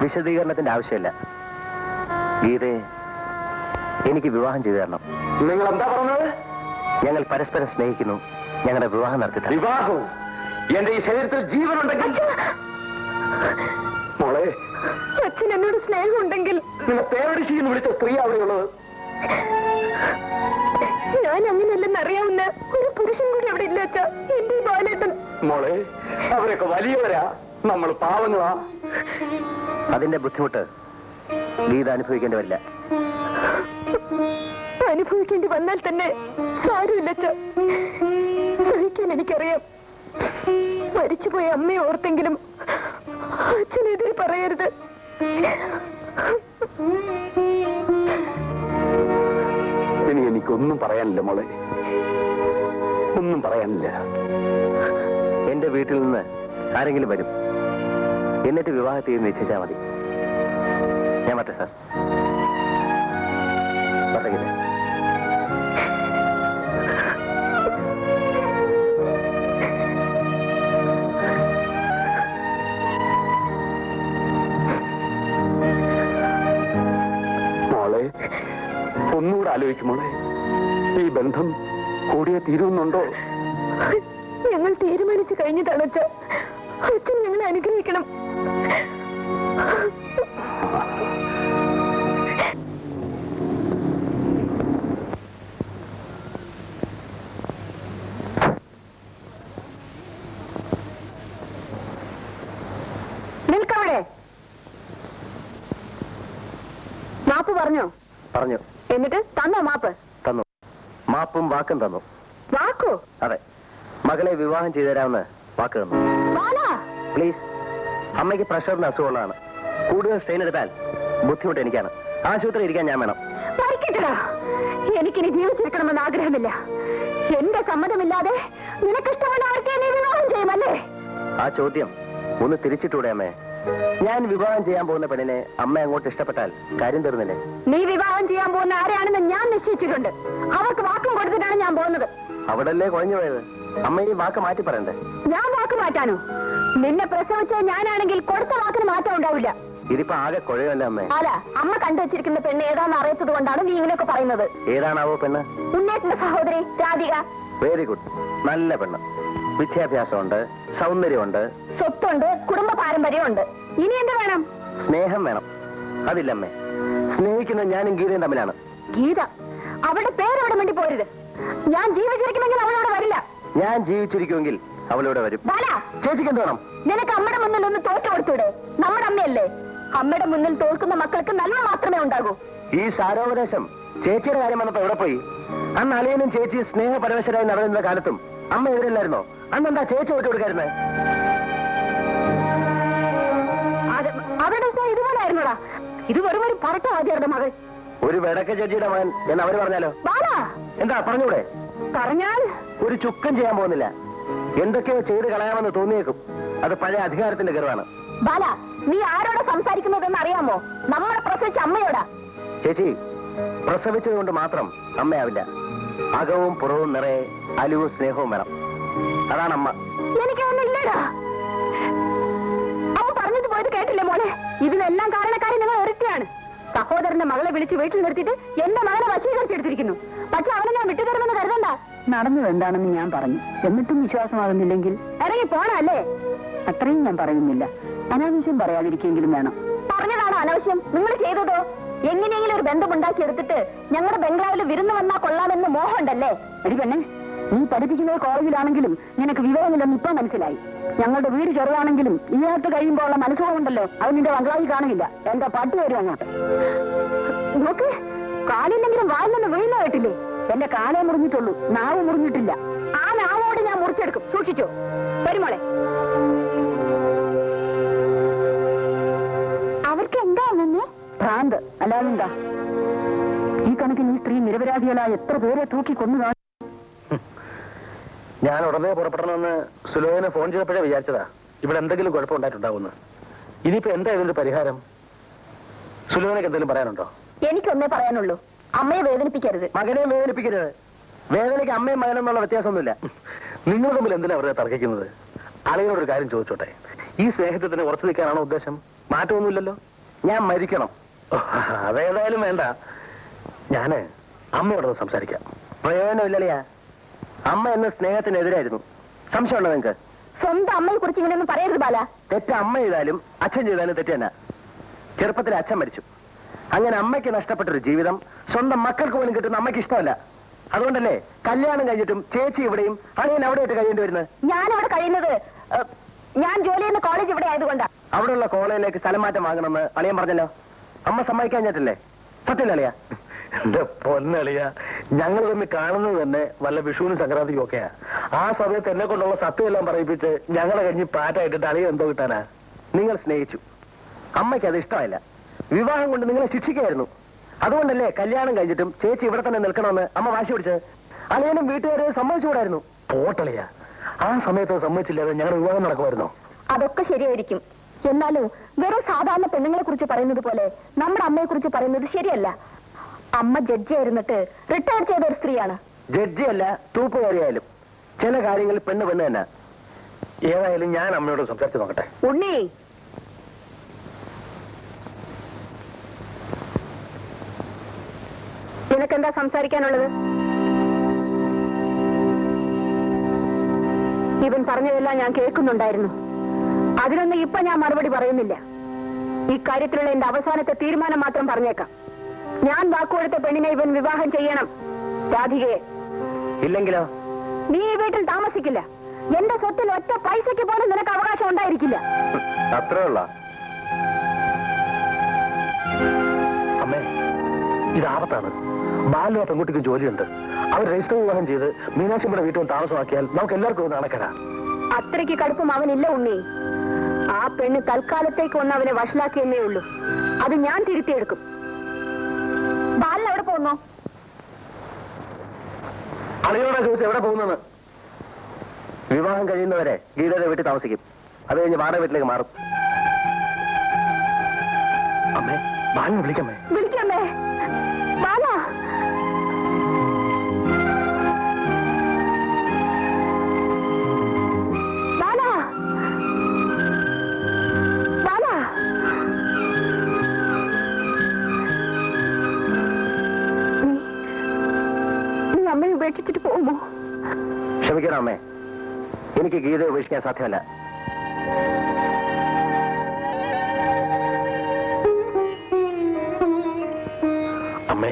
Speaker 1: വിശദീകരണത്തിന്റെ ആവശ്യമില്ല. ഗീതയെ എനിക്ക് വിവാഹം ചെയ്തു തരണം.
Speaker 3: നിങ്ങൾ എന്താ പറഞ്ഞത്?
Speaker 1: ഞങ്ങൾ പരസ്പരം സ്നേഹിക്കുന്നു. ഞങ്ങളുടെ വിവാഹം നടത്തി തരണം.
Speaker 3: വിവാഹവും? എന്റെ ഈ ശരീരത്തിൽ ജീവനുണ്ടെങ്കിൽ മോളെ,
Speaker 2: അച്ഛൻ എന്നോട് സ്നേഹമുണ്ടെങ്കിൽ
Speaker 3: നിന്നെ പേരടിശിന്ന് വിളിച്ച സ്ത്രീ അവിടെയുള്ളത്.
Speaker 2: ഞാൻ അങ്ങനെയല്ലെന്നറിയാവുന്ന ഒരു പുരുഷൻ കൂടി അവിടെ ഇല്ല അച്ഛാ. എന്റെ ബാലേട്ടൻ.
Speaker 3: മോളെ, അവരൊക്കെ വലിയവരാ, നമ്മൾ പാവങ്ങളാ.
Speaker 1: അതിന്റെ ബുദ്ധിമുട്ട് ഗീത അനുഭവിക്കേണ്ടി വരില്ല.
Speaker 2: അനുഭവിക്കേണ്ടി വന്നാൽ തന്നെ സാരമില്ല അച്ഛാ. സഹിക്കാൻ എനിക്കറിയാം. മരിച്ചുപോയ അമ്മയെ ഓർത്തെങ്കിലും അച്ഛനെതിരെ പറയരുത്.
Speaker 3: ഇനി എനിക്കൊന്നും പറയാനില്ല മോളെ, ഒന്നും പറയാനില്ല.
Speaker 1: എന്റെ വീട്ടിൽ നിന്ന് ആരെങ്കിലും വരും. എന്നിട്ട് വിവാഹത്തെ നിശ്ചയിച്ചാൽ മതി. ഞാൻ മറ്റേ സാർ പത്തകില്ല.
Speaker 3: മോളെ, ഒന്നുകൂടെ ആലോചിക്കും മോളെ. ഈ ബന്ധം കൂടിയേ തീരുന്നുണ്ടോ?
Speaker 2: ഞങ്ങൾ തീരുമാനിച്ചു കഴിഞ്ഞതാണ് അച്ഛാ. അച്ഛൻ ഞങ്ങളെ അനുഗ്രഹിക്കണം. നിൽക്കവിടെ. മാപ്പ് പറഞ്ഞോ?
Speaker 1: പറഞ്ഞു.
Speaker 2: എന്നിട്ട് തന്നോ മാപ്പ്?
Speaker 1: തന്നു. മാപ്പും വാക്കും തന്നു.
Speaker 2: വാക്കോ?
Speaker 1: അതെ, മകളെ വിവാഹം ചെയ്തു തരാമെന്ന് വാക്ക് തന്നു.
Speaker 2: പ്ലീസ്.
Speaker 1: അമ്മയ്ക്ക് പ്രഷറിന് അസുഖമുള്ളതാണ്. കൂടുതൽ സ്ട്രെയിൻ എടുത്താൽ ബുദ്ധിമുട്ട് എനിക്കാണ്. ആശുപത്രി ഇരിക്കാൻ ഞാൻ വേണം.
Speaker 2: മരിക്കട്ടടാ, എനിക്കിനി ജീവിച്ചിരിക്കണമെന്ന് ആഗ്രഹമില്ല. എന്റെ സമ്മതമില്ലാതെ നിനക്കിഷ്ടമുള്ള ആർക്കെ നീ വിവാഹം ചെയ്യുമല്ലേ?
Speaker 1: ആ ചോദ്യം ഒന്ന് തിരിച്ചിട്ടൂടെ അമ്മേ? ഞാൻ വിവാഹം ചെയ്യാൻ പോകുന്ന പെണ്ണിനെ അമ്മ അങ്ങോട്ട് ഇഷ്ടപ്പെട്ടാൽ കാര്യം തീർന്നില്ലേ?
Speaker 2: നീ വിവാഹം ചെയ്യാൻ പോകുന്ന ആരെയാണെന്ന് ഞാൻ നിശ്ചയിച്ചിട്ടുണ്ട്. അവർക്ക് വാക്കും കൊടുത്തിട്ടാണ് ഞാൻ പോകുന്നത്.
Speaker 1: അവിടല്ലേ കുഴഞ്ഞു പോയത്? അമ്മ ഈ വാക്ക് മാറ്റി പറയണ്ടേ?
Speaker 2: ഞാൻ വാക്ക് മാറ്റാനോ? നിന്നെ പ്രസവിച്ചത് ഞാനാണെങ്കിൽ കൊടുത്ത വാക്കിന് മാറ്റം ഉണ്ടാവില്ല.
Speaker 1: ഇതിപ്പോ ആകെ കുഴയല്ലേ അമ്മേ?
Speaker 2: അല്ല, അമ്മ കണ്ടുവച്ചിരിക്കുന്ന പെണ്ണ് ഏതാണെന്ന് അറിയാത്തത് കൊണ്ടാണ് നീ ഇങ്ങനെയൊക്കെ പറയുന്നത്.
Speaker 1: ഏതാണാവോ പെണ്ണ്?
Speaker 2: ഉണ്ണേറ്റിന്റെ സഹോദരി രാധിക.
Speaker 1: Very good. നല്ല പെണ്ണ്. വിദ്യാഭ്യാസമുണ്ട്, സൗന്ദര്യമുണ്ട്,
Speaker 2: സ്വത്തുണ്ട്, കുടുംബ പാരമ്പര്യമുണ്ട്. ഇനി എന്ത് വേണം?
Speaker 1: സ്നേഹം വേണം. അതില്ലമ്മേ. സ്നേഹിക്കുന്നത് ഞാനും ഗീതയും തമ്മിലാണ്.
Speaker 2: ഗീത? അവളുടെ പേരവിടെ വേണ്ടി പോരുത്. ഞാൻ ജീവിച്ചിരിക്കുമെങ്കിൽ അവളവിടെ വരില്ല.
Speaker 1: ഞാൻ ജീവിച്ചിരിക്കുമെങ്കിൽ അവളിവിടെ വരും. ചേച്ചിക്ക് എന്ത് വേണം?
Speaker 2: നിനക്ക് അമ്മയുടെ മുന്നിൽ ഒന്ന് തോറ്റു കൊടുത്തൂടെ? നമ്മുടെ അമ്മയല്ലേ. അമ്മയുടെ മുന്നിൽ തോൽക്കുന്ന മക്കൾക്ക് നന്മ മാത്രമേ ഉണ്ടാകൂ.
Speaker 1: ഈ സാരോപദേശം ചേച്ചിയുടെ കാര്യം വന്നപ്പോ എവിടെ പോയി? അന്ന് അളിയനും ചേച്ചി സ്നേഹപരവശരായി നടന്നിരുന്ന കാലത്തും അമ്മ എതിരല്ലായിരുന്നോ? അന്നെന്താ ചേച്ചി വിട്ടു കൊടുക്കായിരുന്നേ?
Speaker 2: അവരുടെ ഇതുപോലെ ആയിരുന്നോടാ? ഇത് വെറും ഒരു പറട്ട ആദ്യരുടെ മകൾ.
Speaker 1: ഒരു വെടക്ക ചേച്ചിയുടെ മകൻ എന്ന് അവര് പറഞ്ഞാലോ? എന്താ പറഞ്ഞൂടെ?
Speaker 2: പറഞ്ഞാൽ
Speaker 1: ഒരു ചുക്കം ചെയ്യാൻ പോകുന്നില്ല. എന്തൊക്കെയോ ചെയ്ത് കളയാമെന്ന് തോന്നിയേക്കും. അത് പഴയ അധികാരത്തിന്റെ ഗർവാണ്.
Speaker 2: ബാല, നീ ആരോടാ സംസാരിക്കുന്നതെന്ന് അറിയാമോ? നമ്മളെ പ്രസവിച്ച അമ്മയോടാ.
Speaker 1: ചേച്ചി, പ്രസവിച്ചത് കൊണ്ട് മാത്രം അമ്മയാവില്ല. അകവും പുറവും നിറയെ അലിവും സ്നേഹവും വേണം. അതാണ് അമ്മ.
Speaker 2: എനിക്കൊന്നുമില്ലടാ. അവൻ പറഞ്ഞത് പോയത് കേട്ടില്ലേ മോളെ? ഇതിനെല്ലാം കാരണക്കാരി നിങ്ങൾ ഒരുത്തിയാണ്. സഹോദരന്റെ മകളെ വിളിച്ച് വീട്ടിൽ നിർത്തിയിട്ട് എന്റെ മകളെ വശീകരിച്ചെടുത്തിരിക്കുന്നു. പക്ഷെ അവനെ ഞാൻ വിട്ടുതരുമെന്ന് കരുതണ്ട. നടന്നത് എന്താണെന്ന് ഞാൻ പറഞ്ഞു, എന്നിട്ടും വിശ്വാസമാകുന്നില്ലെങ്കിൽ ഇറങ്ങി പോണല്ലേ? അത്രയും ഞാൻ പറയുന്നില്ല. അനാവശ്യം പറയാതിരിക്കെങ്കിലും വേണം. പറഞ്ഞതാണ് അനാവശ്യം. നിങ്ങൾ ചെയ്തതോ? എങ്ങനെയെങ്കിലും ഒരു ബന്ധമുണ്ടാക്കിയെടുത്തിട്ട് ഞങ്ങളുടെ ബംഗ്ലാവിൽ വിരുന്ന് വന്നാ കൊള്ളാമെന്ന് മോഹമുണ്ടല്ലേ? എടി പെണ്ണെ, നീ പഠിപ്പിക്കുന്നത് കോളേജിലാണെങ്കിലും നിനക്ക് വിവരമില്ലെന്ന് ഇപ്പൊ മനസ്സിലായി. ഞങ്ങളുടെ വീട് ചെറുതാണെങ്കിലും ഇതിനകത്ത് കഴിയുമ്പോൾ ഉള്ള മനസ്സുകൊണ്ടല്ലോ അത് നിന്റെ ബംഗ്ലാവിൽ കാണില്ല. എന്റെ പട്ടി വരും അങ്ങോട്ട്. നോക്ക്, കാലില്ലെങ്കിലും വാലിലൊന്ന് വീഴുന്ന കേട്ടില്ലേ? എന്റെ കാലേ മുറിഞ്ഞിട്ടുള്ളൂ, നാവ് മുറിഞ്ഞിട്ടില്ല. ആ നാവോട് ഞാൻ മുറിച്ചെടുക്കും. സൂക്ഷിച്ചോ. വരുമോളെ. അവർക്ക് എന്താ നിന്നെ? ഭ്രാന്ത്, അല്ലാതെന്താ? ഈ കണക്കിന് ഈ സ്ത്രീ നിരപരാധികളായ എത്ര പേരെ തൂക്കി കൊന്നു കാണും.
Speaker 1: ഞാൻ ഉടനെ പുറപ്പെടണമെന്ന് സുലോചന ഫോൺ ചെയ്തപ്പോഴേ വിചാരിച്ചതാ ഇവിടെ എന്തെങ്കിലും കുഴപ്പമുണ്ടായിട്ടുണ്ടാവുമെന്ന്. ഇനിയിപ്പോ എന്താ ഇതിന്റെ പരിഹാരം? സുലോചനക്ക് എന്തെങ്കിലും പറയാനുണ്ടോ?
Speaker 2: എനിക്കൊന്നേ പറയാനുള്ളൂ, അമ്മയെ വേദനിപ്പിക്കരുത്.
Speaker 1: മകനെ വേദനിപ്പിക്കരുത്. വേദനയ്ക്ക് അമ്മയും മകനെന്നുള്ള വ്യത്യാസമൊന്നുമില്ല. നിങ്ങൾ തമ്മിൽ എന്തിനാ വെറുതെ തർക്കിക്കുന്നത്? ആളുകളോടൊരു കാര്യം ചോദിച്ചോട്ടെ, ഈ സ്നേഹത്തിന് ഉറച്ചു നിൽക്കാനാണോ ഉദ്ദേശം? മാറ്റമൊന്നുമില്ലല്ലോ. ഞാൻ മരിക്കണം. അതേതായാലും വേണ്ട. ഞാന് അമ്മയോടൊന്ന് സംസാരിക്കാം. പ്രയോജനമില്ലല്ലയാ. അമ്മ എന്ന സ്നേഹത്തിനെതിരായിരുന്നു. സംശയമുണ്ടോ നിങ്ങൾക്ക്?
Speaker 2: സ്വന്തം അമ്മയെ കുറിച്ച് ഇങ്ങനെയൊന്നും പറയരുത് ബാല.
Speaker 1: തെറ്റ് അമ്മ ചെയ്താലും അച്ഛൻ ചെയ്താലും തെറ്റ് തന്നെ. ചെറുപ്പത്തിൽ അച്ഛൻ മരിച്ചു. അങ്ങനെ അമ്മയ്ക്ക് നഷ്ടപ്പെട്ടൊരു ജീവിതം സ്വന്തം മക്കൾക്ക് പോലും കിട്ടുന്ന അമ്മയ്ക്ക് ഇഷ്ടമല്ല. അതുകൊണ്ടല്ലേ കല്യാണം കഴിഞ്ഞിട്ടും ചേച്ചി ഇവിടെയും അളിയൻ അവിടെയായിട്ട് കഴിയേണ്ടി വരുന്നത്.
Speaker 2: ഞാനിവിടെ കഴിയുന്നത് ഞാൻ ജോലി ചെയ്യുന്ന കോളേജ് ഇവിടെ ആയതുകൊണ്ടാണ്.
Speaker 1: അവിടെയുള്ള കോളേജിലേക്ക് സ്ഥലം മാറ്റം വാങ്ങണമെന്ന് അളിയൻ പറഞ്ഞല്ലോ. അമ്മ സമ്മതിക്കാഞ്ഞിട്ടില്ലേ? സത്യമില്ല അളിയ? എന്റെ പൊന്നളിയ, ഞങ്ങൾ തമ്മിൽ കാണുന്നത് തന്നെ വല്ല വിഷുവിനും സംക്രാന്തിക്കും ഒക്കെയാ. ആ സമയത്ത് എന്നെ കൊണ്ടുള്ള സത്യമെല്ലാം പറയിപ്പിച്ച് ഞങ്ങളെ കഴിഞ്ഞ് പാറ്റായിട്ടിട്ട് അളിയ എന്തോ കിട്ടാനാ? നിങ്ങൾ സ്നേഹിച്ചു, അമ്മയ്ക്ക് അത് ഇഷ്ടമായില്ല. വിവാഹം കൊണ്ട് നിങ്ങളെ ശിക്ഷിക്കായിരുന്നു. അതുകൊണ്ടല്ലേ കല്യാണം കഴിഞ്ഞിട്ടും ചേച്ചി ഇവിടെ തന്നെ നിൽക്കണമെന്ന് അമ്മ വാശി പിടിച്ചത്. അളിയനും വീട്ടുകാരെ സമ്മതിച്ചുകൂടായിരുന്നു. പോട്ടളിയ, ആ സമയത്ത് സമ്മതിച്ചില്ലാതെ ഞങ്ങളുടെ വിവാഹം നടക്കുമായിരുന്നോ?
Speaker 2: അതൊക്കെ ശരിയായിരിക്കും. എന്നാലും വെറും സാധാരണ പെണ്ണുങ്ങളെ കുറിച്ച് പറയുന്നത് പോലെ നമ്മുടെ അമ്മയെ കുറിച്ച് പറയുന്നത് ശരിയല്ല. അമ്മ ജഡ്ജിയായിരുന്നിട്ട് റിട്ടയർ ചെയ്ത ഒരു സ്ത്രീയാണ്.
Speaker 1: ജഡ്ജിയല്ല, തൂപ്പുകാരിയായാലും ചില കാര്യങ്ങളിൽ പെണ്ണ് പെണ്ണ് തന്നെ. ഏതായാലും ഞാൻ അമ്മയോട് സംസാരിച്ച് നോക്കട്ടെ.
Speaker 2: ഉണ്ണി, നിനക്കെന്താ സംസാരിക്കാനുള്ളത്? ഇവൻ പറഞ്ഞതെല്ലാം ഞാൻ കേൾക്കുന്നുണ്ടായിരുന്നു. അതിനൊന്നും ഇപ്പൊ ഞാൻ മറുപടി പറയുന്നില്ല. ഇക്കാര്യത്തിലുള്ള എന്റെ അവസാനത്തെ തീരുമാനം മാത്രം പറഞ്ഞേക്കാം. ഞാൻ വാക്കുകൊടുത്ത പെണ്ണിനെ ഇവൻ വിവാഹം ചെയ്യണം. രാധികയെ.
Speaker 1: ഇല്ലെങ്കിലോ?
Speaker 2: നീ ഈ വീട്ടിൽ താമസിക്കില്ല. എന്റെ സ്വത്തിൽ ഒറ്റ പൈസയ്ക്ക് പോലും നിനക്ക് അവകാശം ഉണ്ടായിരിക്കില്ല.
Speaker 1: അത്രേ ഉള്ള അമ്മേ, ഇത് ആപത്താണ്. ബാലു പെൺകുട്ടിക്ക് ജോലിയുണ്ട്. അവർ രജിസ്റ്റർ വിവാഹം ചെയ്ത് മീനാക്ഷിയുടെ വീട്ടിൽ താമസമാക്കിയാൽ നമുക്ക് എല്ലാവർക്കും നടക്കരാ.
Speaker 2: അത്രയ്ക്ക് കടുപ്പം അവനില്ല ഉണ്ണി. ആ പെണ്ണ് തൽക്കാലത്തേക്ക് ഒന്ന് അവനെ വഷളാക്കിയെന്നേ ഉള്ളൂ. അത് ഞാൻ തിരുത്തിയെടുക്കും. ബാലൻ എവിടെ പോകുന്നു?
Speaker 1: അളിയോടാ ചോദിച്ചു എവിടെ പോകുന്നത്. വിവാഹം കഴിയുന്നവരെ ഗീതയുടെ വീട്ടിൽ താമസിക്കും. അത് കഴിഞ്ഞ് വാടക വീട്ടിലേക്ക് മാറും. അമ്മേ, ബാലിനെ വിളിക്കമ്മേ.
Speaker 2: വിളിക്കമ്മേ. ബാല, ബാല, ബാല. നീ അമ്മയെ ഉപേക്ഷിച്ചിട്ട് പോകുമോ?
Speaker 1: ക്ഷമിക്കണം അമ്മേ, എനിക്ക് ഗീതയെ ഉപേക്ഷിക്കാൻ സാധ്യമല്ല. അമ്മേ,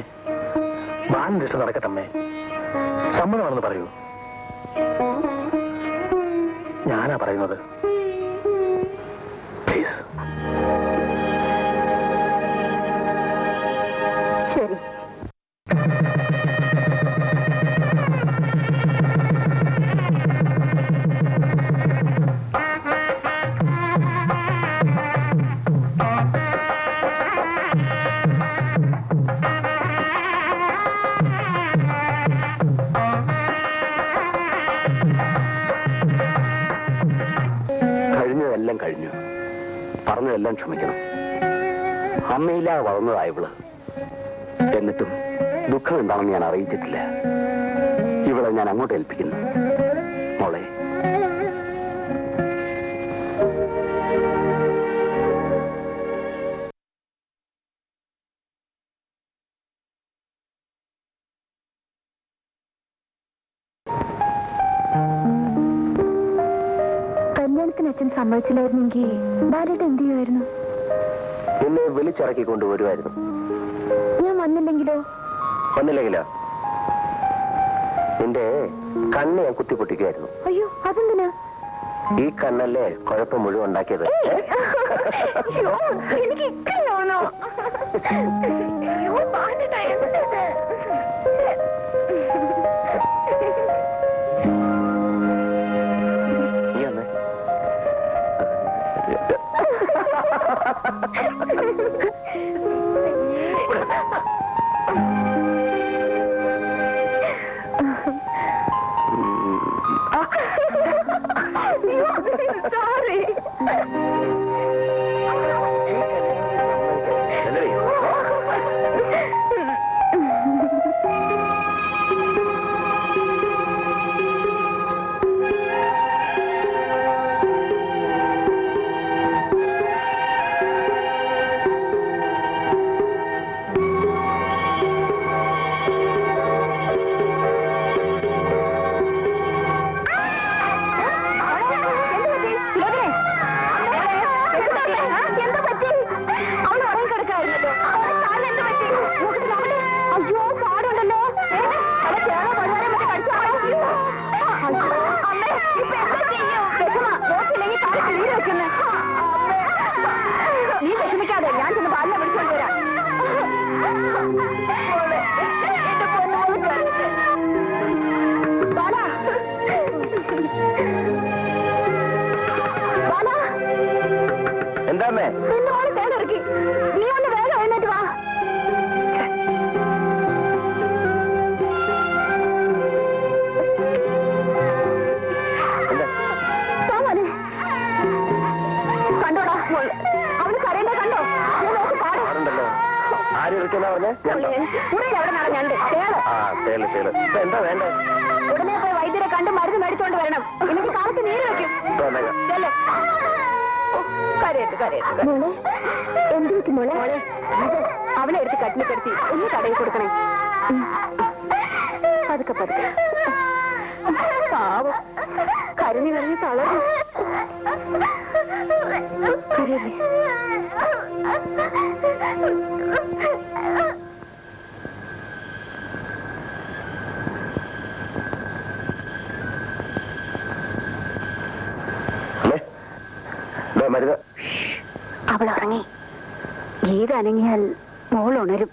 Speaker 1: ബാലിന്റെ ഇഷ്ടം നടക്കട്ടെ അമ്മേ. സമ്മതമാണെന്ന് പറയൂ. ഞാനാ പറയുന്നത്. പ്ലീസ്.
Speaker 2: ശരി.
Speaker 1: കഴിഞ്ഞതെല്ലാം കഴിഞ്ഞു. പറഞ്ഞതെല്ലാം ക്ഷമിക്കണം. അമ്മയില്ലാതെ വളർന്നതായവള്. എന്നിട്ടും ദുഃഖം എന്താണെന്ന് ഞാൻ അറിയിച്ചിട്ടില്ല. ഇവളെ ഞാൻ അങ്ങോട്ട് ഏൽപ്പിക്കുന്നു. മോളെ,
Speaker 4: കല്യാണത്തിന് അച്ഛൻ സമ്മതിച്ചില്ലായിരുന്നെങ്കിൽ ബാലേട്ടൻ എന്ത് ചെയ്യുമായിരുന്നു?
Speaker 1: നിന്നെ വിളിച്ചിറക്കി കൊണ്ടുവരുമായിരുന്നു.
Speaker 4: ഞാൻ വന്നില്ലെങ്കിലോ?
Speaker 1: ഒന്നില്ലെങ്കിലോ? നിന്റെ കണ്ണ് ഞാൻ കുത്തിപ്പൊട്ടിക്കുമായിരുന്നു.
Speaker 4: അയ്യോ, അതെന്തിനാ?
Speaker 1: ഈ കണ്ണല്ലേ കുഴപ്പം മുഴുവൻ ഉണ്ടാക്കിയത്.
Speaker 4: എനിക്ക് ഇക്കയാണോ?
Speaker 1: നീ വന്നേ.
Speaker 2: Sorry. നീ വിഷമിക്കാതെ, ഞാൻ ചെന്ന് ബാലിനെ വിളിച്ചോണ്ട് വരാം.
Speaker 1: എന്താ അമ്മേ?
Speaker 2: നിന്റെ മോള് തേടിറക്കി. നീ ഒന്ന് വേഗം എഴുന്നേറ്റ് വാ. കണ്ടോടാ, അവള് കരയണ്ട കണ്ടോ?
Speaker 1: പാടുണ്ടല്ലോ. ആര് വിളിക്കുന്ന പറഞ്ഞേ?
Speaker 2: അവിടെ നടഞ്ഞണ്ട് തേള്.
Speaker 1: എന്താ വേണ്ടേ?
Speaker 2: ഉടനെ പോയി വൈദ്യരെ കണ്ട് മരുന്ന് മേടിച്ചോണ്ട് വരണം. ഇല്ലെങ്കിൽ കാലത്ത് നീര് വെക്കും.
Speaker 4: എന്ത് പറ്റി മോളെ?
Speaker 2: അവളെ എടുത്ത് കട്ടിൽ കിടത്തി ഒന്ന് കടയിൽ കൊടുക്കണേ.
Speaker 4: പതുക്കെ പതുക്കെ.
Speaker 2: പാവം കരഞ്ഞു കരഞ്ഞ് തളർന്നു.
Speaker 4: ശരിയല്ലേ?
Speaker 1: മരുന്ന്.
Speaker 2: അവൾ ഉറങ്ങി. ഗീത അനങ്ങിയാൽ മോൾ ഉണരും.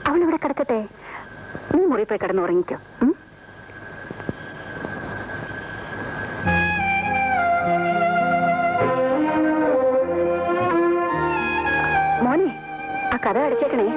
Speaker 2: അവളിവിടെ കിടക്കട്ടെ. നീ മുറി പോയി കിടന്ന് ഉറങ്ങിക്കോ. മോനെ, ആ കഥ അടച്ചേക്കണേ.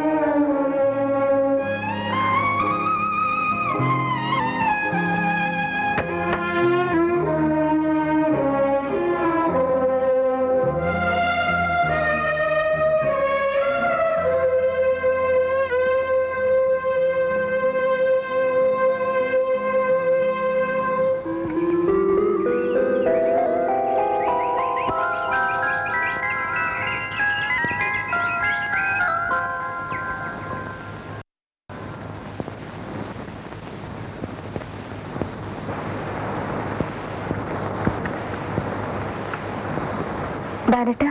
Speaker 4: ബാലേട്ടാ,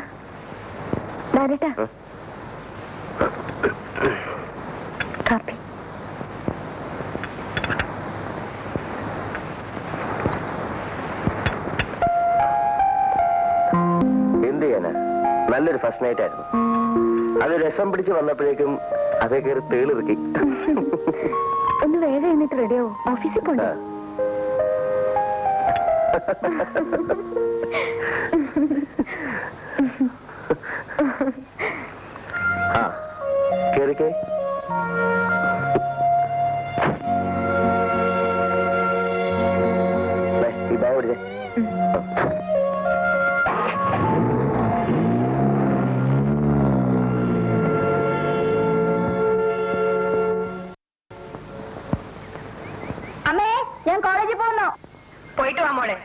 Speaker 4: ബാലേട്ടാ, കാപ്പി.
Speaker 1: എന്ത് ചെയ്യാനാ, നല്ലൊരു ഫസ്റ്റ് നൈറ്റ് ആയിരുന്നു. അത് രസം പിടിച്ച് വന്നപ്പോഴേക്കും അതേ കയറി തേളിറക്കി.
Speaker 4: ഒന്ന് വേഗം എന്നിട്ട് റെഡിയാവോ, ഓഫീസിൽ പോണ്ടേ?
Speaker 1: ആ കേറിക്കേ. ഈ ബാഗ് പിടിച്ചേ.
Speaker 2: അമ്മേ, ഞാൻ കോളേജിൽ പോകുന്നു. പോയിട്ട് വാ മോളെ.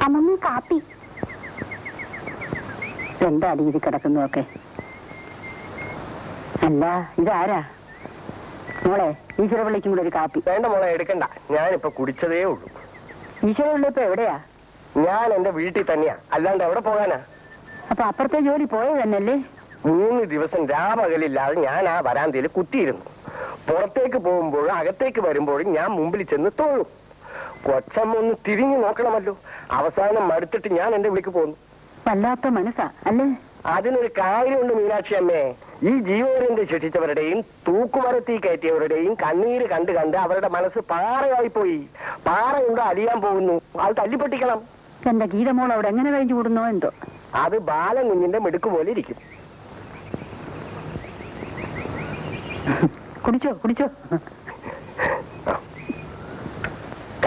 Speaker 4: അമ്മമ്മ കാപ്പി.
Speaker 2: എന്താ രീതി കിടക്കുന്നതൊക്കെ? അല്ല, ഇതാരാ മോളെ? ഈശ്വരപിള്ളിക്കും കൂടെ ഒരു കാപ്പി.
Speaker 1: വേണ്ട മോളെ, എടുക്കണ്ട. ഞാനിപ്പോ കുടിച്ചതേ ഉള്ളൂ.
Speaker 2: ഈശ്വരപിള്ളി ഇപ്പൊ എവിടെയാ?
Speaker 1: ഞാൻ എന്റെ വീട്ടിൽ തന്നെയാ, അല്ലാണ്ട് എവിടെ പോകാനാ?
Speaker 2: അപ്പൊ അപ്പുറത്തെ ജോലി പോയത് തന്നെയല്ലേ?
Speaker 1: 3 ദിവസം രാപകലില്ലാതെ ഞാൻ ആ വരാന്തയിൽ കുത്തിയിരുന്നു. പുറത്തേക്ക് പോകുമ്പോഴും അകത്തേക്ക് വരുമ്പോഴും ഞാൻ മുമ്പിൽ ചെന്ന് തോഴും. കൊച്ചമ്മ ഒന്ന് തിരിഞ്ഞു നോക്കണമല്ലോ. അവസാനം മടുത്തിട്ട് ഞാൻ എന്റെ വീട്ടിൽ പോന്നു.
Speaker 2: വല്ലാത്ത മനസ്സാ അല്ലേ?
Speaker 1: അതിനൊരു കാര്യമുണ്ട് മീനാക്ഷി അമ്മേ. ഈ ജീവപര്യന്തം ശിക്ഷിച്ചവരുടെയും തൂക്കുമരത്തിൽ കയറ്റിയവരുടെയും കണ്ണീര് കണ്ട് കണ്ട് അവരുടെ മനസ്സ് പാറയായി പോയി. പാറയുണ്ടോ അലിയാൻ പോകുന്നു, അത് തല്ലിപ്പൊട്ടിക്കണം.
Speaker 2: എന്റെ ഗീതമോൾ അവിടെ എങ്ങനെ കഴിഞ്ഞു കൂടുന്നോ എന്തോ.
Speaker 1: അത് ബാലൻ കുഞ്ഞിന്റെ മിടുക്ക് പോലെ ഇരിക്കും.
Speaker 2: കുടിച്ചോ കുടിച്ചോ.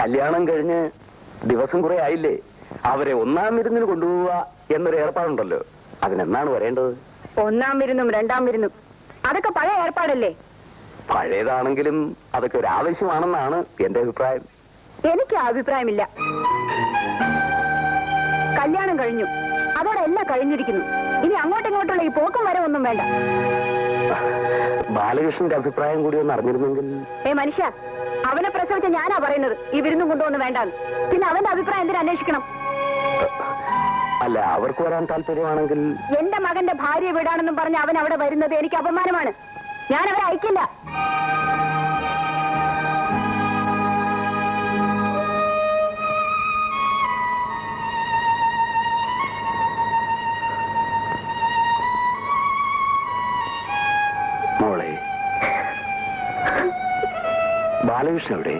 Speaker 3: കല്യാണം കഴിഞ്ഞ് ദിവസം കുറെ ആയില്ലേ, അവരെ 1-ാം വിരുന്നിന് കൊണ്ടുപോവുക എന്നൊരു ഏർപ്പാടുണ്ടല്ലോ, അതിനെന്നാണ് വരേണ്ടത്?
Speaker 2: 1-ാം വിരുന്നും 2-ാം വിരുന്നും അതൊക്കെ പഴയ ഏർപ്പാടല്ലേ?
Speaker 3: പഴയതാണെങ്കിലും അതൊക്കെ ഒരു ആവശ്യമാണെന്നാണ് എന്റെ അഭിപ്രായം.
Speaker 2: എനിക്ക് ആ അഭിപ്രായമില്ല. കല്യാണം കഴിഞ്ഞു, അതോടെ എല്ലാം കഴിഞ്ഞിരിക്കുന്നു. ഇനി അങ്ങോട്ടും ഇങ്ങോട്ടുള്ള ഈ പോക്കും വരവൊന്നും വേണ്ട.
Speaker 3: ബാലകൃഷ്ണന്റെ അഭിപ്രായം കൂടി ഒന്ന് അറിഞ്ഞിരുന്നെങ്കിൽ.
Speaker 2: മനുഷ്യ, അവനെ പ്രസവിച്ച ഞാനാ പറയുന്നത് ഈ വിരുന്നും കൊണ്ടുവന്ന് വേണ്ടാന്ന്. പിന്നെ അവന്റെ അഭിപ്രായം എന്തിനാ അന്വേഷിക്കണം?
Speaker 3: അല്ല, അവർക്ക് വരാൻ താല്പര്യമാണെങ്കിൽ.
Speaker 2: എന്റെ മകന്റെ ഭാര്യ വീടാണെന്നും പറഞ്ഞ് അവൻ അവിടെ വരുന്നത് എനിക്ക് അപമാനമാണ്. ഞാൻ അവരെ അയക്കില്ല.
Speaker 3: മോളെ, ബാലകൃഷ്ണൻ എവിടെ?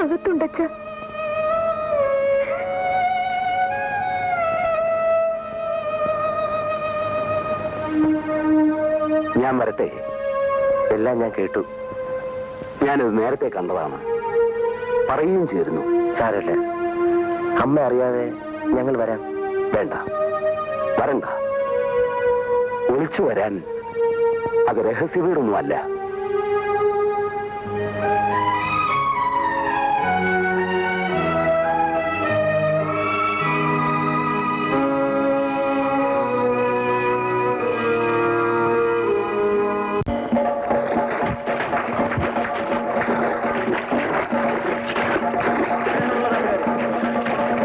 Speaker 4: അകത്തുണ്ടച്ച.
Speaker 3: ഞാൻ വരട്ടെ?
Speaker 1: എല്ലാം ഞാൻ കേട്ടു.
Speaker 3: ഞാനിത് നേരത്തെ കണ്ടതാണ്, പറയുകയും ചെയ്തിരുന്നു.
Speaker 1: സാരമില്ല, അമ്മ അറിയാതെ ഞങ്ങൾ വരാം.
Speaker 3: വേണ്ട, വരണ്ട. ഒളിച്ചു വരാൻ അത് രഹസ്യ വീടൊന്നുമല്ല.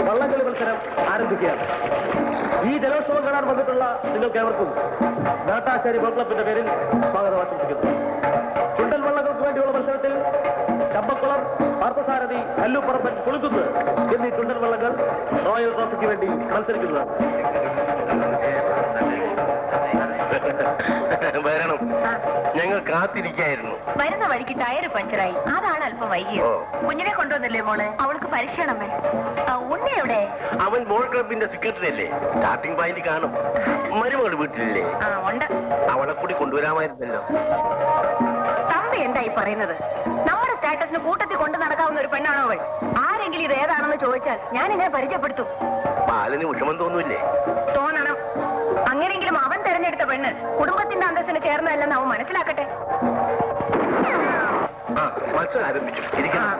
Speaker 5: വള്ളംകളി മത്സരം ആരംഭിക്കുകയാണ്. ഈ ജലോത്സവം കാണാൻ വന്നിട്ടുള്ള നിങ്ങൾക്കേവർക്കും നാട്ടാശ്ശേരി ബോൾ ക്ലബിന്റെ പേരിൽ സ്വാഗതം ആശംസിക്കുന്നു. ചുണ്ടൻ വള്ളങ്ങൾക്ക് വേണ്ടിയുള്ള മത്സരത്തിൽ ചമ്പക്കുളം, പാർത്ഥസാരഥി, കല്ലുപ്പറമ്പൻ, കുളുക്കുന്ന് എന്നീ ചുണ്ടൻ വള്ളങ്ങൾ റോയൽ ട്രോഫിക്ക് വേണ്ടി മത്സരിക്കുന്നതാണ്.
Speaker 1: വരണം, ഞങ്ങൾ കാത്തിരിക്കായിരുന്നു.
Speaker 2: വരുന്ന വഴിക്ക് ടയർ പഞ്ചറായി, അതാണ് അല്പം വൈകിയത്. കുഞ്ഞിനെ കൊണ്ടുവന്നില്ലേ മോളെ? അവൾക്ക് പരിശീലനമേ. ഉണ്ണി എവിടെ?
Speaker 1: അവൻ ബോൾ ക്ലബിന്റെ സെക്രട്ടറി അല്ലേ, സ്റ്റാർട്ടിംഗ് പോയിന്റ് കാണും. മരുമകൾ വീട്ടിലില്ലേ?
Speaker 2: ഉണ്ട്.
Speaker 1: അവളെ കൂടി കൊണ്ടുവരാമായിരുന്നല്ലോ.
Speaker 2: തമ്പി എന്തായി പറയുന്നത്? നമ്മുടെ സ്റ്റാറ്റസിന് കൂട്ടത്തിൽ കൊണ്ട് നടക്കാവുന്ന ഒരു പെണ്ണാണോ അവൾ? ആരെങ്കിലും ഇത് ഏതാണെന്ന് ചോദിച്ചാൽ ഞാൻ എങ്ങനെ പരിചയപ്പെടുത്തും?
Speaker 1: ബാലന് വിഷമം തോന്നൂല്ലേ?
Speaker 2: തോന്നണം. അങ്ങനെയെങ്കിലും അവൻ തെരഞ്ഞെടുത്ത പെണ്ണ് കുടുംബത്തിന്റെ അന്തസ്സിന് ചേർന്നതല്ലെന്ന് അവൻ മനസ്സിലാക്കട്ടെ.
Speaker 1: മത്സരം ആരംഭിച്ചു. ഇരിക്കണം.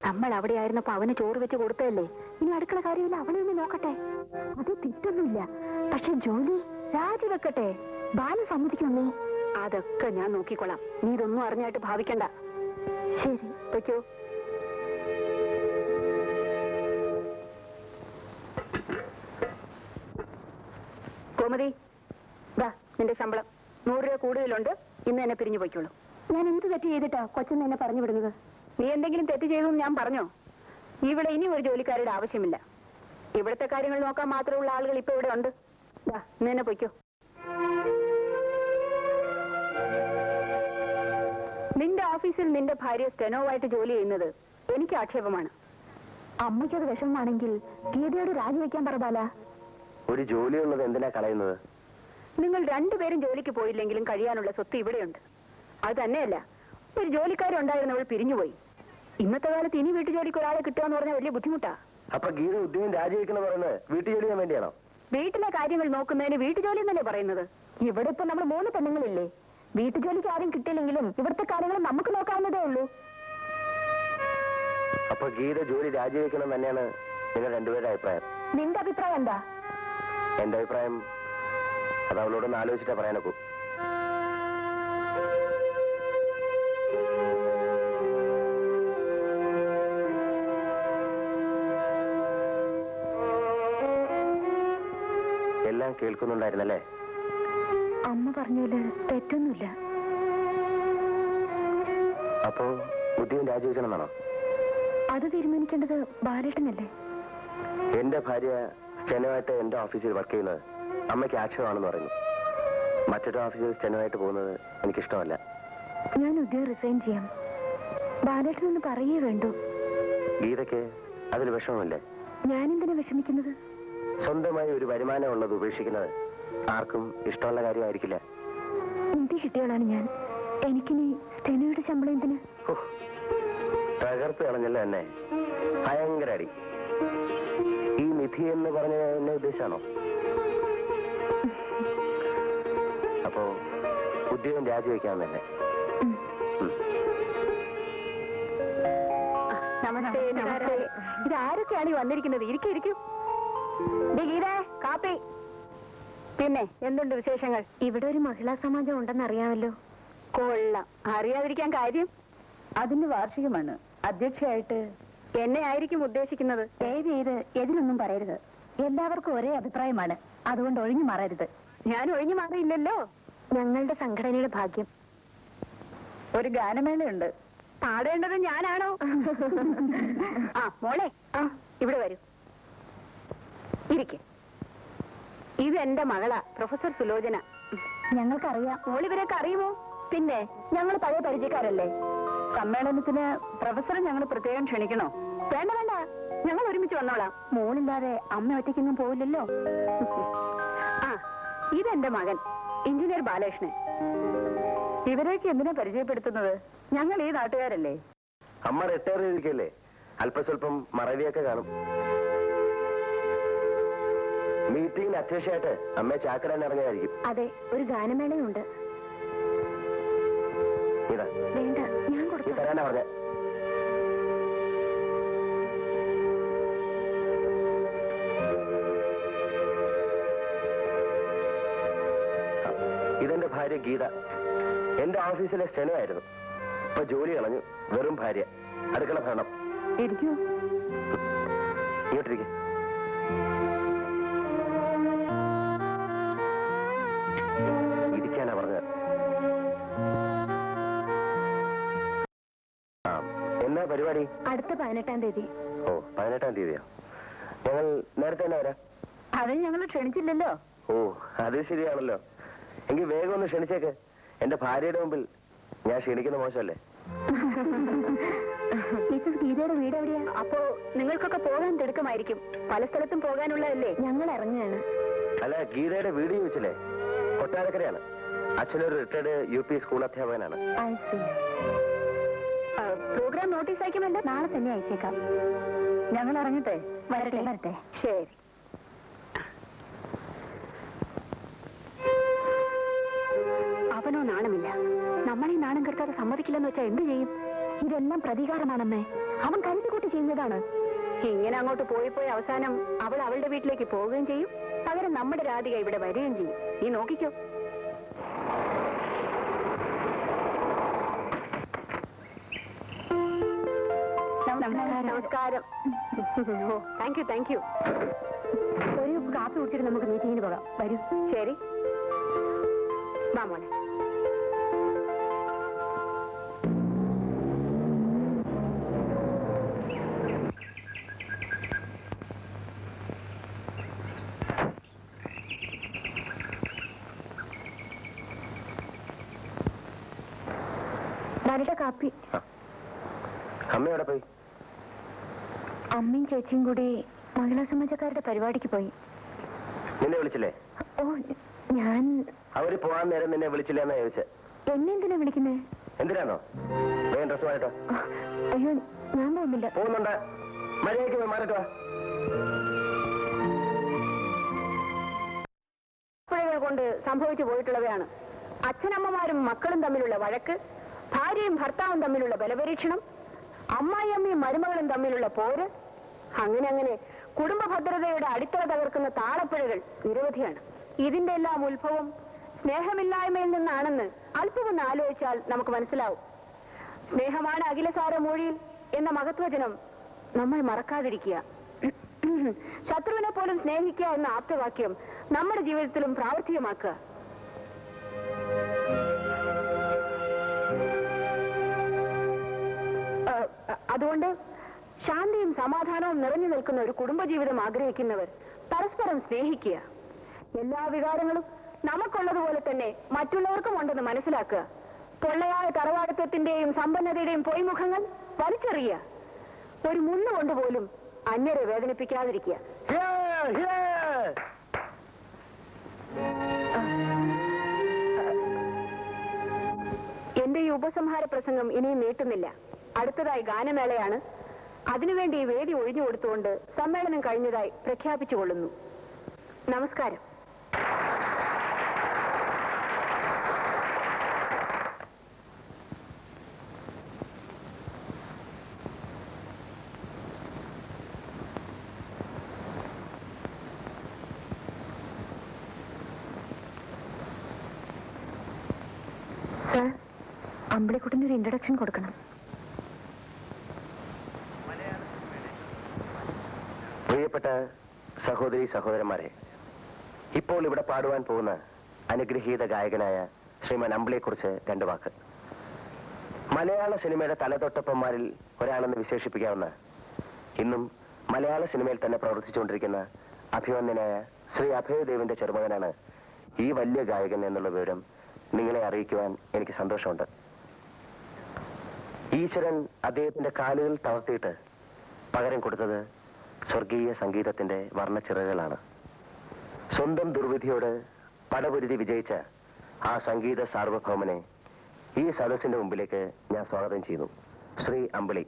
Speaker 2: നമ്മൾ അവിടെ ആയിരുന്നപ്പോ അവന് ചോറ് വെച്ച് കൊടുത്തതല്ലേ, ഇനി അടുക്കള കാര്യമില്ല, അവനെ ഒന്ന് നോക്കട്ടെ. അത് തെറ്റൊന്നുമില്ല, പക്ഷെ ജോലി രാജിവെക്കട്ടെ. ബാലു സമ്മതിക്കുന്നേ. അതൊക്കെ ഞാൻ നോക്കിക്കൊള്ളാം, നീ ഇതൊന്നും അറിഞ്ഞായിട്ട് ഭാവിക്കണ്ട. ശരി വെക്കോ. കോമതി, ദാ നിന്റെ ശമ്പളം 100 രൂപ കൂടുതലുണ്ട്. ഇന്ന് എന്നെ പിരിഞ്ഞു പോയിക്കോളൂ. ഞാൻ എന്ത് തെറ്റ് ചെയ്തിട്ടാ കൊച്ചെന്ന് എന്നെ പറഞ്ഞു വിടുന്നത്? നീ എന്തെങ്കിലും തെറ്റ് ചെയ്തെന്ന് ഞാൻ പറഞ്ഞോ? ഇവിടെ ഇനി ഒരു ജോലിക്കാരുടെ ആവശ്യമില്ല. ഇവിടുത്തെ കാര്യങ്ങൾ നോക്കാൻ മാത്രമുള്ള ആളുകൾ ഇപ്പൊ ഇവിടെ ഉണ്ട്. ദാ ഇന്ന് തന്നെ പൊയ്ക്കോ. നിന്റെ ഓഫീസിൽ നിന്റെ ഭാര്യ സ്റ്റെനോവായിട്ട് ജോലി ചെയ്യുന്നത് എനിക്ക് ആക്ഷേപമാണ്. അമ്മയ്ക്കത് വിഷമമാണെങ്കിൽ ഗീതയോട് രാജിവെക്കാൻ പറബാല.
Speaker 1: ഒരു ജോലിയുള്ളത് എന്തിനാ കളയുന്നത്?
Speaker 2: നിങ്ങൾ രണ്ടുപേരും ജോലിക്ക് പോയില്ലെങ്കിലും കഴിയാനുള്ള സ്വത്ത് ഇവിടെയുണ്ട്. അത് തന്നെയല്ല, ഒരു ജോലിക്കാരി ഉണ്ടായിരുന്നവൾ പിരിഞ്ഞുപോയി. ഇന്നത്തെ കാലത്ത് ഇനി വീട്ടുജോലിക്ക് ഒരാളെ കിട്ടുക എന്ന് പറഞ്ഞാൽ വലിയ ബുദ്ധിമുട്ടാ.
Speaker 1: അപ്പൊ ഗീത ഉദ്യോഗം രാജിവെക്കുന്ന പറയുന്നത് വീട്ടുജോലി ചെയ്യാൻ വേണ്ടിയാണോ?
Speaker 2: വീട്ടിലെ കാര്യങ്ങൾ നോക്കുന്നതിന് വീട്ടുജോലി എന്നല്ലേ പറയുന്നത്? ഇവിടെ ഇപ്പൊ നമ്മൾ 3 പെണ്ണുങ്ങളില്ലേ? വീട്ടുജോലിക്ക് ആരും കിട്ടിയില്ലെങ്കിലും ഇവിടുത്തെ കാര്യങ്ങൾ നമുക്ക് നോക്കാവുന്നതേ ഉള്ളൂ.
Speaker 1: അപ്പൊ ഗീത ജോലി രാജിവെക്കണം തന്നെയാണ് നിങ്ങൾ രണ്ടുപേരുടെ അഭിപ്രായം?
Speaker 2: നിന്റെ അഭിപ്രായം എന്താ?
Speaker 1: എന്റെ അഭിപ്രായം അത് അവളോടൊന്ന് ആലോചിച്ചിട്ടാ പറയാനൊക്കൂ. എല്ലാം കേൾക്കുന്നുണ്ടായിരുന്നല്ലേ?
Speaker 2: അമ്മ പറഞ്ഞതില് തെറ്റൊന്നുമില്ല.
Speaker 1: അപ്പോ ഉദ്യോഗം രാജിവെക്കണം എന്നാണോ?
Speaker 2: അത് തീരുമാനിക്കേണ്ടത് ബാലേട്ടനല്ലേ?
Speaker 1: എന്റെ ഭാര്യ സ്റ്റെനോയായിട്ട് എന്റെ ഓഫീസിൽ വർക്ക് ചെയ്യുന്നത് അമ്മയ്ക്ക് ആക്ഷേപമാണെന്ന് പറയുന്നു. മറ്റൊരു ഓഫീസിൽ സ്റ്റെനോയായിട്ട് പോകുന്നത് എനിക്കിഷ്ടമല്ല.
Speaker 2: ഞാൻ ഉദ്യോഗം റിസൈൻ ചെയ്യാം. ബാലേട്ടനൊന്ന് പറയേ വേണ്ടു.
Speaker 1: ഗീതയ്ക്ക് അതിൽ വിഷമമില്ലേ?
Speaker 2: ഞാനെന്തിനാ വിഷമിക്കുന്നത്?
Speaker 1: സ്വന്തമായി ഒരു വരുമാനം ഉള്ളത് ഉപേക്ഷിക്കുന്നത് ആർക്കും ഇഷ്ടമുള്ള കാര്യമായിരിക്കില്ല.
Speaker 2: നിധി കിട്ടിയോളാണ് ഞാൻ. എനിക്കിനി സ്റ്റെനോയുടെ ശമ്പളം എന്തിന്?
Speaker 1: തകർത്ത് കളഞ്ഞല്ലോ എന്നെ. ഭയങ്കര അടി. ഈ നിധി എന്ന് പറഞ്ഞ എന്നെ ഉദ്ദേശാണോ? അപ്പോ ഉദ്യോഗം രാജിവെക്കാമെന്നല്ലേ?
Speaker 2: നമസ്തേ. നമസ്തേ. ഇതാരൊക്കെയാണ് ഈ വന്നിരിക്കുന്നത്? ഇരിക്കും. കാപ്പി. പിന്നെ എന്തുണ്ട് വിശേഷങ്ങൾ? ഇവിടെ ഒരു മഹിളാ സമാജം ഉണ്ടെന്ന് അറിയാമല്ലോ. കൊള്ളാം. അറിയാതിരിക്കാൻ കാര്യം? അതിന്റെ വാർഷികമാണ്. അധ്യക്ഷയായിട്ട് എന്നെ ആയിരിക്കും ഉദ്ദേശിക്കുന്നത്. എതിലൊന്നും പറയരുത്. എല്ലാവർക്കും ഒരേ അഭിപ്രായമാണ്. അതുകൊണ്ട് ഒഴിഞ്ഞു മാറരുത്. ഞാൻ ഒഴിഞ്ഞു മാറിയില്ലല്ലോ. ഞങ്ങളുടെ സംഘടനയുടെ ഭാഗ്യം. ഒരു ഗാനമേളയുണ്ട്. പാടേണ്ടത് ഞാനാണോ? ആ മോളെ, ഇവിടെ വരൂ. ഇരിക്കെ. ഇത് എന്റെ മകളാ, പ്രൊഫസർ സുലോചന. ഞങ്ങൾക്കറിയാം. മോളിവരൊക്കെ അറിയുമോ? പിന്നെ ഞങ്ങൾ പഴയ പരിചയക്കാരല്ലേ. സമ്മേളനത്തിന് പ്രൊഫസറെ ഞങ്ങൾ പ്രത്യേകം ക്ഷണിക്കണോ? വേണ്ട, ഞങ്ങൾ ഒരുമിച്ച് വന്നോളാം. മോളില്ലാതെ അമ്മ ഒറ്റയ്ക്കൊന്നും പോവില്ലല്ലോ. ആ, ഇതെന്റെ മകൻ എഞ്ചിനീയർ ബാലകൃഷ്ണൻ. ഇവരേക്ക് എന്തിനാ പരിചയപ്പെടുത്തുന്നത്? ഞങ്ങൾ ഈ നാട്ടുകാരല്ലേ.
Speaker 1: അമ്മ റിട്ടയർ ചെയ്തിരിക്കല്ലേ, അല്പസ്വല്പം മറവിയൊക്കെ കാണും. മീറ്റിംഗിന് അധ്യക്ഷയായിട്ട് അമ്മയെ ചാക്കരാൻ ഇറങ്ങിയായിരിക്കും.
Speaker 2: അതെ, ഒരു ഗാനമേളയുണ്ട്.
Speaker 1: ഇതാ
Speaker 2: വേണ്ട, ഞാൻ
Speaker 1: നീ
Speaker 2: കൊടുത്തു.
Speaker 1: തരാനാ പറഞ്ഞ. ഇതെന്റെ ഭാര്യ ഗീത. എന്റെ ഓഫീസിലെ സ്റ്റെനോ ആയിരുന്നു. ഇപ്പൊ ജോലി കളഞ്ഞു. വെറും ഭാര്യ. അടുക്കള ഭരണം.
Speaker 2: ഇരിക്കൂ.
Speaker 1: ഇങ്ങോട്ടിരിക്കെ. ഇരിക്കാനാ പറഞ്ഞത്. ആ, എന്നാ പരിപാടി?
Speaker 2: അടുത്ത 18-ാം തീയതി.
Speaker 1: ഓ, 18-ാം തീയതിയോ? ഞങ്ങൾ നേരത്തെ തന്നെ വരാം.
Speaker 2: അതിന് ഞങ്ങൾ ക്ഷണിച്ചില്ലല്ലോ.
Speaker 1: ഓ, അത് ശരിയാണല്ലോ. എങ്കിൽ വേഗം ഒന്ന് ക്ഷണിച്ചേക്ക്. എന്റെ ഭാര്യയുടെ മുമ്പിൽ ഞാൻ ക്ഷണിക്കുന്ന മോശമല്ലേ?
Speaker 2: മിസ്സസ് ഗീതയുടെ വീട് എവിടെയാ? അപ്പോ നിങ്ങൾക്കൊക്കെ പോകാൻ തിടുക്കമായിരിക്കും. പല സ്ഥലത്തും പോകാനുള്ളതല്ലേ. ഞങ്ങൾ ഇറങ്ങുകയാണ്.
Speaker 1: അല്ല, ഗീതയുടെ വീട് ചോദിച്ചില്ലേ? കൊട്ടാരക്കരയാണ്. അച്ഛനൊരു റിട്ടയർഡ് UP സ്കൂൾ അധ്യാപകനാണ്.
Speaker 2: പ്രോഗ്രാം നോട്ടീസ് അയക്കുമല്ലോ. നാളെ തന്നെ അയച്ചേക്കാം. ഞങ്ങൾ ഇറങ്ങട്ടെ. വരട്ടെ. ശരി. അവനോ നാണമില്ല. നമ്മളീ നാണം കെടുത്താതെ സമ്മതിക്കില്ലെന്ന് വെച്ചാൽ എന്ത് ചെയ്യും?
Speaker 4: ഇതെല്ലാം പ്രതികാരമാണമ്മേ. അവൻ കരുതിക്കൂട്ടി ചെയ്യുന്നതാണ്.
Speaker 2: ഇങ്ങനെ അങ്ങോട്ട് പോയി അവസാനം അവൾ അവളുടെ വീട്ടിലേക്ക് പോവുകയും ചെയ്യും, പകരം നമ്മുടെ രാധിക ഇവിടെ വരികയും ചെയ്യും. നീ നോക്കിക്കോ. നമസ്കാരം. ഓ, താങ്ക് യു.
Speaker 4: ഒരു കാപ്പി കുടിച്ചിട്ട് നമുക്ക് മീറ്റിങ്ങിന് പോകാം. വരൂ.
Speaker 2: ശരി, വാ മോനെ.
Speaker 4: ഡാഡിയുടെ കാപ്പി.
Speaker 1: അമ്മയോടെ പോയി?
Speaker 4: അമ്മയും ചേച്ചിയും കൂടി മഹിളാ സമാജക്കാരുടെ പരിപാടിക്ക് പോയി.
Speaker 1: നിന്നെ വിളിച്ചില്ലേ?
Speaker 4: ഓ, ഞാൻ
Speaker 1: അവര് പോകാൻ നേരം നിന്നെ വിളിച്ചില്ല എന്നാ ചോദിച്ചേ.
Speaker 4: എന്നെ എന്തിനാ വിളിക്കുന്നേ?
Speaker 1: എന്തിനാണോ? വേഗം ഡ്രസ് മാറിട്ടോ.
Speaker 4: അയ്യോ, ഞാൻ പോകുന്നില്ല.
Speaker 1: പോകുന്നുണ്ട്. മര്യാദയ്ക്ക് മാറിട്ടോ.
Speaker 2: കൊണ്ട് സംഭവിച്ചു പോയിട്ടുള്ളവയാണ് അച്ഛനമ്മമാരും മക്കളും തമ്മിലുള്ള വഴക്ക്, ഭാര്യയും ഭർത്താവും തമ്മിലുള്ള ബലപരീക്ഷണം, അമ്മായിയമ്മയും മരുമകളും തമ്മിലുള്ള പോര്, അങ്ങനെ കുടുംബ ഭദ്രതയുടെ അടിത്തറ തകർക്കുന്ന താളപ്പിഴകൾ നിരവധിയാണ്. ഇതിന്റെ എല്ലാം ഉത്ഭവം സ്നേഹമില്ലായ്മയിൽ നിന്നാണെന്ന് അല്പമൊന്ന് ആലോചിച്ചാൽ നമുക്ക് മനസ്സിലാവും. സ്നേഹമാണ് അഖിലസാര മൂഴിയിൽ എന്ന മഹത്വചനം നമ്മൾ മറക്കാതിരിക്കുക. ശത്രുവിനെ പോലും സ്നേഹിക്കുക എന്ന ആപ്തവാക്യം നമ്മുടെ ജീവിതത്തിലും പ്രാവർത്തികമാക്കുക. അതുകൊണ്ട് ശാന്തിയും സമാധാനവും നിറഞ്ഞു നിൽക്കുന്ന ഒരു കുടുംബജീവിതം ആഗ്രഹിക്കുന്നവർ പരസ്പരം സ്നേഹിക്കുക. എല്ലാ വികാരങ്ങളും നമുക്കുള്ളതുപോലെ തന്നെ മറ്റുള്ളവർക്കും ഉണ്ടെന്ന് മനസ്സിലാക്കുക. പൊള്ളയായ തറവാടിത്വത്തിന്റെയും സമ്പന്നതയുടെയും പൊയ്മുഖങ്ങൾ വലിച്ചെറിയുക. ഒരു മുന്നുകൊണ്ടുപോലും അന്യരെ വേദനിപ്പിക്കാതിരിക്കുക. എന്റെ ഈ ഉപസംഹാര പ്രസംഗം ഇനിയും നീട്ടുന്നില്ല. അടുത്തതായി ഗാനമേളയാണ്. അതിനുവേണ്ടി ഈ വേദി ഒഴിഞ്ഞു കൊടുത്തുകൊണ്ട് സമ്മേളനം കഴിഞ്ഞതായി പ്രഖ്യാപിച്ചുകൊള്ളുന്നു. നമസ്കാരം.
Speaker 4: സർ, അമ്പിളിക്കുട്ടിനൊരു ഇൻട്രഡക്ഷൻ കൊടുക്കണം.
Speaker 1: പ്രിയപ്പെട്ട സഹോദരി സഹോദരന്മാരെ, ഇപ്പോൾ ഇവിടെ പാടുവാൻ പോകുന്ന അനുഗ്രഹീത ഗായകനായ ശ്രീമാൻ അമ്പിളിയെക്കുറിച്ച് രണ്ടു വാക്ക്. മലയാള സിനിമയുടെ തലതൊട്ടപ്പന്മാരിൽ ഒരാളെന്ന് വിശേഷിപ്പിക്കാവുന്ന, ഇന്നും മലയാള സിനിമയിൽ തന്നെ പ്രവർത്തിച്ചുകൊണ്ടിരിക്കുന്ന അഭിമന്യനായ ശ്രീ അഭയദേവിന്റെ ചെറുമകനാണ് ഈ വലിയ ഗായകൻ എന്നുള്ള വിവരം നിങ്ങളെ അറിയിക്കുവാൻ എനിക്ക് സന്തോഷമുണ്ട്. ഈശ്വരൻ അദ്ദേഹത്തിന്റെ കാലുകൾ തളർത്തിയിട്ട് പകരം കൊടുത്തത് സ്വർഗീയ സംഗീതത്തിന്റെ വർണ്ണച്ചിറകളാണ്. സ്വന്തം ദുർവിധിയോട് പടപൊരുതി വിജയിച്ച ആ സംഗീത സാർവഭൗമനെ ഈ സദസ്സിന്റെ മുമ്പിലേക്ക് ഞാൻ സ്വാഗതം ചെയ്യുന്നു. ശ്രീ അമ്പിളി.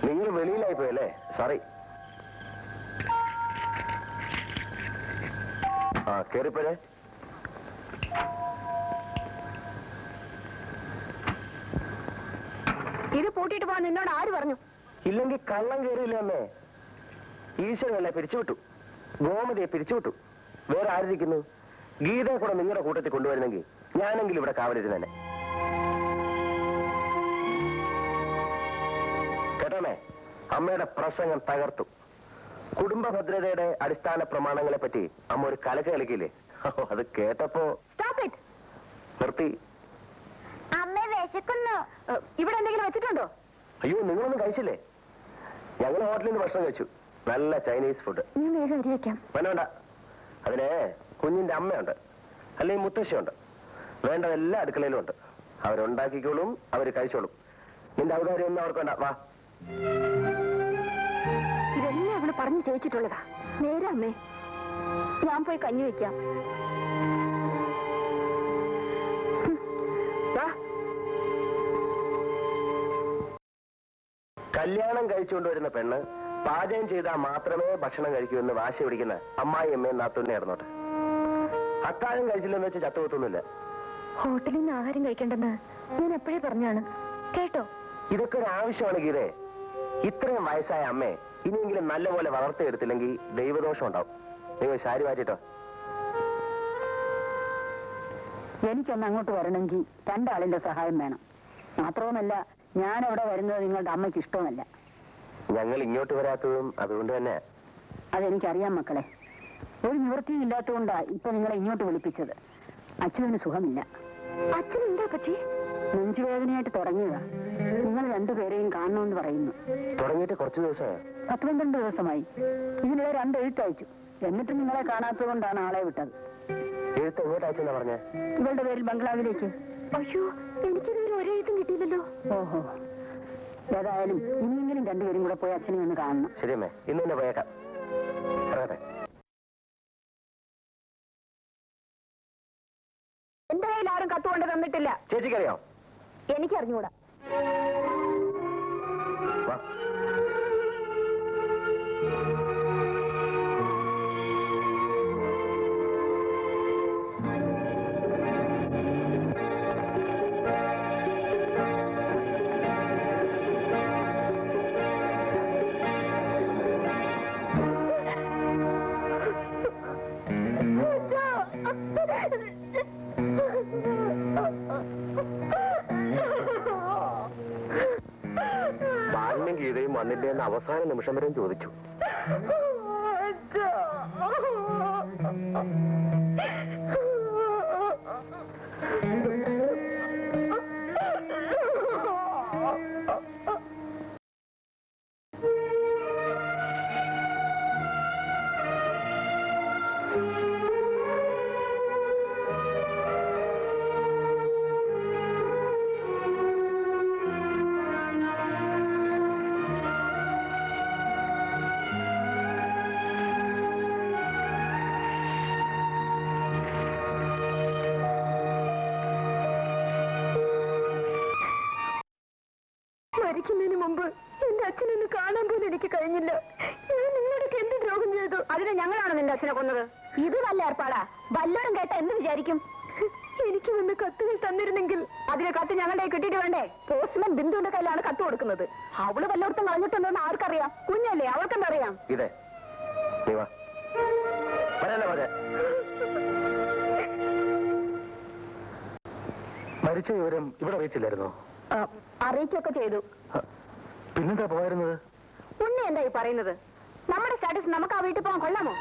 Speaker 1: നിങ്ങൾ വെളിയിലായി പോയല്ലേ? സോറി. കേറിപ്പോരെ.
Speaker 2: ഇത് പൂട്ടിയിട്ട് പോകാൻ നിന്നോട് ആര് പറഞ്ഞു?
Speaker 1: ഇല്ലെങ്കിൽ കള്ളം കയറിയില്ല അമ്മേ. ഈശ്വരനല്ലേ പിരിച്ചുവിട്ടു, ഗോമതിയെ പിരിച്ചുവിട്ടു. വേറെ ആരിരിക്കുന്നു? ഗീതയെ കൂടെ നിങ്ങളുടെ കൂട്ടത്തിൽ കൊണ്ടുവരുന്നെങ്കിൽ ഞാനെങ്കിലും ഇവിടെ കാവലിരുന്നെ. കേട്ടോമേ, അമ്മയുടെ പ്രസംഗം തകർത്തു. കുടുംബ ഭദ്രതയുടെ അടിസ്ഥാന പ്രമാണങ്ങളെ പറ്റി അമ്മ ഒരു കലക്ക് കളിക്കില്ലേ? അത് കേട്ടപ്പോ നിർത്തി.
Speaker 4: അമ്മ വിശക്കുന്നു.
Speaker 2: ഇവിടെ എന്തെങ്കിലും വെച്ചിട്ടുണ്ടോ?
Speaker 1: അയ്യോ, നിങ്ങളൊന്നും കഴിച്ചില്ലേ? ഞങ്ങൾ ഹോട്ടലിൽ നിന്ന് ഭക്ഷണം കഴിച്ചു. നല്ല ചൈനീസ് ഫുഡ്.
Speaker 4: ഞാൻ വേഗം അരി വെക്കാം.
Speaker 1: വേണ്ട, അതിന് കുഞ്ഞിന്റെ അമ്മയുണ്ട്, അല്ലെങ്കിൽ മുത്തശ്ശിയുണ്ട്. വേണ്ടതെല്ലാം അടുക്കളയിലും ഉണ്ട്. അവരുണ്ടാക്കിക്കോളും, അവര് കഴിച്ചോളും. നിന്റെ ഔദാര്യം ഒന്നും അവർക്ക് വേണ്ട. വാ,
Speaker 2: ഇതെല്ലാം അവള് പറഞ്ഞു ചോദിച്ചിട്ടുള്ളതാ. നേരെ അമ്മേ, ഞാൻ പോയി കഞ്ഞി വെക്കാം.
Speaker 1: കല്യാണം കഴിച്ചുകൊണ്ട് വരുന്ന പെണ്ണ് പാചകം ചെയ്താൽ മാത്രമേ ഭക്ഷണം കഴിക്കൂ എന്ന് വാശി പിടിക്കുന്ന അമ്മായി അമ്മയും നാത്തൂന്നെ ഇറന്നോട്ടെ. അത്താഴം കഴിച്ചില്ലെന്ന് വെച്ച് ചത്തുപോത്തൊന്നുമില്ല.
Speaker 4: ഹോട്ടലിൽ നിന്ന് ആഹാരം കഴിക്കേണ്ടെന്ന് ഞാൻ എപ്പോഴേ പറഞ്ഞാണ്, കേട്ടോ?
Speaker 1: ഇതൊക്കെ ഒരു ആവശ്യമാണ് ഗീതേ. ഇത്രയും വയസ്സായ അമ്മയെ ഇനിയെങ്കിലും നല്ലപോലെ വളർത്തിയെടുത്തില്ലെങ്കിൽ ദൈവദോഷം ഉണ്ടാവും. നിങ്ങൾ ശാരി മാറ്റിട്ടോ.
Speaker 2: എനിക്കൊന്ന് അങ്ങോട്ട് വരണമെങ്കിൽ രണ്ടാളിന്റെ സഹായം വേണം. മാത്രവുമല്ല, ഞാൻ അവിടെ വരുന്നത് നിങ്ങളുടെ അമ്മയ്ക്ക് ഇഷ്ടമല്ല.
Speaker 1: ഞങ്ങൾ ഇങ്ങോട്ട് വരാത്തതും അതുകൊണ്ട് തന്നെ.
Speaker 2: അതെനിക്കറിയാം മക്കളെ. ഒരു നിവൃത്തിയും ഇല്ലാത്തതുകൊണ്ടാ ഇപ്പൊ നിങ്ങളെ ഇങ്ങോട്ട് വിളിപ്പിച്ചത്. അച്ഛന് സുഖമില്ല.
Speaker 4: അച്ഛൻ എന്താ പറ്റി?
Speaker 2: നെഞ്ചുവേദനയായിട്ട് തുടങ്ങിയതാ. നിങ്ങൾ രണ്ടുപേരെയും കാണണമെന്ന് പറയുന്നു.
Speaker 1: തുടങ്ങിയിട്ട് കുറച്ച് ദിവസമായി.
Speaker 2: 12 ദിവസമായി. ഇതിനിടെ 2 എഴുത്തയച്ചു. എന്നിട്ട് നിങ്ങളെ കാണാത്തത് കൊണ്ടാണ് ആളെ വിട്ടത്.
Speaker 1: എഴുത്ത് എങ്ങോട്ട് അയച്ചെന്നാ പറഞ്ഞേ?
Speaker 2: ഇവളുടെ പേരിൽ ബംഗ്ലാവിലേക്ക്.
Speaker 4: അയ്യോ, എനിക്കിതുവരെ ഒരെഴുത്തും കിട്ടിയില്ലല്ലോ.
Speaker 2: ഓഹോ, ഏതായാലും ഇനിയെങ്കിലും രണ്ടുപേരും കൂടെ പോയി അച്ഛനെ ഒന്ന് കാണണം.
Speaker 1: ശരിയമ്മേ, ഇന്ന് തന്നെ പോയേക്കാം. പറയട്ടെ.
Speaker 2: എന്റെ കയ്യിൽ ആരും കത്തുകൊണ്ട് തന്നിട്ടില്ല.
Speaker 1: ചേച്ചിക്കറിയോ?
Speaker 2: എനിക്കറിഞ്ഞൂടാ.
Speaker 1: വാ. ബാല്യം ഗീതയും വന്നില്ലേ എന്ന് അവസാന നിമിഷം വരെയും ചോദിച്ചു.
Speaker 4: മരിക്കുന്നതിന് മുമ്പ് എന്റെ അച്ഛനൊന്ന് കാണാൻ പോലും എനിക്ക് കഴിഞ്ഞില്ല. ഞാൻ നിങ്ങളൊക്കെ എന്ത് ദ്രോഹം ചെയ്തു?
Speaker 2: അതിന് ഞങ്ങളാണ് നിന്റെ അച്ഛനെ കൊന്നത്. ഇത് നല്ല ഏർപ്പാടാ. വല്ലവരും കേട്ട എന്ത് വിചാരിക്കും?
Speaker 4: എനിക്ക് വന്ന് കത്തുകൾ തന്നിരുന്നെങ്കിൽ.
Speaker 2: അതിന് കത്ത് ഞങ്ങളുടെ കിട്ടിയിട്ട് വേണ്ടേ? പോസ്റ്റ്മാൻ ബിന്ദുവിന്റെ കയ്യിലാണ് കത്ത് കൊടുക്കുന്നത്. അവള് വല്ലയിടത്തും കളഞ്ഞിട്ടുണ്ടെന്ന് ആർക്കറിയാം? കുഞ്ഞല്ലേ, അവൾക്കെന്തറിയാം?
Speaker 1: ഇതേ നീ വാ. വരാനേ പറഞ്ഞേ. മരിച്ച വിവരം ഇവിടെ അറിയിച്ചില്ലായിരുന്നോ?
Speaker 2: അറിയിക്കൊക്കെ ചെയ്തു.
Speaker 1: പിന്നെന്താ പോയിരുന്നത്?
Speaker 2: ഉണ്ണി എന്താ ഈ പറയുന്നത്? നമ്മുടെ സ്റ്റാറ്റസ് നമുക്ക് ആ വീട്ടിൽ പോകാൻ കൊള്ളാമോ?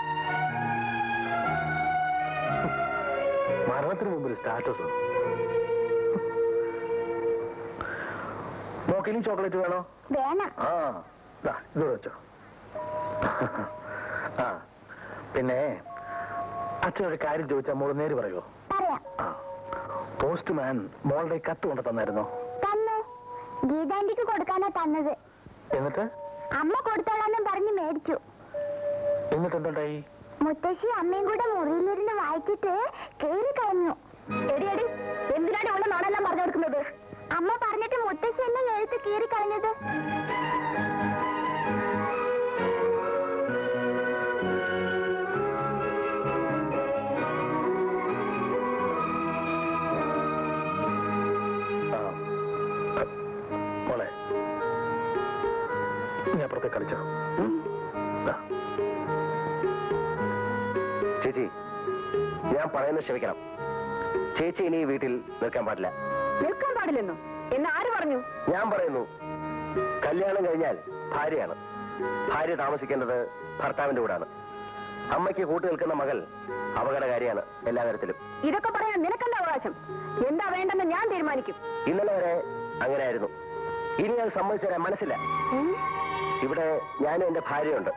Speaker 1: മരണത്തിന് മുമ്പിൽ സ്റ്റാറ്റസ്. നോക്കിനി ചോക്ലേറ്റ് വേണോ?
Speaker 2: വേണം.
Speaker 1: ആ ഇത് വെച്ചോ. ആ പിന്നെ അച്ഛനൊരു കാര്യം ചോദിച്ചാൽ മോള് നേര് പറയുമോ?
Speaker 2: പറയാം.
Speaker 1: ആ, പോസ്റ്റ്മാൻ മോളുടെ കത്ത് കൊണ്ട് തന്നായിരുന്നോ?
Speaker 2: തന്നു. ഗീതാന്റിക്ക് കൊടുക്കാനാ തന്നത്.
Speaker 1: എന്നിട്ട്
Speaker 2: അമ്മ കൊടുത്തോളാന്നും പറഞ്ഞ് മേടിച്ചു.
Speaker 1: എന്നിട്ട് എന്തുണ്ടായി?
Speaker 2: മുത്തശ്ശി അമ്മയും കൂടെ മുറിയിലിരുന്ന് വായിച്ചിട്ട് കേറി കളഞ്ഞു. എടി എടി, എന്തിനാണ് ഉള്ള നാണെല്ലാം പറഞ്ഞു കൊടുക്കുന്നത്? അമ്മ പറഞ്ഞിട്ട് മുത്തശ്ശി എന്നെ എഴുത്ത് കീറി കളഞ്ഞത്.
Speaker 1: മോളെ നീ അപ്പുറത്തെ കളിച്ചോ. ചേച്ചി, ഞാൻ പറയുന്നത് ക്ഷമിക്കണം. ചേച്ചി ഇനി ഈ വീട്ടിൽ നിൽക്കാൻ പാടില്ല.
Speaker 2: നിൽക്കാൻ പാടില്ലെന്നോ? എന്ന് ആര് പറഞ്ഞു?
Speaker 1: ഞാൻ പറയുന്നു, കല്യാണം കഴിഞ്ഞാൽ ഭാര്യയാണ്. ഭാര്യ താമസിക്കേണ്ടത് ഭർത്താവിന്റെ കൂടാണ്. അമ്മയ്ക്ക് കൂട്ടു നിൽക്കുന്ന മകൾ അപകടകാരിയാണ് എല്ലാ തരത്തിലും.
Speaker 2: ഇതൊക്കെ പറയാൻ നിനക്കെന്താ അവകാശം? എന്താ വേണ്ടെന്ന് ഞാൻ തീരുമാനിക്കും.
Speaker 1: ഇന്നലെ വരെ അങ്ങനെയായിരുന്നു. ഇനി അത് സമ്മതിച്ചു തരാൻ മനസ്സില്ല. ഇവിടെ ഞാനും എന്റെ ഭാര്യയുണ്ട്.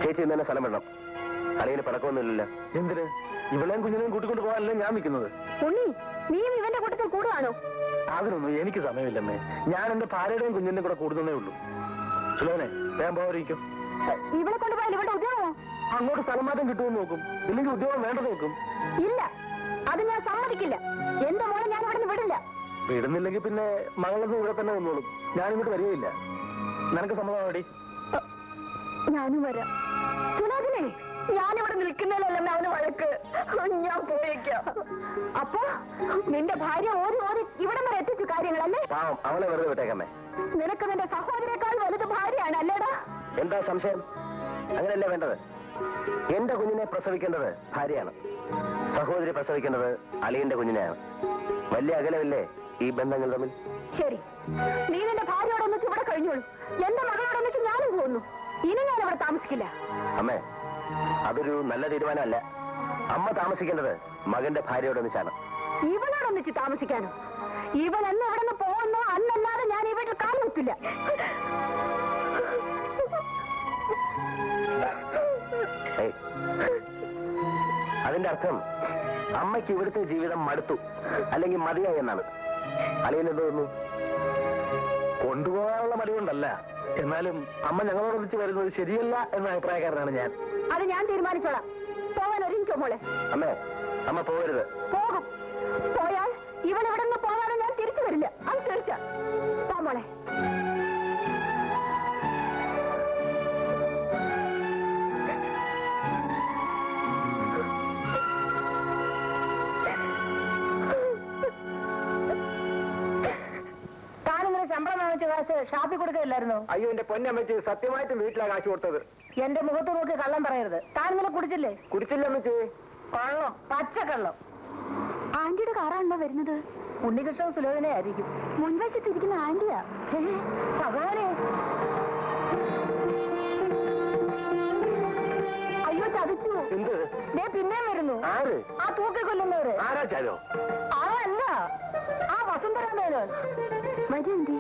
Speaker 1: ചേച്ചി ഇന്ന് തന്നെ സ്ഥലം വിടണം. അളിയിൽ പടക്കമൊന്നുമില്ലല്ലോ. എന്തിന്? ഇവളെയും കുഞ്ഞിനെയും കൂട്ടിക്കൊണ്ട് പോകാനല്ലേ ഞാൻ നിൽക്കുന്നത്.
Speaker 2: ഉണ്ണി, നീയും ഇവന്റെ കൂട്ടത്തിൽ കൂടുകയാണോ?
Speaker 1: അതിനൊന്നും എനിക്ക് സമയമില്ലമ്മേ. ഞാൻ എന്റെ ഭാര്യയുടെയും കുഞ്ഞിന്റെയും കൂടെ കൂടുന്നേ ഉള്ളൂ. സുലോനെ ഞാൻ പോയിരിക്കും.
Speaker 2: ഇവിടെ കൊണ്ടുപോയാൽ ഇവിടെ ഉദ്യോഗമോ?
Speaker 1: അങ്ങോട്ട് സ്ഥലമാറ്റം കിട്ടുമെന്ന് നോക്കും, ഇല്ലെങ്കിൽ ഉദ്യോഗം വേണ്ടത് നോക്കും.
Speaker 2: ഇല്ല, അത് ഞാൻ സമ്മതിക്കില്ല. എന്റെ മോളെ ഞാൻ ഇവിടെ നിന്ന് വിടില്ല.
Speaker 1: വിടുന്നില്ലെങ്കിൽ പിന്നെ മകളൊന്നും ഇവിടെ തന്നെ വന്നോളും. ഞാനിങ്ങോട്ട് വരികയില്ല. നിനക്ക് സമ്മതമാടി?
Speaker 2: ഞാനും വരാം. സുനാദിനെ, ഞാനിവിടെ നിൽക്കുന്നതിലല്ല അവന് വഴക്ക്. ഞാൻ പോയേക്കാം. അപ്പൊ നിന്റെ ഭാര്യ ഓടി ഓടി ഇവിടെ വരെ എത്തിച്ചു കാര്യങ്ങളല്ലേ?
Speaker 1: പാവം, അവളെ വെറുതെ വിട്ടേക്കമ്മേ.
Speaker 2: നിനക്ക് നിന്റെ സഹോദരേക്കാൾ വലുത് ഭാര്യയാണ് അല്ലേടാ?
Speaker 1: എന്താ സംശയം? അങ്ങനെയല്ലേ വേണ്ടത്? എന്റെ കുഞ്ഞിനെ പ്രസവിക്കേണ്ടത് ഭാര്യയാണ്, സഹോദരി പ്രസവിക്കേണ്ടത് അളിയന്റെ കുഞ്ഞിനെയാണ്. വലിയ അകലമില്ലേ ഈ ബന്ധങ്ങൾ തമ്മിൽ?
Speaker 2: ശരി, നീ നിന്റെ ഭാര്യയോടൊന്നിച്ച് ഇവിടെ കഴിഞ്ഞോളൂ. എന്റെ മകളോടൊന്നിച്ച് ഞാനും പോകുന്നു. ഇനി ഞാൻ അവിടെ താമസിക്കില്ല.
Speaker 1: അമ്മേ, അതൊരു നല്ല തീരുമാനമല്ല. അമ്മ താമസിക്കേണ്ടത് മകന്റെ ഭാര്യയോടൊന്നിച്ചാണ്.
Speaker 2: ഇവനോടൊന്നിച്ച് താമസിക്കാനോ? ഇവൻ എന്ന് ഇവിടെ നിന്ന് പോകുന്നോ അന്നല്ലാതെ ഞാൻ ഈ വീട്ടിൽ കാലം വെക്കില്ല.
Speaker 1: അതിന്റെ അർത്ഥം അമ്മയ്ക്ക് ഇവിടുത്തെ ജീവിതം മടുത്തു, അല്ലെങ്കിൽ മതിയായി എന്നാണ്. അളിയനെന്ത് തോന്നുന്നു? കൊണ്ടുപോകാനുള്ള മടി കൊണ്ടല്ല, എന്നാലും അമ്മ ഞങ്ങളോടൊന്നിച്ച് വരുന്നത് ശരിയല്ല എന്ന അഭിപ്രായക്കാരനാണ് ഞാൻ.
Speaker 2: അത് ഞാൻ തീരുമാനിച്ചോളാം. പോകാൻ ഒരുങ്ങിക്കോ മോളെ.
Speaker 1: അമ്മേ, അമ്മ പോകരുത്.
Speaker 2: പോകും. പോയാൽ ഇവൻ ഇവിടെ നിന്ന് പോകാതെ ഞാൻ തിരിച്ചു വരില്ല. അത് തീർച്ച. പോ മോളെ. ശമ്പളം വാങ്ങിച്ച കാശ് ഷാപ്പി കൊടുക്കില്ലായിരുന്നോ?
Speaker 3: അയ്യോ, എന്റെ പൊന്നമ്മച്ച് സത്യമായിട്ടും വീട്ടിലാണ് കാശ് കൊടുത്തത്.
Speaker 2: എന്റെ മുഖത്ത് നോക്കി കള്ളം പറയരുത്. താൻ ഇന്നലെ കുടിച്ചില്ലേ?
Speaker 3: കുടിച്ചില്ല അമ്മച്ചി.
Speaker 2: കള്ളം, പച്ചക്കള്ളം. ആന്റിയുടെ കാറാണല്ലോ വരുന്നത്. ഉണ്ണികൃഷ്ണൻ സുലോചനെ ആയിരിക്കും. മുൻവശത്തിരിക്കുന്ന ആന്റിയാ. ഭഗവാനെ, അയ്യോ ചതിച്ചു.
Speaker 1: എന്ത്?
Speaker 2: പിന്നെ വരുന്നു.
Speaker 1: ആര്?
Speaker 2: ആ തൂക്കിക്കൊല്ലുന്നവര്.
Speaker 1: ആരാ ചാരോ?
Speaker 2: അതല്ല, ആ വസുന്ധരാമേനോൻ. വരൂന്തി.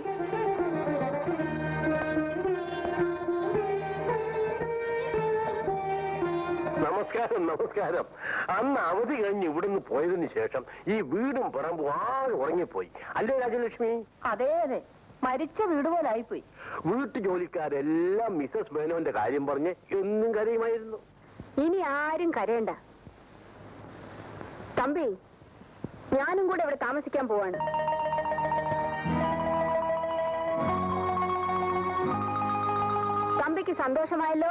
Speaker 1: നമസ്കാരം, നമസ്കാരം. അന്ന് അവധി കഴിഞ്ഞ് ഇവിടുന്ന് പോയതിനു ശേഷം ഈ വീടും പറമ്പും ആകെ ഉറങ്ങിപ്പോയി അല്ലേ രാജലക്ഷ്മി?
Speaker 2: അതെ അതെ, മരിച്ച വീട് പോലായിപ്പോയി.
Speaker 1: വീട്ടു ജോലിക്കാരെല്ലാം മിസസ് മേനോന്റെ കാര്യം പറഞ്ഞ് എന്നും കരയുമായിരുന്നു.
Speaker 2: ഇനി ആരും കരയണ്ട തമ്പി. ഞാനും കൂടെ ഇവിടെ താമസിക്കാൻ പോവാണ്. തമ്പിക്ക് സന്തോഷമായല്ലോ?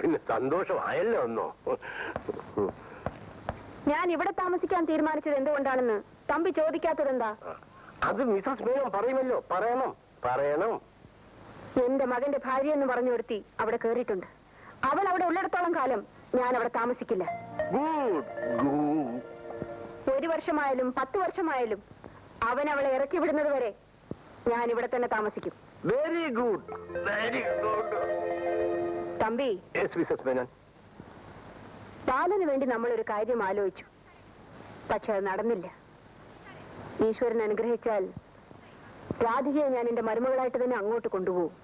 Speaker 1: പിന്നെ സന്തോഷമായല്ലോ ഒന്നോ.
Speaker 2: ഞാൻ ഇവിടെ താമസിക്കാൻ തീരുമാനിച്ചത് എന്തുകൊണ്ടാണെന്ന് തമ്പി ചോദിക്കാത്തതെന്താ?
Speaker 1: അത് മിസസ് മേനോൻ പറയുമല്ലോ. പറയണം, പറയണം.
Speaker 2: എന്റെ മകന്റെ ഭാര്യ എന്ന് പറഞ്ഞു കൊടുത്തി അവിടെ കേറിയിട്ടുണ്ട്. അവൾ അവിടെ ഉള്ളിടത്തോളം കാലം ഞാൻ അവിടെ താമസിക്കില്ല.
Speaker 1: Good good.
Speaker 2: 1 വർഷമായാലും 10 വർഷമായാലും അവൻ അവളെ ഇറക്കി വിടുന്നത് വരെ ഞാൻ ഇവിടെ തന്നെ താമസിക്കും.
Speaker 1: Very good, very good.
Speaker 2: Thampi,
Speaker 1: yes Mrs Menon.
Speaker 2: ബാലന് വേണ്ടി നമ്മളൊരു കാര്യം ആലോചിച്ചു. പക്ഷെ അത് നടന്നില്ല. ഈശ്വരൻ അനുഗ്രഹിച്ചാൽ രാധികയെ ഞാൻ എന്റെ മരുമകളായിട്ട് തന്നെ അങ്ങോട്ട് കൊണ്ടുപോകും.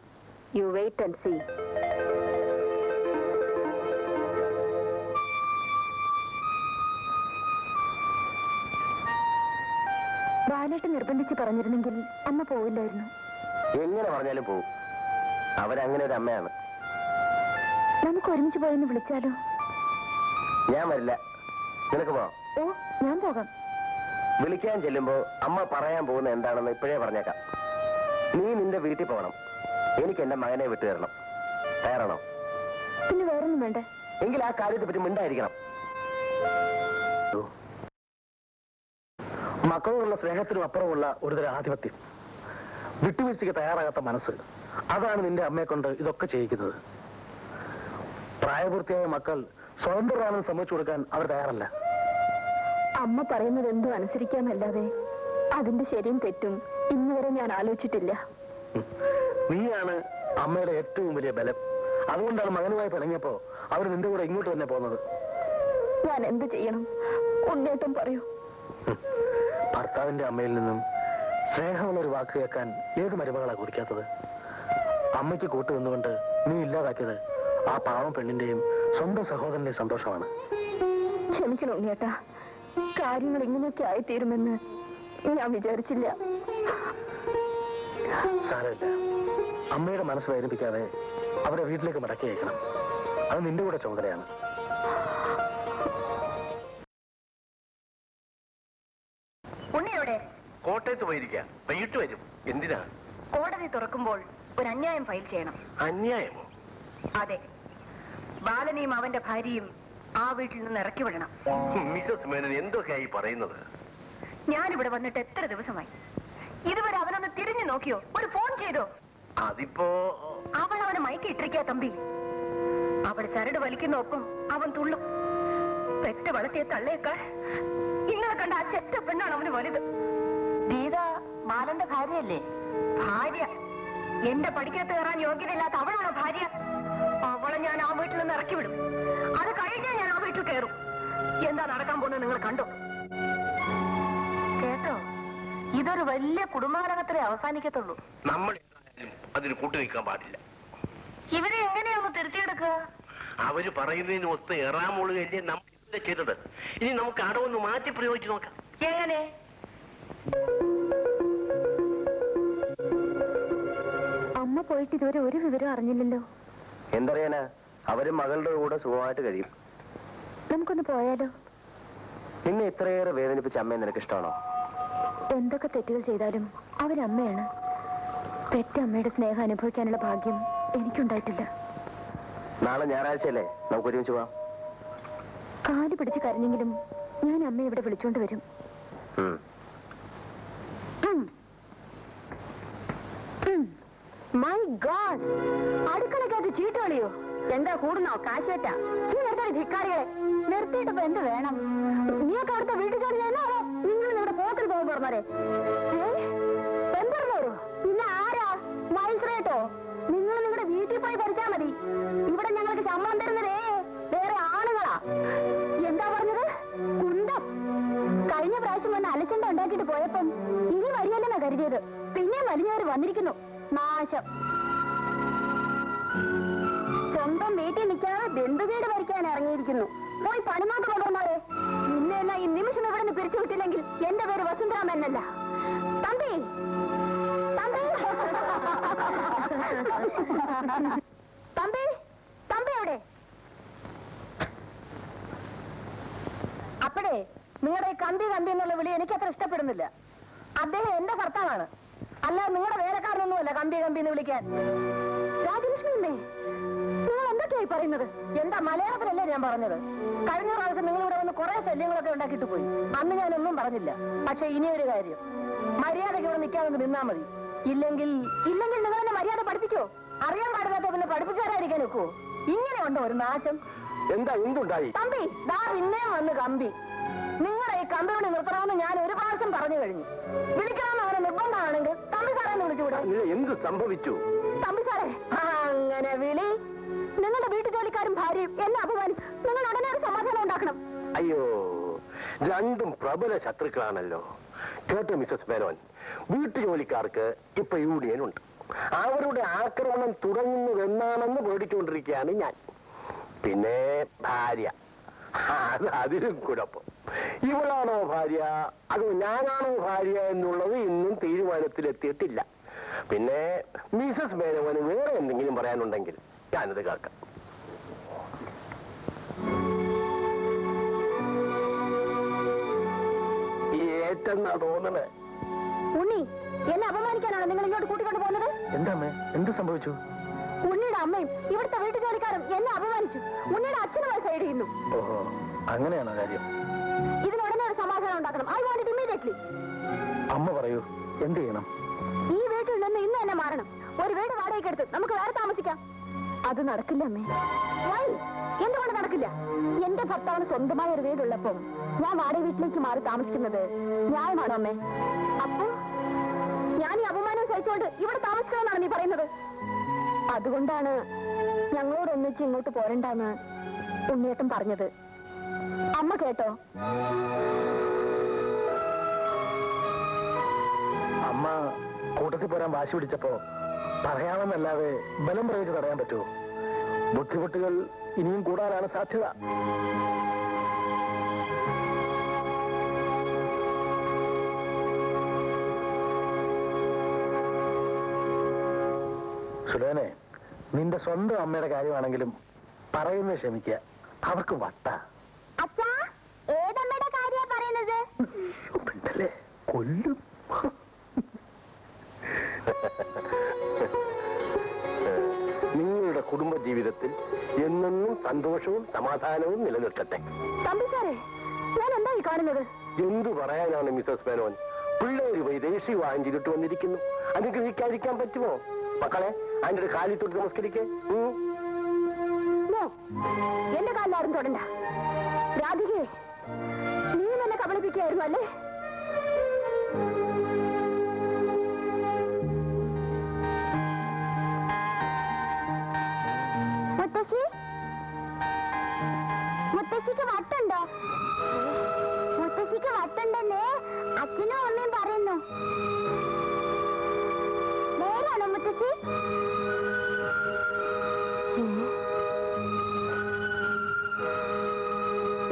Speaker 2: You wait and see. ബാലേട്ട് നിർബന്ധിച്ച് പറഞ്ഞിരുന്നെങ്കിൽ അമ്മ പോവില്ലായിരുന്നു.
Speaker 1: എങ്ങനെ പറഞ്ഞാലും പോവും. അവരങ്ങനെ ഒരു അമ്മയാണ്.
Speaker 2: നമുക്ക് ഒരുമിച്ച് പോയെന്ന് വിളിച്ചാലോ?
Speaker 1: ഞാൻ വരില്ല. നിനക്ക് പോവാം.
Speaker 2: ഓ, ഞാൻ പോകാം.
Speaker 1: വിളിക്കാൻ ചെല്ലുമ്പോ അമ്മ പറയാൻ പോകുന്ന എന്താണെന്ന് ഇപ്പോഴേ പറഞ്ഞേക്കാം. നീ നിന്റെ വീട്ടിൽ പോകണം. എനിക്ക് എന്റെ മകനെ വിട്ടു തരണം. തയ്യാറാണോ?
Speaker 2: പിന്നെ വേറൊന്നും വേണ്ടേ?
Speaker 1: എങ്കിൽ ആ കാര്യത്തെ പറ്റി മിണ്ടായിരിക്കണം. മക്കളോടുള്ള സ്നേഹത്തിനും അപ്പുറമുള്ള ഒരുതരം ആധിപത്യം, വിട്ടുവീഴ്ചയ്ക്ക് തയ്യാറാകാത്ത മനസ്സ്, അതാണ് നിന്റെ അമ്മയെ കൊണ്ട് ഇതൊക്കെ ചെയ്യിക്കുന്നത്. പ്രായപൂർത്തിയായ മക്കൾ സ്വതന്ത്രരാണെന്ന് സമ്മതിച്ചു കൊടുക്കാൻ അവർ തയ്യാറല്ല.
Speaker 2: അമ്മ പറയുന്നത് എന്തും അനുസരിക്കാന്നല്ലാതെ അതിന്റെ ശരിയും തെറ്റും ഇന്നുവരെ ഞാൻ ആലോചിച്ചിട്ടില്ല.
Speaker 1: നീയാണ് അമ്മയുടെ ഏറ്റവും വലിയ ബലം. അതുകൊണ്ടാണ് മകനുമായി പിണങ്ങിയപ്പോ അവർ നിന്റെ കൂടെ ഇങ്ങോട്ട് തന്നെ പോകുന്നത്.
Speaker 2: ഞാൻ എന്ത് ചെയ്യണം? ഉണ്ണേട്ടം പറയൂ.
Speaker 1: ഭർത്താവിന്റെ അമ്മയിൽ നിന്നും സ്നേഹമുള്ളൊരു വാക്ക് കേൾക്കാൻ ഏത് മരുമകളാ കുറിക്കാത്തത്? അമ്മയ്ക്ക് കൂട്ടു നിന്നുകൊണ്ട് നീ ഇല്ലാതാക്കിയത് ആ പാവം പെണ്ണിന്റെയും സ്വന്തം സഹോദരന്റെയും സന്തോഷമാണ്.
Speaker 2: ക്ഷമിക്കണം ഉണ്ണേട്ടാ, കാര്യങ്ങൾ ഇങ്ങനെയൊക്കെ ആയിത്തീരുമെന്ന് ഞാൻ വിചാരിച്ചില്ല.
Speaker 1: സാരമില്ല,
Speaker 5: അമ്മയുടെ മനസ്സ് വേദനിപ്പിക്കാതെ അവരെ വീട്ടിലേക്ക് മടക്കി അയക്കണം. അത് നിന്റെ കൂടെ ചുമതലയാണ്.
Speaker 2: ഉണ്ണിയോടെ
Speaker 1: കോട്ടയത്ത് പോയിരിക്കുക. വൈകിട്ട് വരും. എന്തിനാ?
Speaker 2: കോടതി തുറക്കുമ്പോൾ ഒരു അന്യായം ഫയൽ ചെയ്യണം.
Speaker 1: അന്യായമോ?
Speaker 2: അതെ, ബാലനെയും അവന്റെ ഭാര്യയും ആ വീട്ടിൽ നിന്ന് ഇറക്കി വിടണം.
Speaker 1: മിസസ് മേനൻ എന്തൊക്കെയായി പറയുന്നത്?
Speaker 2: ഞാനിവിടെ വന്നിട്ട് എത്ര ദിവസമായി? ഇതുവരെ അവനൊന്ന് തിരിഞ്ഞു നോക്കിയോ? ഒരു ഫോൺ ചെയ്തോ?
Speaker 1: അതിപ്പോ
Speaker 2: അവൾ അവനെ മയക്കി ഇട്ടിരിക്കാ തമ്പി. അവിടെ ചരട് വലിക്കുന്ന ഒപ്പം അവൻ തുള്ളും. പെറ്റ് വളർത്തിയ തള്ളയേക്കാൾ ഇന്നലെ കണ്ട ആ ചെറ്റ പെണ്ണാണ് അവന് വലുത്. ഗീത ബാലന്റെ ഭാര്യയല്ലേ? ഭാര്യ? എന്റെ പഠിക്കത്ത് കയറാൻ യോഗ്യതയില്ലാത്ത അവളാണ് ഭാര്യ. അവളെ ഞാൻ ആ വീട്ടിൽ നിന്ന് ഇറക്കി വിടും. അത് കഴിഞ്ഞാൽ ഞാൻ ആ വീട്ടിൽ കയറും. എന്താ നടക്കാൻ പോകുന്നത് നിങ്ങൾ കണ്ടോ? കേട്ടോ, ഇതൊരു വലിയ കുടുംബകലഹത്തിലേ അവസാനിക്കത്തുള്ളൂ.
Speaker 1: നമ്മൾ അതിന് കൂട്ടുനിൽക്കാൻ പാടില്ല.
Speaker 2: ഇവരെ എങ്ങനെയൊന്ന് തിരുത്തിയെടുക്കുക?
Speaker 1: അവര് പറയുന്നതിന് ഒത്ത് എറാമുള്ളുകയല്ലേ നമ്മൾ ഇതുവരെ ചെയ്തത്. ഇനി നമുക്ക് അടവൊന്ന് മാറ്റി പ്രയോഗിച്ചു നോക്കാം.
Speaker 2: എങ്ങനെ?
Speaker 4: അമ്മ പോയിട്ട് ഇതുവരെ ഒരു വിവരം അറിഞ്ഞില്ലല്ലോ.
Speaker 1: എന്തറിയാനാ, അവര് മകളുടെ കൂടെ സുഖമായിട്ട് കഴിയും.
Speaker 4: നമുക്കൊന്ന് പോയാലോ?
Speaker 1: നിന്നെ ഇത്രയേറെ വേദനിപ്പിച്ച അമ്മയെ നിനക്ക് ഇഷ്ടമാണോ?
Speaker 4: എന്തൊക്കെ തെറ്റുകൾ ചെയ്താലും അവരമ്മയാണ്. പെറ്റമ്മയുടെ സ്നേഹം അനുഭവിക്കാനുള്ള ഭാഗ്യം എനിക്കുണ്ടായിട്ടില്ല.
Speaker 1: നാളെ ഞായറാഴ്ചയല്ലേ, നമുക്ക് ഒരുമിച്ച് പോവാം.
Speaker 4: കാല് പിടിച്ച് കരഞ്ഞെങ്കിലും ഞാൻ അമ്മയെ ഇവിടെ വിളിച്ചോണ്ട് വരും.
Speaker 2: മൈ ഗോഡ്, അടുക്കളക്കകത്ത് ചീട്ട് കളിയോ? എന്താ കൂടുന്നോ? കാശേറ്റാ ധിക്കാരികളെ നിർത്തിയിട്ടിപ്പോ എന്ത് വേണം? നീയൊക്കെ അവിടുത്തെ വീട്ടിൽ ജോലി ചെയ്യുന്നോ? നിങ്ങൾ നിങ്ങളുടെ പോത്തിൽ പോകും പറഞ്ഞേ. എന്തൊരു പിന്നെ ആരാ? മൈസ്രേട്ടോ? നിങ്ങൾ നിങ്ങളുടെ വീട്ടിൽ പോയി ഭരിച്ചാ മതി. ഇവിടെ ഞങ്ങൾക്ക് ശമ്പളം തരുന്നതേ വേറെ ആണുങ്ങളാ. എന്താ പറഞ്ഞത്? കുന്തം. കഴിഞ്ഞ പ്രാവശ്യം വന്ന് അലച്ചണ്ട ഉണ്ടാക്കിയിട്ട് പോയപ്പം ഇനി വരികല്ലെന്നാ കരുതിയത്. പിന്നെ വലിഞ്ഞവര് വന്നിരിക്കുന്നു. നാശം. സ്വന്തം വീട്ടിൽ നിൽക്കാതെ ബന്ധുവീട് ഭരിക്കാൻ ഇറങ്ങിയിരിക്കുന്നു. പോയി പണിമാക്ക് കൊണ്ടുവന്നാരെ. നിന്നെല്ലാം ഈ നിമിഷം ഇവിടെ നിന്ന് പിരിച്ചു വിട്ടില്ലെങ്കിൽ എന്റെ പേര് വസുന്ധരാമ എന്നല്ല. തമ്പി തമ്പി തമ്പി തമ്പി എവിടെ? അപ്പഴേ നിങ്ങളുടെ കമ്പി കമ്പി എന്നുള്ള വിളി എനിക്കത്ര ഇഷ്ടപ്പെടുന്നില്ല. അദ്ദേഹം എന്റെ ഭർത്താവാണ്, അല്ല നിങ്ങളുടെ വേലക്കാരനൊന്നുമല്ല കമ്പി കമ്പി എന്ന് വിളിക്കാൻ. രാജലക്ഷ്മി അമ്മേ, നിങ്ങൾ എന്തൊക്കെയായി പറയുന്നത്? എന്താ മലയാളത്തിലല്ലേ ഞാൻ പറഞ്ഞത്? കഴിഞ്ഞ പ്രാവശ്യം നിങ്ങളിവിടെ വന്ന് കുറെ ശല്യങ്ങളൊക്കെ ഉണ്ടാക്കിയിട്ട് പോയി. അന്ന് ഞാനൊന്നും പറഞ്ഞില്ല. പക്ഷെ ഇനിയൊരു കാര്യം, മര്യാദയ്ക്ക് ഇവിടെ നിൽക്കാമെന്ന് നിന്നാ മതി. ഇല്ലെങ്കിൽ നിങ്ങൾ എന്നെ മര്യാദ പഠിപ്പിച്ചോ? അറിയാൻ പാടില്ലാത്ത പിന്നെ പഠിപ്പിച്ചു തരാതിരിക്കാൻ ഒക്കുവോ? ഇങ്ങനെയുണ്ടോ ഒരു നാശം?
Speaker 1: എന്താ എന്തുണ്ടായി?
Speaker 2: കമ്പി ദാ പിന്നെയും വന്ന് കമ്പി. നിങ്ങളെ ഈ കമ്പി വിളി നിർത്തണമെന്ന് ഞാൻ ഒരു പ്രാവശ്യം പറഞ്ഞു കഴിഞ്ഞു. വിളിക്കണമെന്ന് അവരെ നിർബന്ധമാണെങ്കിൽ തമ്പി സാറെന്ന് വിളിച്ചുകൂടെ?
Speaker 1: എന്ത് സംഭവിച്ചു?
Speaker 2: തമ്പി സാറേ, അങ്ങനെ വിളി. നിങ്ങളുടെ വീട്ടു ജോലിക്കാരും ഭാര്യയും എന്നെ അപമാനിച്ചു. നിങ്ങൾ ഉടനെ ഒരു സമാധാനം ഉണ്ടാക്കണം.
Speaker 1: അയ്യോ, രണ്ടും പ്രബല ശത്രുക്കളാണല്ലോ. കേട്ടോ മിസസ് മേനോൻ, വീട്ടു ജോലിക്കാർക്ക് ഇപ്പൊ യൂണിയൻ ഉണ്ട്. അവരുടെ ആക്രമണം തുടങ്ങുന്നതെന്നാണെന്ന് പേടിച്ചുകൊണ്ടിരിക്കുകയാണ് ഞാൻ. പിന്നെ ഭാര്യ, അതിലും കുഴപ്പം. ഇവളാണോ ഭാര്യ അതോ ഞാനാണോ ഭാര്യ എന്നുള്ളത് ഇന്നും തീരുമാനത്തിലെത്തിയിട്ടില്ല. പിന്നെ മിസസ് മേനോന് വേറെ എന്തെങ്കിലും പറയാനുണ്ടെങ്കിൽ ഞാനത് കേൾക്കാം. ഏറ്റെന്നാ തോന്നണേ.
Speaker 2: ഉണ്ണി, എന്നെ അപമാനിക്കാനാണ് നിങ്ങൾ ഇങ്ങോട്ട് കൂട്ടിക്കൊണ്ട് പോകുന്നത്?
Speaker 5: എന്താ അമ്മേ, എന്ത് സംഭവിച്ചു?
Speaker 2: ഉണ്ണിയുടെ അമ്മയും ഇവിടുത്തെ വീട്ടു ജോലിക്കാരും എന്നെ അപമാനിച്ചു. ഉണ്ണിയുടെ അച്ഛനുമായി സൈഡ് ചെയ്യുന്നു.
Speaker 5: ഓഹോ, അങ്ങനെയാണോ കാര്യം?
Speaker 2: ഇതിനുടനെ ഒരു സമാധാനം ഉണ്ടാക്കണം. I want it immediately.
Speaker 5: അമ്മ പറയൂ, എന്ത് ചെയ്യണം?
Speaker 2: ഈ വീട്ടിൽ നിന്ന് ഇന്ന് തന്നെ മാറണം. ഒരു വീട് വാടകയ്ക്ക് എടുത്ത് നമുക്ക് വേറെ താമസിക്കാം.
Speaker 4: അത് നടക്കില്ല അമ്മേ.
Speaker 2: എന്തുകൊണ്ട് നടക്കില്ല? എന്റെ ഭർത്താവിന് സ്വന്തമായ ഒരു വീടുള്ളപ്പം ഞാൻ വാടക വീട്ടിലേക്ക് മാറി താമസിക്കുന്നത് ന്യായമാണോ അമ്മേ? അപ്പൊ ഞാൻ ഈ അപമാനം സഹിച്ചുകൊണ്ട് ഇവിടെ താമസിക്കണമെന്നാണ് നീ പറയുന്നത്?
Speaker 4: അതുകൊണ്ടാണ് ഞങ്ങളോട് ഒന്നിച്ച് ഇങ്ങോട്ട് പോരണ്ടെന്ന് ഉണ്ണിയേട്ടൻ പറഞ്ഞത്.
Speaker 2: അമ്മ കേട്ടോ?
Speaker 5: അമ്മ കൂട്ടത്തിൽ പോരാൻ വാശി പിടിച്ചപ്പോ പറയാമെന്നല്ലാതെ ബലം പ്രയോഗിച്ച് തടയാൻ പറ്റുമോ? ബുദ്ധിമുട്ടുകൾ ഇനിയും കൂടാനാണ് സാധ്യത.
Speaker 1: സുലോനെ, നിന്റെ സ്വന്തം അമ്മയുടെ കാര്യമാണെങ്കിലും പറയുന്നത് ക്ഷമിക്കുക, അവർക്ക് വട്ട.
Speaker 4: അച്ഛാ, ഏതമ്മയുടെ കാര്യ പറയുന്നത്?
Speaker 1: പിന്നല്ലേ കൊല്ലും. നിങ്ങളുടെ കുടുംബ ജീവിതത്തിൽ എന്നെന്നും സന്തോഷവും സമാധാനവും നിലനിർത്തട്ടെ.
Speaker 4: തമ്പി സാറേ, ഞാൻ എന്തായി കാണുന്നത്?
Speaker 1: എന്തു പറയാനാണ് മിസസ് മേനോൻ? പിള്ളേര് പോയി ദേശീയ വാങ്ങിച്ചിട്ട് വന്നിരിക്കുന്നു. അനുഗ്രഹിക്കാതിരിക്കാൻ പറ്റുമോ? മക്കളെ, അതിന്റെ ഒരു കാലിൽ തൊട്ട് നമസ്കരിക്കേ.
Speaker 4: എന്റെ കാലിലാരും തൊടണ്ട. രാധികയെ, നീ എന്നെ കബളിപ്പിക്കുകയായിരുന്നു അല്ലേ? മുത്തശ്ശി, മുത്തശ്ശിക്ക് വട്ടുണ്ടോ? മുത്തശ്ശിക്ക് വട്ടുണ്ടെന്നേ അച്ഛനും അമ്മയും പറയുന്നു. നേരാണോ മുത്തശ്ശി?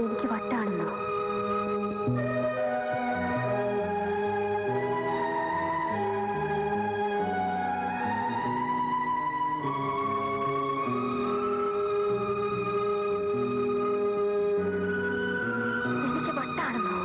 Speaker 4: എനിക്ക് വട്ടാണെന്നോ? എനിക്ക് വട്ടാണെന്നോ?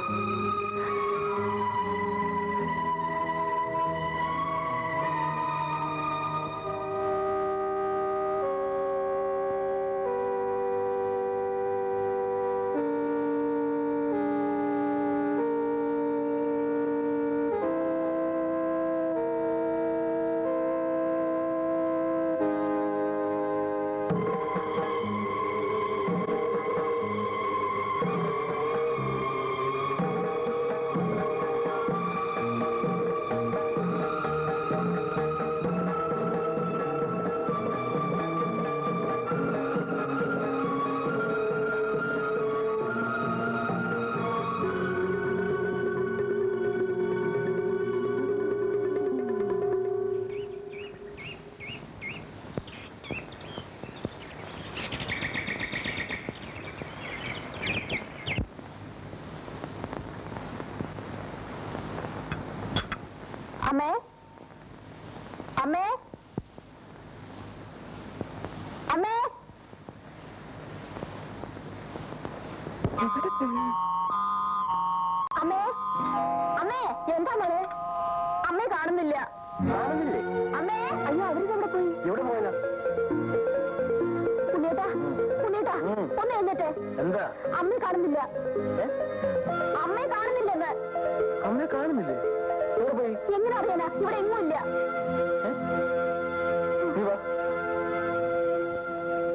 Speaker 4: അമ്മേ, അമ്മേ, അമ്മേ, അമ്മേ, അമ്മേ, എന്താ മോളെ? അമ്മയെ കാണുന്നില്ല.
Speaker 1: കാണുന്നില്ലേ?
Speaker 4: അമ്മേ, അയ്യോ, അവരിതെവിടെ പോയി?
Speaker 1: എവിടെ പോയാ?
Speaker 4: ഉണ്ണേട്ടാ, ഉണ്ണേട്ടാ, ഒന്ന് എന്നിട്ട്.
Speaker 1: എന്താ?
Speaker 4: അമ്മയെ കാണുന്നില്ല. അമ്മയെ കാണുന്നില്ലെന്ന്.
Speaker 1: അമ്മയെ കാണുന്നില്ലേ? എവിടെ പോയി?
Speaker 4: എങ്ങനെ അറിയാനാ? ഇവിടെ എങ്ങും ഇല്ല.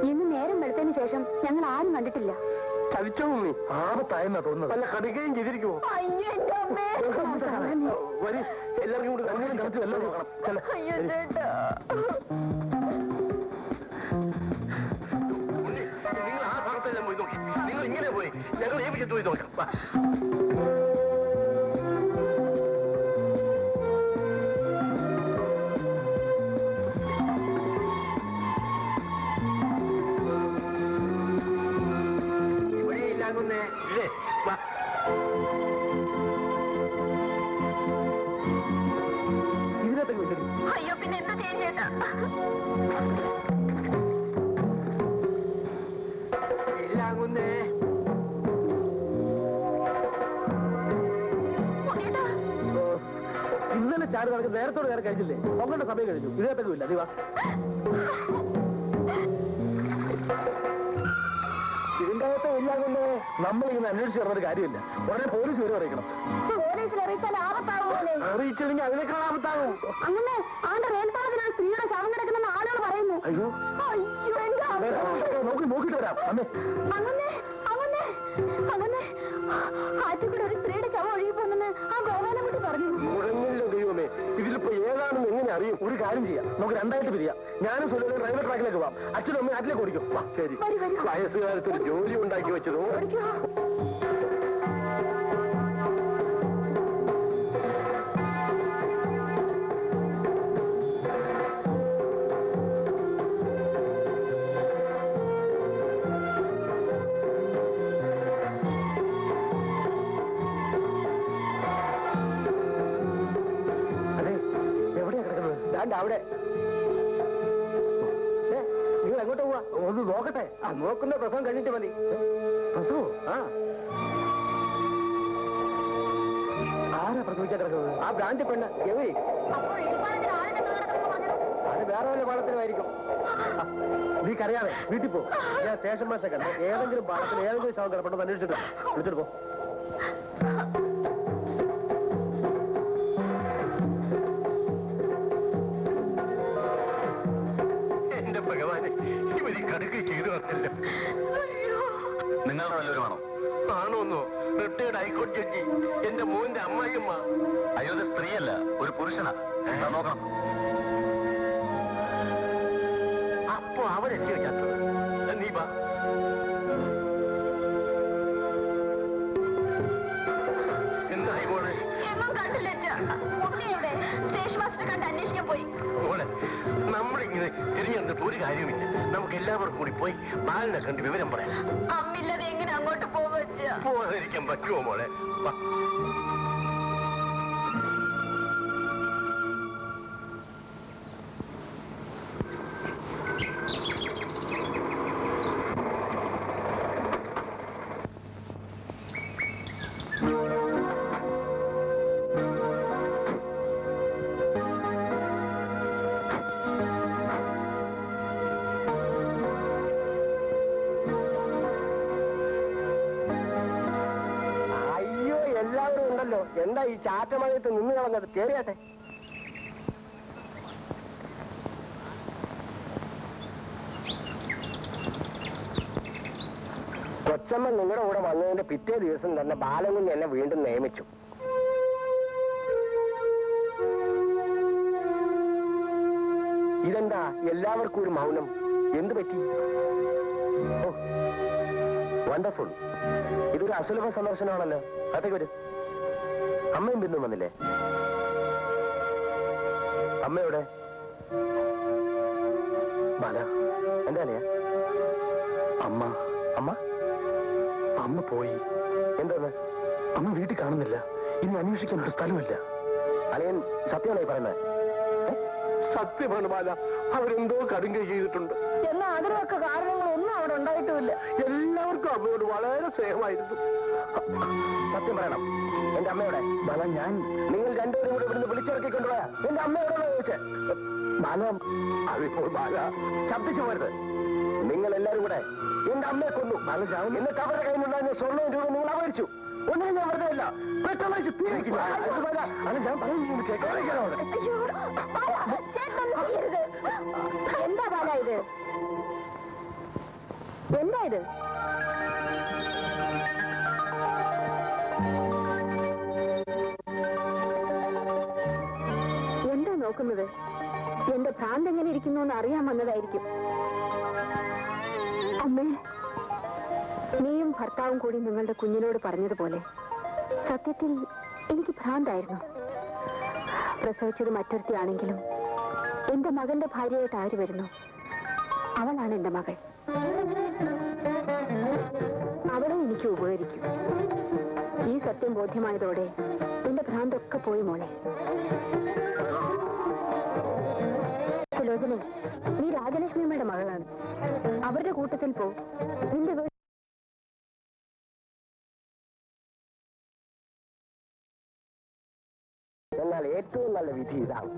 Speaker 4: ഇന്ന് നേരം വെളുത്തതിന് ശേഷം ഞങ്ങൾ ആരും കണ്ടിട്ടില്ല.
Speaker 1: ചതിച്ചോ നീ? ആപത്തായെന്നാ തോന്നുന്നത്. അല്ല, കടുകയും ചെയ്തിരിക്കുമോ?
Speaker 4: അയ്യോ, എന്റെ അമ്മേ.
Speaker 1: വരി, എല്ലാവർക്കും കൂടി കണ്ണുകളും കളിച്ച് എല്ലാം നോക്കണം. ചെല്ല്.
Speaker 4: അയ്യോ, ചേട്ടാ.
Speaker 1: നിങ്ങൾ ആ ഭാഗത്തെല്ലാം പോയി നോക്കി. നിങ്ങൾ ഇങ്ങനെ പോയി, ഞങ്ങൾ ഈ വിഷയത്ത് പോയി നോക്കാം. വാ. ഇവിടെയില്ലാകുന്നേ ഇല്ലേ? വാ. ഇതിനകത്തേക്ക് വെച്ചിരുന്നു.
Speaker 4: അയ്യോ, പിന്നെ എന്താ ചെയ്യാൻ ചേട്ടാ?
Speaker 1: ഇല്ലാകുന്നേ. ഇന്നലെ ചാടി നടക്ക് നേരത്തോട് നേരെ കഴിഞ്ഞില്ലേ? നോക്കേണ്ട സമയം കഴിഞ്ഞു. ഇതിനകത്തേക്കും ഇല്ല. നീ വാ. ഇതിന്റെ അകത്ത് ഇല്ലാകുന്നേ. നമ്മളിങ്ങനെ അന്വേഷിച്ച് തരുന്നൊരു കാര്യമില്ല. ഉടനെ പോലീസ് വരെ അറിയിക്കണം.
Speaker 4: പോലീസിൽ അറിയിച്ചാൽ ആപത്താവുമല്ലേ?
Speaker 1: അറിയിച്ചില്ലെങ്കിൽ അതിനേക്കാൾ ആപത്താകും.
Speaker 4: അങ്ങനെ ആണ്ട് റെയിൽപാളത്തിലാണ് സ്ത്രീയുടെ ശവം കിടക്കുന്ന ആളുകൾ പറയുന്നു.
Speaker 1: അയ്യോ,
Speaker 4: അയ്യോ, എന്റെ അമ്മേ.
Speaker 1: നോക്കിട്ട് വരാം. അമ്മേ,
Speaker 4: അങ്ങനെ അങ്ങനെ അങ്ങനെ ആറ്റുകൂടെ ഒരു സ്ത്രീയുടെ ശവം ഒഴുകി പോകുന്നെന്ന് ആ ഗോപാലൻകുട്ടി പറഞ്ഞു.
Speaker 1: മുഴങ്ങില്ല ദൈവമേ. ഇതിലിപ്പോ ഏതാണെന്ന് എങ്ങനെ അറിയും? ഒരു കാര്യം ചെയ്യാം, നമുക്ക് രണ്ടായിട്ട് പിരിയാം. ഞാനും സുലഭനും റെയിൽവേ ട്രാക്കിലേക്ക് പോവാം. അച്ഛനും അമ്മയും അതിലേക്ക് ഓടിക്കും. ശരി. വയസ്സുകാലത്ത് ഒരു ജോലി ഉണ്ടാക്കി വെച്ചതോ. അതെ, എവിടെയാ കിടക്കുന്നത്? അവിടെ.
Speaker 3: നോക്കട്ടെ. ആ നോക്കുന്ന പ്രസവം കഴിഞ്ഞിട്ട് മതി. പ്രസവോ? ആ ആരാ പ്രസവിക്കാൻ കിടക്കുന്നത്? ആ ഭ്രാന്തി പെണ്ണ് ഗവി. അത് വേറെ വല്ല പാളത്തിനുമായിരിക്കും.
Speaker 5: നീക്കറിയാതെ വീട്ടിൽ പോ. ഞാൻ സ്റ്റേഷൻ മാസ്റ്റർ കണ്ട് ഏതെങ്കിലും പാളത്തിൽ ഏതെങ്കിലും ശവം കിടപ്പുണ്ടെന്ന് അന്വേഷിച്ചിട്ട് വിളിച്ചിട്ട് പോ.
Speaker 1: എന്റെ ഭഗവാനെ, ഇവര് കടുക് ചെയ്തു വന്നല്ലോ.
Speaker 6: നിങ്ങളുടെ വല്ലവരുമാണോ?
Speaker 1: ആണോന്നോ? റിട്ടയർഡ് ഹൈക്കോടതി ജഡ്ജി, എന്റെ മോന്റെ അമ്മായിയമ്മ.
Speaker 6: അയ്യോ, ഇത് സ്ത്രീയല്ല, ഒരു പുരുഷനാ. എന്താ നോക്കണം.
Speaker 1: അപ്പൊ അവരെത്തി വെച്ചത്. നീ വാ. എന്തായി മോളെ? മോളെ, നമ്മളിങ്ങനെ തിരിഞ്ഞെന്നിട്ട് ഒരു കാര്യമില്ല. നമുക്ക് എല്ലാവർക്കും കൂടി പോയി ബാലിനെ കണ്ട് വിവരം പറയാം.
Speaker 2: അമ്മില്ലാതെ എങ്ങനെ അങ്ങോട്ട് പോകുക?
Speaker 1: പോകാതിരിക്കാൻ പറ്റുമോ മോളെ? വാ. എന്താ ഈ ചാറ്റമഴയത്ത് നിന്ന് കളഞ്ഞത്? കേറിയാട്ടെ. കൊച്ചമ്മ നിങ്ങളുടെ കൂടെ വന്നതിന്റെ പിറ്റേ ദിവസം തന്നെ ബാലകുഞ്ഞ് എന്നെ വീണ്ടും നിയമിച്ചു. ഇതെന്താ എല്ലാവർക്കും ഒരു മൗനം? എന്ത് പറ്റി? ഓ, വണ്ടർഫുൾ. ഇതൊരു അസുലഭ സന്ദർശനമാണല്ലോ. അതൊക്കെ വരും. അമ്മയും ബിന്ദുവും വന്നില്ലേ? അമ്മയുടെ ബാല എന്താ അല്ലയാ?
Speaker 3: അമ്മ
Speaker 1: അമ്മ
Speaker 3: അമ്മ പോയി.
Speaker 1: എന്താന്ന്?
Speaker 3: അമ്മ വീട്ടിൽ കാണുന്നില്ല. ഇനി അന്വേഷിക്കാൻ ഒരു സ്ഥലമില്ല.
Speaker 1: അളിയൻ സത്യമാണോ പറയുന്നത്? സത്യമാണ് ബാല. അവരെന്തോ കടുങ്കൈ ചെയ്തിട്ടുണ്ട്.
Speaker 2: എന്നാ അതിനൊക്കെ കാരണങ്ങളൊന്നും അവിടെ ഉണ്ടായിട്ടുമില്ല.
Speaker 1: എല്ലാവർക്കും അമ്മയോട് വളരെ സ്നേഹമായിരുന്നു. സത്യം പറയണം, എന്റെ അമ്മയോടെ.
Speaker 3: ബാല, ഞാൻ
Speaker 1: നിങ്ങൾ രണ്ടുപേരും കൂടെ ഇവിടുന്ന് വിളിച്ചിറക്കിക്കൊണ്ടുപോയാ എന്റെ അമ്മയോടാണോ ചോദിച്ചേ? ബാല, അതിപ്പോൾ ബാല ശബ്ദിച്ചു പോരുത്. നിങ്ങൾ എല്ലാരും കൂടെ എന്റെ അമ്മയെ കൊന്നു. ബാല, എന്നിട്ട് അവരുടെ കയ്യിൽ നിന്നുണ്ടായിരുന്ന സ്വർണ്ണവും രൂപ നിങ്ങൾ അപഹരിച്ചു. ഒന്നും ഞാൻ വെറുതെ ഇല്ല. പെട്ടെന്ന് ഞാൻ പറയുന്നത് കേൾക്കാനോ?
Speaker 2: എന്താ ബാല ഇത്? എന്താ ഇത്? എന്താ നോക്കുന്നത്? എന്റെ ഭ്രാന്ത് എങ്ങനെ ഇരിക്കുന്നു എന്ന് അറിയാൻ വന്നതായിരിക്കും. അമ്മേ, നീയും ഭർത്താവും കൂടി നിങ്ങളുടെ കുഞ്ഞിനോട് പറഞ്ഞതുപോലെ സത്യത്തിൽ എനിക്ക് ഭ്രാന്തായിരുന്നു. പ്രസവിച്ചത് മറ്റൊരുത്തിയാണെങ്കിലും എന്റെ മകന്റെ ഭാര്യയായിട്ട് ആര് വരുന്നു? അവളാണ് എന്റെ മകൾ. അവളെ എനിക്ക് ഉപകരിക്കും. ഈ സത്യം ബോധ്യമായതോടെ എന്റെ ഭ്രാന്തൊക്കെ പോയി മോളെ. സുലോചനെ, നീ രാജലക്ഷ്മിയമ്മയുടെ മകളാണ്. അവരുടെ കൂട്ടത്തിൽ പോ. നിന്റെ
Speaker 1: എന്നാൽ ഏറ്റവും നല്ല വിധി ഇതാണ്.